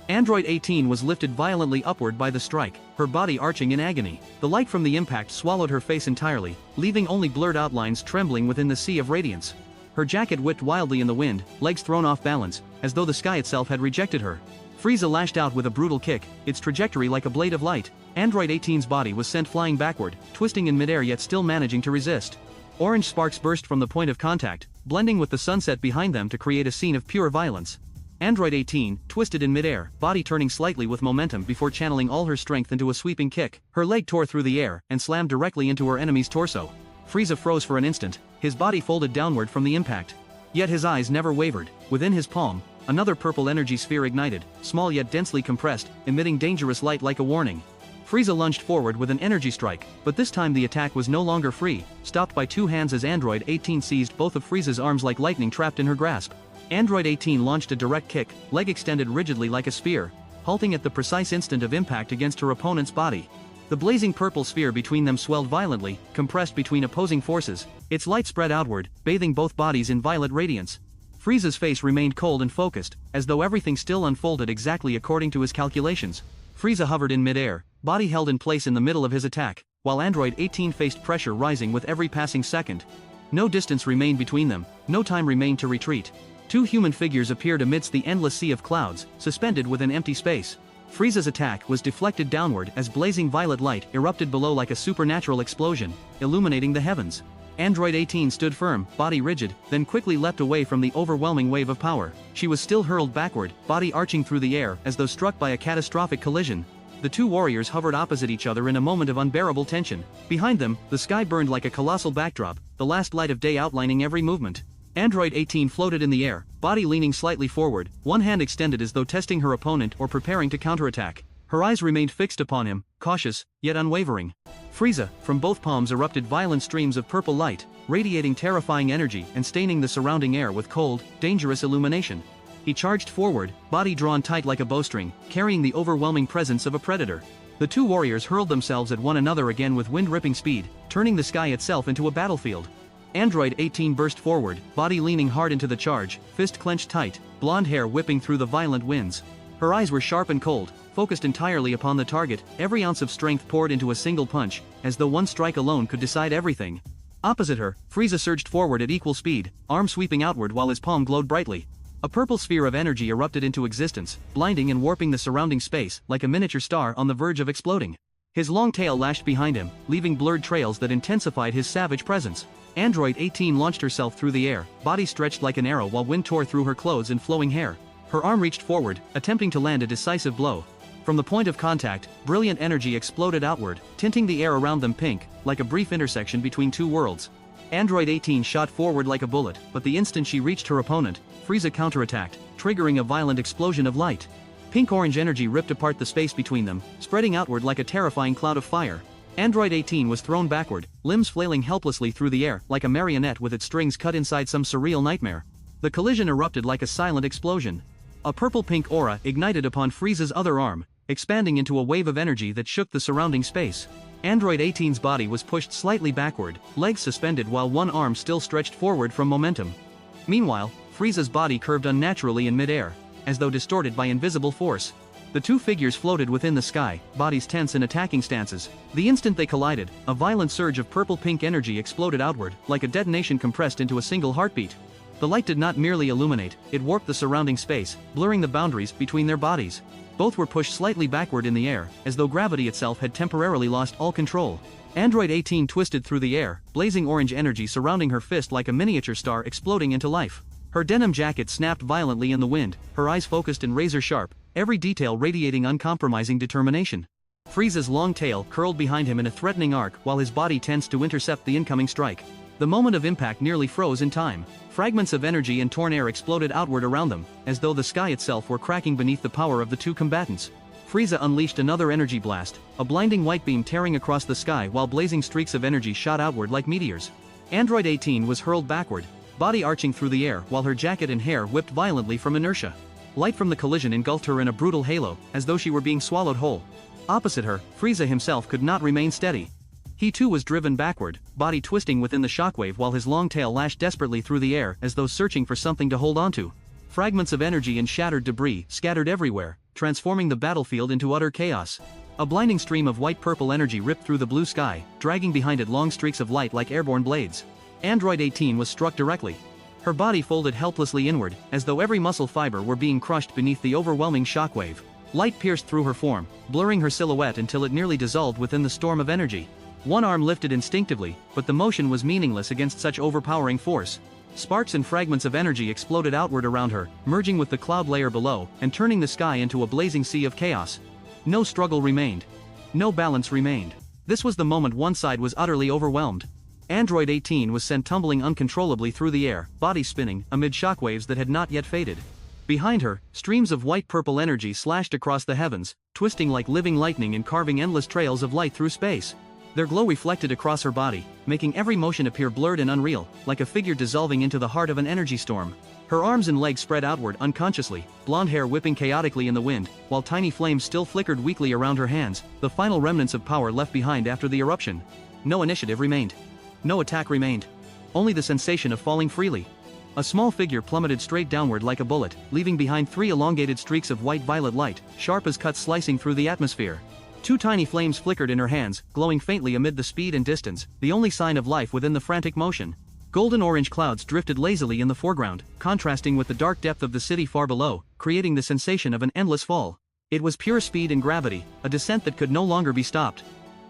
Android 18 was lifted violently upward by the strike, her body arching in agony. The light from the impact swallowed her face entirely, leaving only blurred outlines trembling within the sea of radiance. Her jacket whipped wildly in the wind, legs thrown off balance, as though the sky itself had rejected her. Frieza lashed out with a brutal kick, its trajectory like a blade of light. Android 18's body was sent flying backward, twisting in midair yet still managing to resist. Orange sparks burst from the point of contact, blending with the sunset behind them to create a scene of pure violence. Android 18, twisted in midair, body turning slightly with momentum before channeling all her strength into a sweeping kick. Her leg tore through the air and slammed directly into her enemy's torso. Frieza froze for an instant, his body folded downward from the impact. Yet his eyes never wavered. Within his palm, another purple energy sphere ignited, small yet densely compressed, emitting dangerous light like a warning. Frieza lunged forward with an energy strike, but this time the attack was no longer free, stopped by two hands as Android 18 seized both of Frieza's arms like lightning trapped in her grasp. Android 18 launched a direct kick, leg extended rigidly like a spear, halting at the precise instant of impact against her opponent's body. The blazing purple sphere between them swelled violently, compressed between opposing forces, its light spread outward, bathing both bodies in violet radiance. Frieza's face remained cold and focused, as though everything still unfolded exactly according to his calculations. Frieza hovered in midair, body held in place in the middle of his attack, while Android 18 faced pressure rising with every passing second. No distance remained between them, no time remained to retreat. Two human figures appeared amidst the endless sea of clouds, suspended within empty space. Frieza's attack was deflected downward as blazing violet light erupted below like a supernatural explosion, illuminating the heavens. Android 18 stood firm, body rigid, then quickly leapt away from the overwhelming wave of power. She was still hurled backward, body arching through the air as though struck by a catastrophic collision. The two warriors hovered opposite each other in a moment of unbearable tension. Behind them, the sky burned like a colossal backdrop, the last light of day outlining every movement. Android 18 floated in the air, body leaning slightly forward, one hand extended as though testing her opponent or preparing to counterattack. Her eyes remained fixed upon him, cautious, yet unwavering. Frieza, from both palms erupted violent streams of purple light, radiating terrifying energy and staining the surrounding air with cold, dangerous illumination. He charged forward, body drawn tight like a bowstring, carrying the overwhelming presence of a predator. The two warriors hurled themselves at one another again with wind-ripping speed, turning the sky itself into a battlefield. Android 18 burst forward, body leaning hard into the charge, fist clenched tight, blonde hair whipping through the violent winds. Her eyes were sharp and cold, focused entirely upon the target, every ounce of strength poured into a single punch, as though one strike alone could decide everything. Opposite her, Frieza surged forward at equal speed, arm sweeping outward while his palm glowed brightly. A purple sphere of energy erupted into existence, blinding and warping the surrounding space like a miniature star on the verge of exploding. His long tail lashed behind him, leaving blurred trails that intensified his savage presence. Android 18 launched herself through the air, body stretched like an arrow while wind tore through her clothes and flowing hair. Her arm reached forward, attempting to land a decisive blow. From the point of contact, brilliant energy exploded outward, tinting the air around them pink, like a brief intersection between two worlds. Android 18 shot forward like a bullet, but the instant she reached her opponent, Frieza counterattacked, triggering a violent explosion of light. Pink-orange energy ripped apart the space between them, spreading outward like a terrifying cloud of fire. Android 18 was thrown backward, limbs flailing helplessly through the air like a marionette with its strings cut inside some surreal nightmare. The collision erupted like a silent explosion. A purple-pink aura ignited upon Frieza's other arm, expanding into a wave of energy that shook the surrounding space. Android 18's body was pushed slightly backward, legs suspended while one arm still stretched forward from momentum. Meanwhile, Frieza's body curved unnaturally in midair, as though distorted by invisible force. The two figures floated within the sky, bodies tense in attacking stances. The instant they collided, a violent surge of purple-pink energy exploded outward, like a detonation compressed into a single heartbeat. The light did not merely illuminate, it warped the surrounding space, blurring the boundaries between their bodies. Both were pushed slightly backward in the air, as though gravity itself had temporarily lost all control. Android 18 twisted through the air, blazing orange energy surrounding her fist like a miniature star exploding into life. Her denim jacket snapped violently in the wind, her eyes focused and razor-sharp, every detail radiating uncompromising determination. Frieza's long tail curled behind him in a threatening arc while his body tensed to intercept the incoming strike. The moment of impact nearly froze in time. Fragments of energy and torn air exploded outward around them, as though the sky itself were cracking beneath the power of the two combatants. Frieza unleashed another energy blast, a blinding white beam tearing across the sky while blazing streaks of energy shot outward like meteors. Android 18 was hurled backward, body arching through the air while her jacket and hair whipped violently from inertia. Light from the collision engulfed her in a brutal halo, as though she were being swallowed whole. Opposite her, Frieza himself could not remain steady. He too was driven backward, body twisting within the shockwave while his long tail lashed desperately through the air as though searching for something to hold onto. Fragments of energy and shattered debris scattered everywhere, transforming the battlefield into utter chaos. A blinding stream of white-purple energy ripped through the blue sky, dragging behind it long streaks of light like airborne blades. Android 18 was struck directly. Her body folded helplessly inward, as though every muscle fiber were being crushed beneath the overwhelming shockwave. Light pierced through her form, blurring her silhouette until it nearly dissolved within the storm of energy. One arm lifted instinctively, but the motion was meaningless against such overpowering force. Sparks and fragments of energy exploded outward around her, merging with the cloud layer below, and turning the sky into a blazing sea of chaos. No struggle remained. No balance remained. This was the moment one side was utterly overwhelmed. Android 18 was sent tumbling uncontrollably through the air, body spinning, amid shockwaves that had not yet faded. Behind her, streams of white-purple energy slashed across the heavens, twisting like living lightning and carving endless trails of light through space. Their glow reflected across her body, making every motion appear blurred and unreal, like a figure dissolving into the heart of an energy storm. Her arms and legs spread outward unconsciously, blonde hair whipping chaotically in the wind, while tiny flames still flickered weakly around her hands, the final remnants of power left behind after the eruption. No initiative remained. No attack remained. Only the sensation of falling freely. A small figure plummeted straight downward like a bullet, leaving behind three elongated streaks of white-violet light, sharp as cuts slicing through the atmosphere. Two tiny flames flickered in her hands, glowing faintly amid the speed and distance, the only sign of life within the frantic motion. Golden-orange clouds drifted lazily in the foreground, contrasting with the dark depth of the city far below, creating the sensation of an endless fall. It was pure speed and gravity, a descent that could no longer be stopped.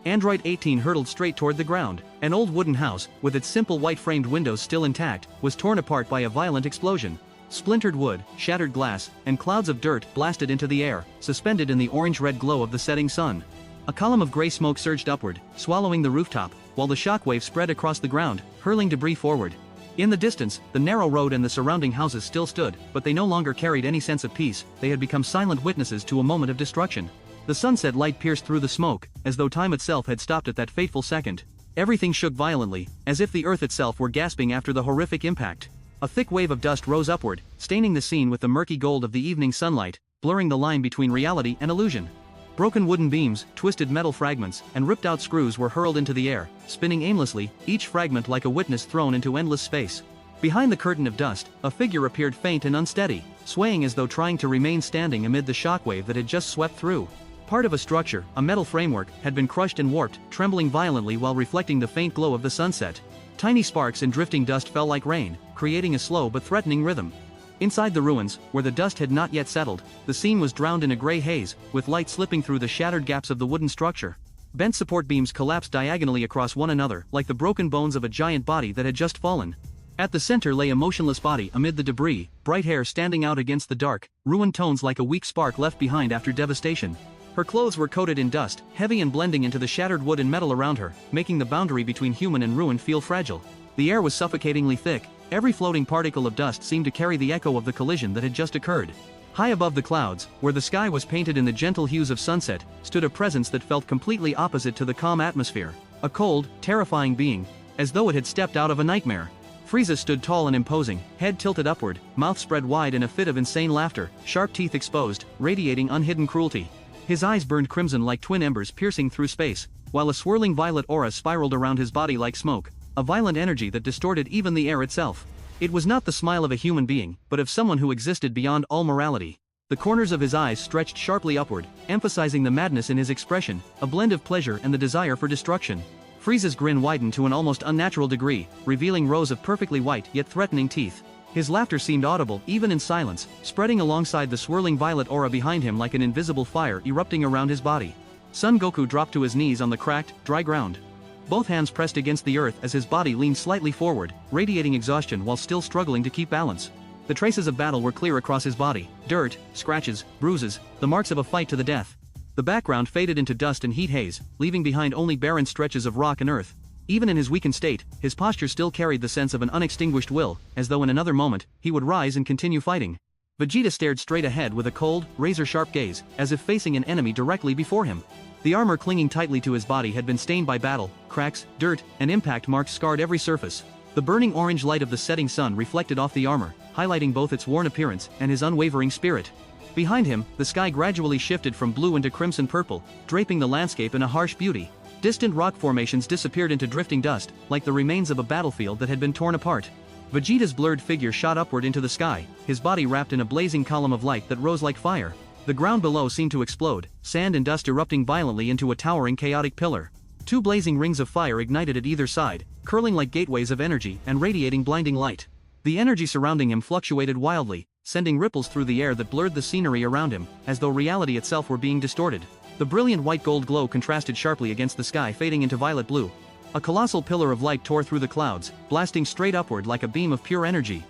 Android 18 hurtled straight toward the ground. An old wooden house, with its simple white-framed windows still intact, was torn apart by a violent explosion. Splintered wood, shattered glass, and clouds of dirt blasted into the air, suspended in the orange-red glow of the setting sun. A column of gray smoke surged upward, swallowing the rooftop, while the shockwave spread across the ground, hurling debris forward. In the distance, the narrow road and the surrounding houses still stood, but they no longer carried any sense of peace. They had become silent witnesses to a moment of destruction. The sunset light pierced through the smoke, as though time itself had stopped at that fateful second. Everything shook violently, as if the earth itself were gasping after the horrific impact. A thick wave of dust rose upward, staining the scene with the murky gold of the evening sunlight, blurring the line between reality and illusion. Broken wooden beams, twisted metal fragments, and ripped-out screws were hurled into the air, spinning aimlessly, each fragment like a witness thrown into endless space. Behind the curtain of dust, a figure appeared faint and unsteady, swaying as though trying to remain standing amid the shockwave that had just swept through. Part of a structure, a metal framework, had been crushed and warped, trembling violently while reflecting the faint glow of the sunset. Tiny sparks and drifting dust fell like rain, creating a slow but threatening rhythm. Inside the ruins, where the dust had not yet settled, the scene was drowned in a gray haze, with light slipping through the shattered gaps of the wooden structure. Bent support beams collapsed diagonally across one another like the broken bones of a giant body that had just fallen. At the center lay a motionless body amid the debris, bright hair standing out against the dark, ruined tones like a weak spark left behind after devastation. Her clothes were coated in dust, heavy and blending into the shattered wood and metal around her, making the boundary between human and ruin feel fragile. The air was suffocatingly thick, every floating particle of dust seemed to carry the echo of the collision that had just occurred. High above the clouds, where the sky was painted in the gentle hues of sunset, stood a presence that felt completely opposite to the calm atmosphere. A cold, terrifying being, as though it had stepped out of a nightmare. Frieza stood tall and imposing, head tilted upward, mouth spread wide in a fit of insane laughter, sharp teeth exposed, radiating unhidden cruelty. His eyes burned crimson like twin embers piercing through space, while a swirling violet aura spiraled around his body like smoke, a violent energy that distorted even the air itself. It was not the smile of a human being, but of someone who existed beyond all morality. The corners of his eyes stretched sharply upward, emphasizing the madness in his expression, a blend of pleasure and the desire for destruction. Frieza's grin widened to an almost unnatural degree, revealing rows of perfectly white yet threatening teeth. His laughter seemed audible even in silence, spreading alongside the swirling violet aura behind him like an invisible fire erupting around his body. Son Goku dropped to his knees on the cracked, dry ground. Both hands pressed against the earth as his body leaned slightly forward, radiating exhaustion while still struggling to keep balance. The traces of battle were clear across his body: dirt, scratches, bruises, the marks of a fight to the death. The background faded into dust and heat haze, leaving behind only barren stretches of rock and earth. Even in his weakened state, his posture still carried the sense of an unextinguished will, as though in another moment, he would rise and continue fighting. Vegeta stared straight ahead with a cold, razor-sharp gaze, as if facing an enemy directly before him. The armor clinging tightly to his body had been stained by battle, cracks, dirt, and impact marks scarred every surface. The burning orange light of the setting sun reflected off the armor, highlighting both its worn appearance and his unwavering spirit. Behind him, the sky gradually shifted from blue into crimson purple, draping the landscape in a harsh beauty. Distant rock formations disappeared into drifting dust, like the remains of a battlefield that had been torn apart. Vegeta's blurred figure shot upward into the sky, his body wrapped in a blazing column of light that rose like fire. The ground below seemed to explode, sand and dust erupting violently into a towering chaotic pillar. Two blazing rings of fire ignited at either side, curling like gateways of energy and radiating blinding light. The energy surrounding him fluctuated wildly, sending ripples through the air that blurred the scenery around him, as though reality itself were being distorted. The brilliant white-gold glow contrasted sharply against the sky, fading into violet blue. A colossal pillar of light tore through the clouds, blasting straight upward like a beam of pure energy.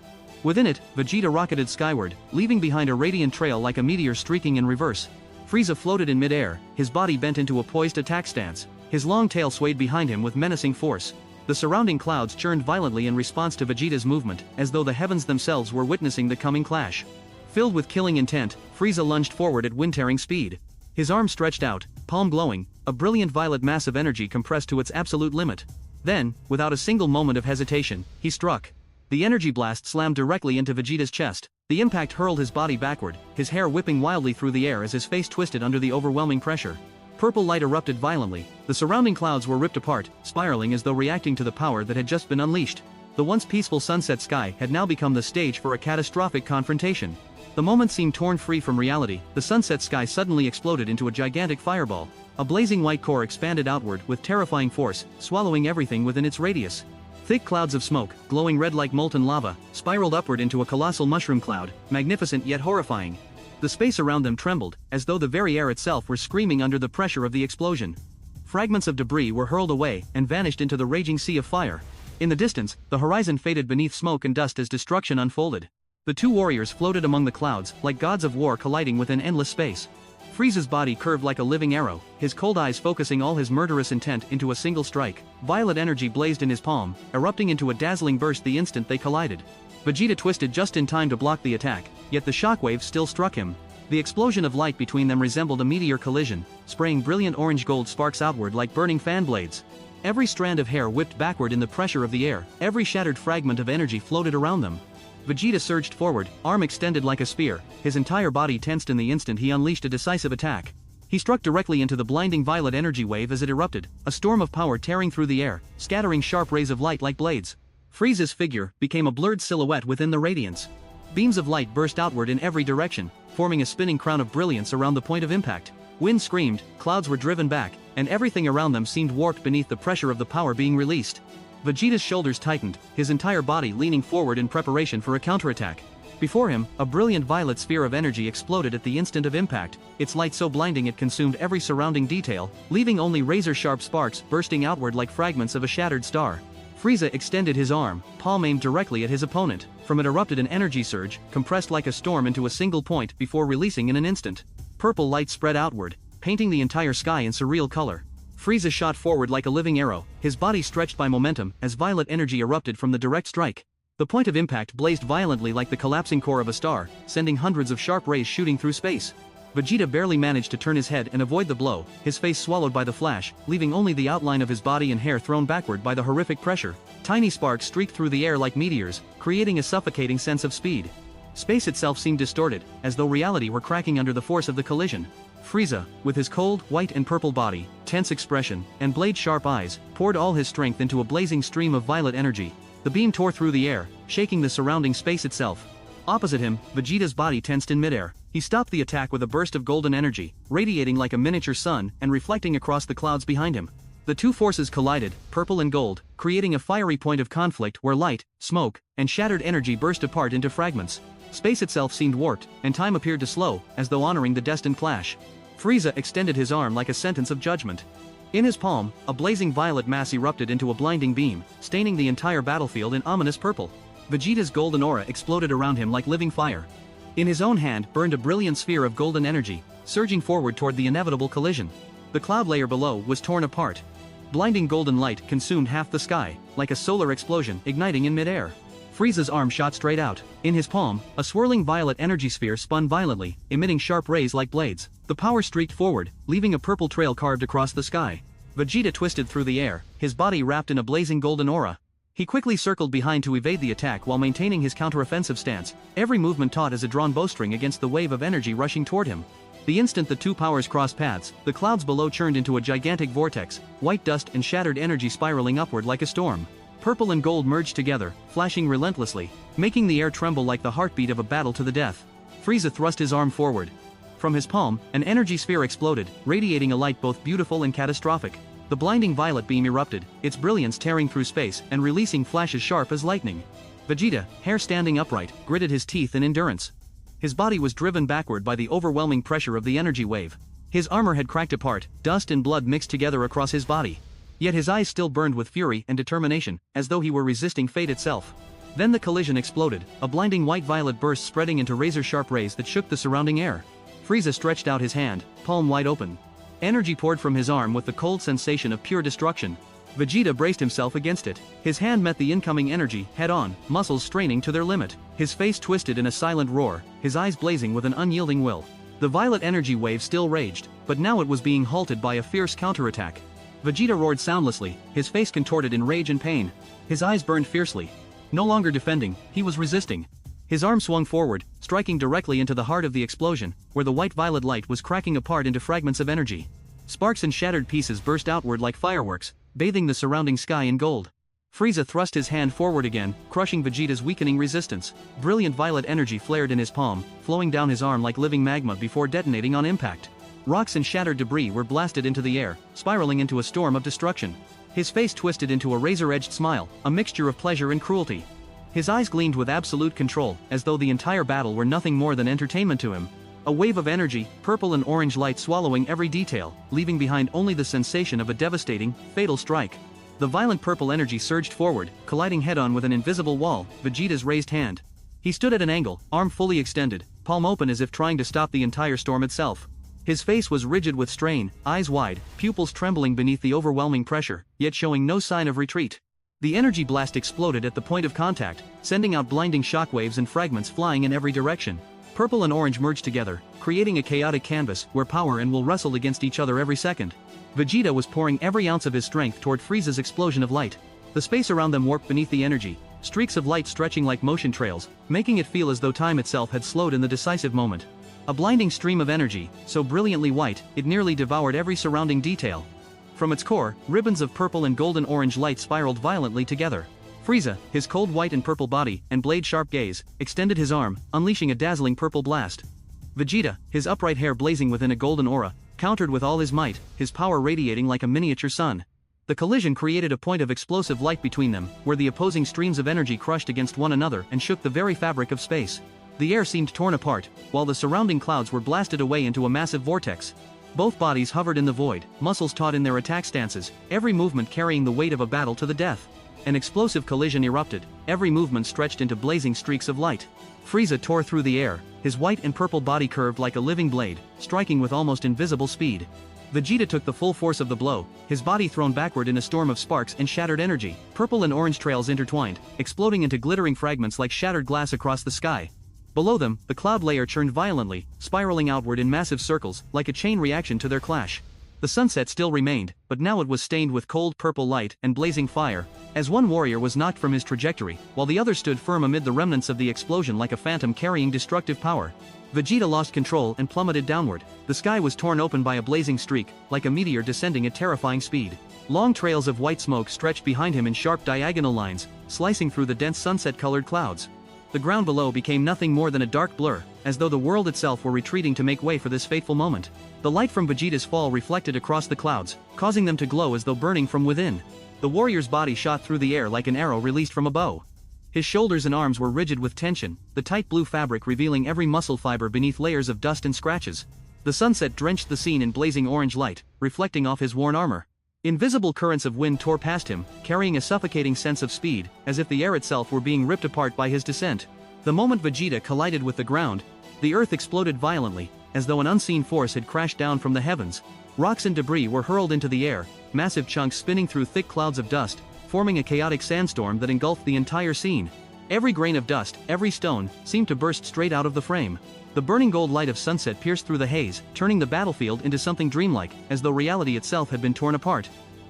Within it, Vegeta rocketed skyward, leaving behind a radiant trail like a meteor streaking in reverse. Frieza floated in midair, his body bent into a poised attack stance. His long tail swayed behind him with menacing force. The surrounding clouds churned violently in response to Vegeta's movement, as though the heavens themselves were witnessing the coming clash. Filled with killing intent, Frieza lunged forward at wind-tearing speed. His arm stretched out, palm glowing, a brilliant violet mass of energy compressed to its absolute limit. Then, without a single moment of hesitation, he struck. The energy blast slammed directly into Vegeta's chest. The impact hurled his body backward, his hair whipping wildly through the air as his face twisted under the overwhelming pressure. Purple light erupted violently, the surrounding clouds were ripped apart, spiraling as though reacting to the power that had just been unleashed. The once peaceful sunset sky had now become the stage for a catastrophic confrontation. The moment seemed torn free from reality. The sunset sky suddenly exploded into a gigantic fireball. A blazing white core expanded outward with terrifying force, swallowing everything within its radius. Thick clouds of smoke, glowing red like molten lava, spiraled upward into a colossal mushroom cloud, magnificent yet horrifying. The space around them trembled, as though the very air itself were screaming under the pressure of the explosion. Fragments of debris were hurled away and vanished into the raging sea of fire. In the distance, the horizon faded beneath smoke and dust as destruction unfolded. The two warriors floated among the clouds, like gods of war colliding within endless space. Frieza's body curved like a living arrow, his cold eyes focusing all his murderous intent into a single strike. Violet energy blazed in his palm, erupting into a dazzling burst the instant they collided. Vegeta twisted just in time to block the attack, yet the shockwave still struck him. The explosion of light between them resembled a meteor collision, spraying brilliant orange-gold sparks outward like burning fan blades. Every strand of hair whipped backward in the pressure of the air, every shattered fragment of energy floated around them. Vegeta surged forward, arm extended like a spear, his entire body tensed in the instant he unleashed a decisive attack. He struck directly into the blinding violet energy wave as it erupted, a storm of power tearing through the air, scattering sharp rays of light like blades. Frieza's figure became a blurred silhouette within the radiance. Beams of light burst outward in every direction, forming a spinning crown of brilliance around the point of impact. Wind screamed, clouds were driven back, and everything around them seemed warped beneath the pressure of the power being released. Vegeta's shoulders tightened, his entire body leaning forward in preparation for a counterattack. Before him, a brilliant violet sphere of energy exploded at the instant of impact, its light so blinding it consumed every surrounding detail, leaving only razor-sharp sparks bursting outward like fragments of a shattered star. Frieza extended his arm, palm aimed directly at his opponent. From it erupted an energy surge, compressed like a storm into a single point before releasing in an instant. Purple light spread outward, painting the entire sky in surreal color. Frieza shot forward like a living arrow, his body stretched by momentum as violet energy erupted from the direct strike. The point of impact blazed violently like the collapsing core of a star, sending hundreds of sharp rays shooting through space. Vegeta barely managed to turn his head and avoid the blow, his face swallowed by the flash, leaving only the outline of his body and hair thrown backward by the horrific pressure. Tiny sparks streaked through the air like meteors, creating a suffocating sense of speed. Space itself seemed distorted, as though reality were cracking under the force of the collision. Frieza, with his cold, white and purple body, tense expression, and blade-sharp eyes, poured all his strength into a blazing stream of violet energy. The beam tore through the air, shaking the surrounding space itself. Opposite him, Vegeta's body tensed in midair. He stopped the attack with a burst of golden energy, radiating like a miniature sun and reflecting across the clouds behind him. The two forces collided, purple and gold, creating a fiery point of conflict where light, smoke, and shattered energy burst apart into fragments. Space itself seemed warped, and time appeared to slow, as though honoring the destined clash. Frieza extended his arm like a sentence of judgment. In his palm, a blazing violet mass erupted into a blinding beam, staining the entire battlefield in ominous purple. Vegeta's golden aura exploded around him like living fire. In his own hand burned a brilliant sphere of golden energy, surging forward toward the inevitable collision. The cloud layer below was torn apart. Blinding golden light consumed half the sky, like a solar explosion igniting in midair. Frieza's arm shot straight out. In his palm, a swirling violet energy sphere spun violently, emitting sharp rays like blades. The power streaked forward, leaving a purple trail carved across the sky. Vegeta twisted through the air, his body wrapped in a blazing golden aura. He quickly circled behind to evade the attack while maintaining his counteroffensive stance, every movement taut as a drawn bowstring against the wave of energy rushing toward him. The instant the two powers crossed paths, the clouds below churned into a gigantic vortex, white dust and shattered energy spiraling upward like a storm. Purple and gold merged together, flashing relentlessly, making the air tremble like the heartbeat of a battle to the death. Frieza thrust his arm forward. From his palm, an energy sphere exploded, radiating a light both beautiful and catastrophic. The blinding violet beam erupted, its brilliance tearing through space and releasing flashes sharp as lightning. Vegeta, hair standing upright, gritted his teeth in endurance. His body was driven backward by the overwhelming pressure of the energy wave. His armor had cracked apart, dust and blood mixed together across his body. Yet his eyes still burned with fury and determination, as though he were resisting fate itself. Then the collision exploded, a blinding white-violet burst spreading into razor-sharp rays that shook the surrounding air. Frieza stretched out his hand, palm wide open. Energy poured from his arm with the cold sensation of pure destruction. Vegeta braced himself against it. His hand met the incoming energy head-on, muscles straining to their limit. His face twisted in a silent roar, his eyes blazing with an unyielding will. The violet energy wave still raged, but now it was being halted by a fierce counterattack. Vegeta roared soundlessly, his face contorted in rage and pain. His eyes burned fiercely. No longer defending, he was resisting. His arm swung forward, striking directly into the heart of the explosion, where the white-violet light was cracking apart into fragments of energy. Sparks and shattered pieces burst outward like fireworks, bathing the surrounding sky in gold. Frieza thrust his hand forward again, crushing Vegeta's weakening resistance. Brilliant violet energy flared in his palm, flowing down his arm like living magma before detonating on impact. Rocks and shattered debris were blasted into the air, spiraling into a storm of destruction. His face twisted into a razor-edged smile, a mixture of pleasure and cruelty. His eyes gleamed with absolute control, as though the entire battle were nothing more than entertainment to him. A wave of energy, purple and orange light swallowing every detail, leaving behind only the sensation of a devastating, fatal strike. The violent purple energy surged forward, colliding head-on with an invisible wall, Vegeta's raised hand. He stood at an angle, arm fully extended, palm open as if trying to stop the entire storm itself. His face was rigid with strain, eyes wide, pupils trembling beneath the overwhelming pressure, yet showing no sign of retreat. The energy blast exploded at the point of contact, sending out blinding shockwaves and fragments flying in every direction. Purple and orange merged together, creating a chaotic canvas where power and will wrestled against each other every second. Vegeta was pouring every ounce of his strength toward Frieza's explosion of light. The space around them warped beneath the energy, streaks of light stretching like motion trails, making it feel as though time itself had slowed in the decisive moment. A blinding stream of energy, so brilliantly white, it nearly devoured every surrounding detail. From its core, ribbons of purple and golden-orange light spiraled violently together. Frieza, his cold white and purple body and blade-sharp gaze, extended his arm, unleashing a dazzling purple blast. Vegeta, his upright hair blazing within a golden aura, countered with all his might, his power radiating like a miniature sun. The collision created a point of explosive light between them, where the opposing streams of energy crushed against one another and shook the very fabric of space. The air seemed torn apart, while the surrounding clouds were blasted away into a massive vortex. Both bodies hovered in the void, muscles taut in their attack stances, every movement carrying the weight of a battle to the death. An explosive collision erupted, every movement stretched into blazing streaks of light. Frieza tore through the air, his white and purple body curved like a living blade, striking with almost invisible speed. Vegeta took the full force of the blow, his body thrown backward in a storm of sparks and shattered energy. Purple and orange trails intertwined, exploding into glittering fragments like shattered glass across the sky. Below them, the cloud layer churned violently, spiraling outward in massive circles, like a chain reaction to their clash. The sunset still remained, but now it was stained with cold purple light and blazing fire, as one warrior was knocked from his trajectory, while the other stood firm amid the remnants of the explosion like a phantom carrying destructive power. Vegeta lost control and plummeted downward. The sky was torn open by a blazing streak, like a meteor descending at terrifying speed. Long trails of white smoke stretched behind him in sharp diagonal lines, slicing through the dense sunset-colored clouds. The ground below became nothing more than a dark blur, as though the world itself were retreating to make way for this fateful moment. The light from Vegeta's fall reflected across the clouds, causing them to glow as though burning from within. The warrior's body shot through the air like an arrow released from a bow. His shoulders and arms were rigid with tension, the tight blue fabric revealing every muscle fiber beneath layers of dust and scratches. The sunset drenched the scene in blazing orange light, reflecting off his worn armor. Invisible currents of wind tore past him, carrying a suffocating sense of speed, as if the air itself were being ripped apart by his descent. The moment Vegeta collided with the ground, the earth exploded violently, as though an unseen force had crashed down from the heavens. Rocks and debris were hurled into the air, massive chunks spinning through thick clouds of dust, forming a chaotic sandstorm that engulfed the entire scene. Every grain of dust, every stone, seemed to burst straight out of the frame. The burning gold light of sunset pierced through the haze, turning the battlefield into something dreamlike, as though reality itself had been torn apart.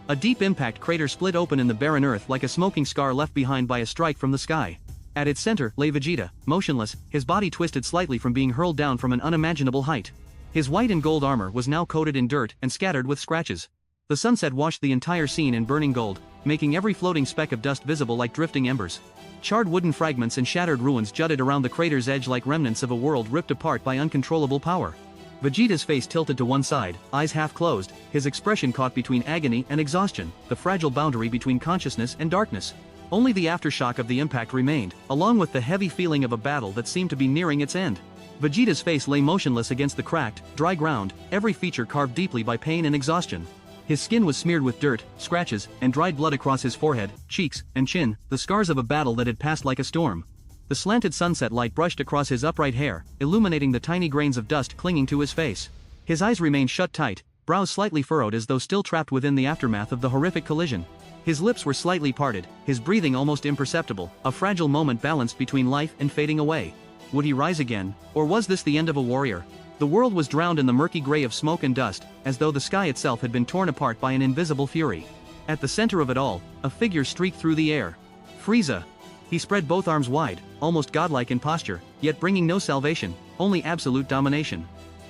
A deep impact crater split open in the barren earth like a smoking scar left behind by a strike from the sky. At its center lay Vegeta, motionless, his body twisted slightly from being hurled down from an unimaginable height. His white and gold armor was now coated in dirt and scattered with scratches. The sunset washed the entire scene in burning gold, making every floating speck of dust visible like drifting embers. Charred wooden fragments and shattered ruins jutted around the crater's edge like remnants of a world ripped apart by uncontrollable power. Vegeta's face tilted to one side, eyes half closed, his expression caught between agony and exhaustion, the fragile boundary between consciousness and darkness. Only the aftershock of the impact remained, along with the heavy feeling of a battle that seemed to be nearing its end. Vegeta's face lay motionless against the cracked, dry ground, every feature carved deeply by pain and exhaustion. His skin was smeared with dirt, scratches, and dried blood across his forehead, cheeks, and chin, the scars of a battle that had passed like a storm. The slanted sunset light brushed across his upright hair, illuminating the tiny grains of dust clinging to his face. His eyes remained shut tight, brows slightly furrowed as though still trapped within the aftermath of the horrific collision. His lips were slightly parted, his breathing almost imperceptible, a fragile moment balanced between life and fading away. Would he rise again, or was this the end of a warrior? The world was drowned in the murky gray of smoke and dust, as though the sky itself had been torn apart by an invisible fury. At the center of it all, a figure streaked through the air. Frieza. He spread both arms wide, almost godlike in posture, yet bringing no salvation, only absolute domination.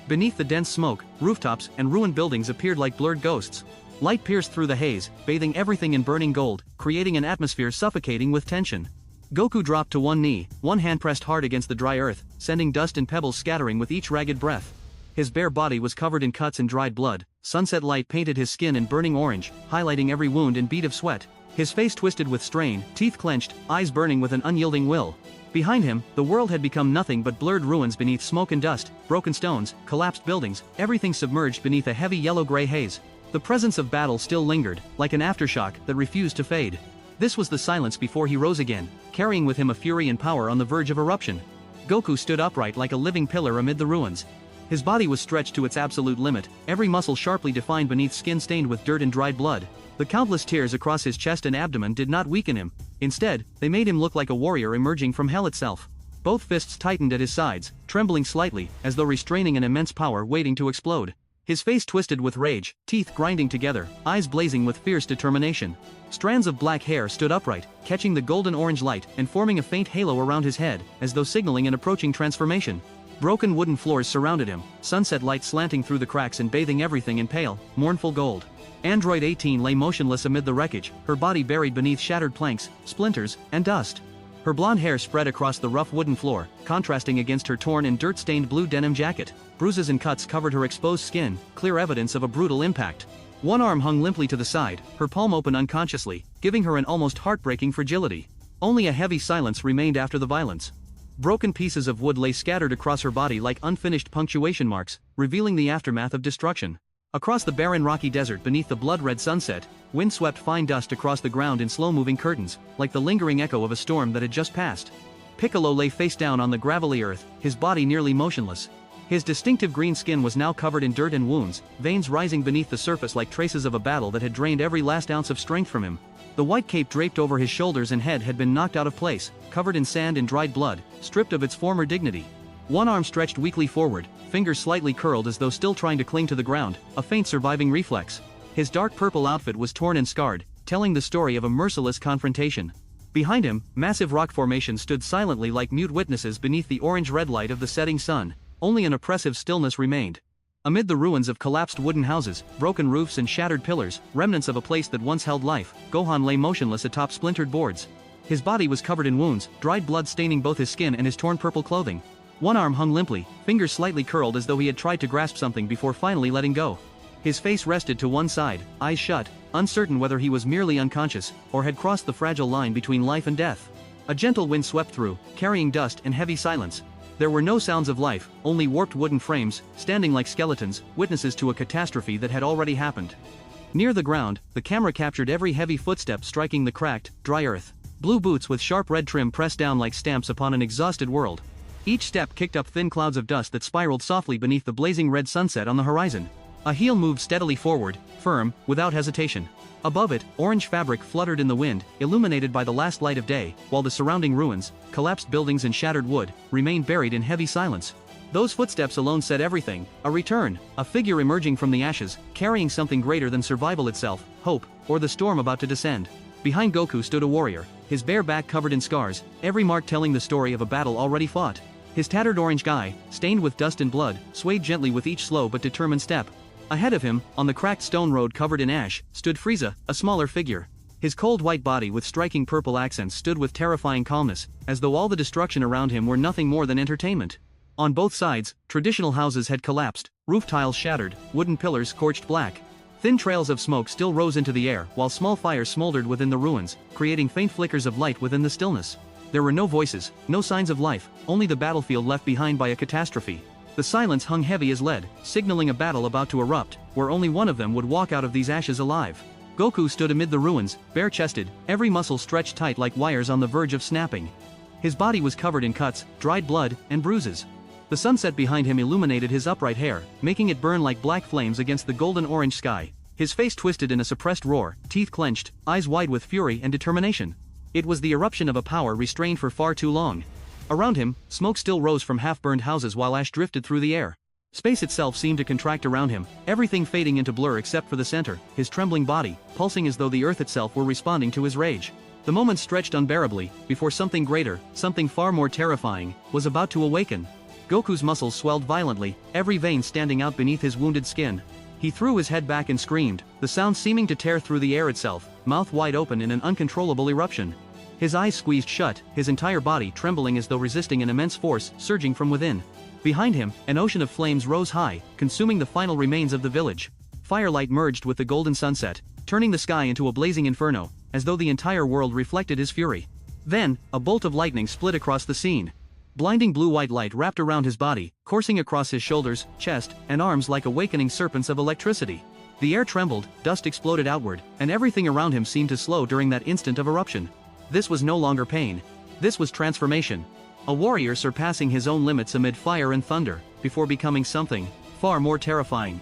Beneath the dense smoke, rooftops and ruined buildings appeared like blurred ghosts. Light pierced through the haze, bathing everything in burning gold, creating an atmosphere suffocating with tension. Goku dropped to one knee, one hand pressed hard against the dry earth, sending dust and pebbles scattering with each ragged breath. His bare body was covered in cuts and dried blood, sunset light painted his skin in burning orange, highlighting every wound and bead of sweat. His face twisted with strain, teeth clenched, eyes burning with an unyielding will. Behind him, the world had become nothing but blurred ruins beneath smoke and dust, broken stones, collapsed buildings, everything submerged beneath a heavy yellow-gray haze. The presence of battle still lingered, like an aftershock that refused to fade. This was the silence before he rose again, carrying with him a fury and power on the verge of eruption. Goku stood upright like a living pillar amid the ruins. His body was stretched to its absolute limit, every muscle sharply defined beneath skin stained with dirt and dried blood. The countless tears across his chest and abdomen did not weaken him. Instead, they made him look like a warrior emerging from hell itself. Both fists tightened at his sides, trembling slightly, as though restraining an immense power waiting to explode. His face twisted with rage, teeth grinding together, eyes blazing with fierce determination. Strands of black hair stood upright, catching the golden orange light and forming a faint halo around his head, as though signaling an approaching transformation. Broken wooden floors surrounded him, sunset light slanting through the cracks and bathing everything in pale, mournful gold. Android 18 lay motionless amid the wreckage, her body buried beneath shattered planks, splinters, and dust. Her blonde hair spread across the rough wooden floor, contrasting against her torn and dirt-stained blue denim jacket. Bruises and cuts covered her exposed skin, clear evidence of a brutal impact. One arm hung limply to the side, her palm open unconsciously, giving her an almost heartbreaking fragility. Only a heavy silence remained after the violence. Broken pieces of wood lay scattered across her body like unfinished punctuation marks, revealing the aftermath of destruction. Across the barren rocky desert beneath the blood-red sunset, wind swept fine dust across the ground in slow-moving curtains, like the lingering echo of a storm that had just passed. Piccolo lay face down on the gravelly earth, his body nearly motionless. His distinctive green skin was now covered in dirt and wounds, veins rising beneath the surface like traces of a battle that had drained every last ounce of strength from him. The white cape draped over his shoulders and head had been knocked out of place, covered in sand and dried blood, stripped of its former dignity. One arm stretched weakly forward, fingers slightly curled as though still trying to cling to the ground, a faint surviving reflex. His dark purple outfit was torn and scarred, telling the story of a merciless confrontation. Behind him, massive rock formations stood silently like mute witnesses beneath the orange-red light of the setting sun. Only an oppressive stillness remained. Amid the ruins of collapsed wooden houses, broken roofs and shattered pillars, remnants of a place that once held life, Gohan lay motionless atop splintered boards. His body was covered in wounds, dried blood staining both his skin and his torn purple clothing. One arm hung limply, fingers slightly curled as though he had tried to grasp something before finally letting go. His face rested to one side, eyes shut, uncertain whether he was merely unconscious, or had crossed the fragile line between life and death. A gentle wind swept through, carrying dust and heavy silence. There were no sounds of life, only warped wooden frames, standing like skeletons, witnesses to a catastrophe that had already happened. Near the ground, the camera captured every heavy footstep striking the cracked, dry earth. Blue boots with sharp red trim pressed down like stamps upon an exhausted world. Each step kicked up thin clouds of dust that spiraled softly beneath the blazing red sunset on the horizon. A heel moved steadily forward, firm, without hesitation. Above it, orange fabric fluttered in the wind, illuminated by the last light of day, while the surrounding ruins, collapsed buildings and shattered wood, remained buried in heavy silence. Those footsteps alone said everything: a return, a figure emerging from the ashes, carrying something greater than survival itself, hope, or the storm about to descend. Behind Goku stood a warrior, his bare back covered in scars, every mark telling the story of a battle already fought. His tattered orange guy, stained with dust and blood, swayed gently with each slow but determined step. Ahead of him, on the cracked stone road covered in ash, stood Frieza, a smaller figure. His cold white body with striking purple accents stood with terrifying calmness, as though all the destruction around him were nothing more than entertainment. On both sides, traditional houses had collapsed, roof tiles shattered, wooden pillars scorched black. Thin trails of smoke still rose into the air while small fires smoldered within the ruins, creating faint flickers of light within the stillness. There were no voices, no signs of life, only the battlefield left behind by a catastrophe. The silence hung heavy as lead, signaling a battle about to erupt, where only one of them would walk out of these ashes alive. Goku stood amid the ruins, bare-chested, every muscle stretched tight like wires on the verge of snapping. His body was covered in cuts, dried blood, and bruises. The sunset behind him illuminated his upright hair, making it burn like black flames against the golden-orange sky. His face twisted in a suppressed roar, teeth clenched, eyes wide with fury and determination. It was the eruption of a power restrained for far too long. Around him, smoke still rose from half-burned houses while ash drifted through the air. Space itself seemed to contract around him, everything fading into blur except for the center, his trembling body, pulsing as though the earth itself were responding to his rage. The moment stretched unbearably, before something greater, something far more terrifying, was about to awaken. Goku's muscles swelled violently, every vein standing out beneath his wounded skin. He threw his head back and screamed, the sound seeming to tear through the air itself, mouth wide open in an uncontrollable eruption. His eyes squeezed shut, his entire body trembling as though resisting an immense force surging from within. Behind him, an ocean of flames rose high, consuming the final remains of the village. Firelight merged with the golden sunset, turning the sky into a blazing inferno, as though the entire world reflected his fury. Then, a bolt of lightning split across the scene. Blinding blue-white light wrapped around his body, coursing across his shoulders, chest, and arms like awakening serpents of electricity. The air trembled, dust exploded outward, and everything around him seemed to slow during that instant of eruption. This was no longer pain. This was transformation. A warrior surpassing his own limits amid fire and thunder, before becoming something far more terrifying.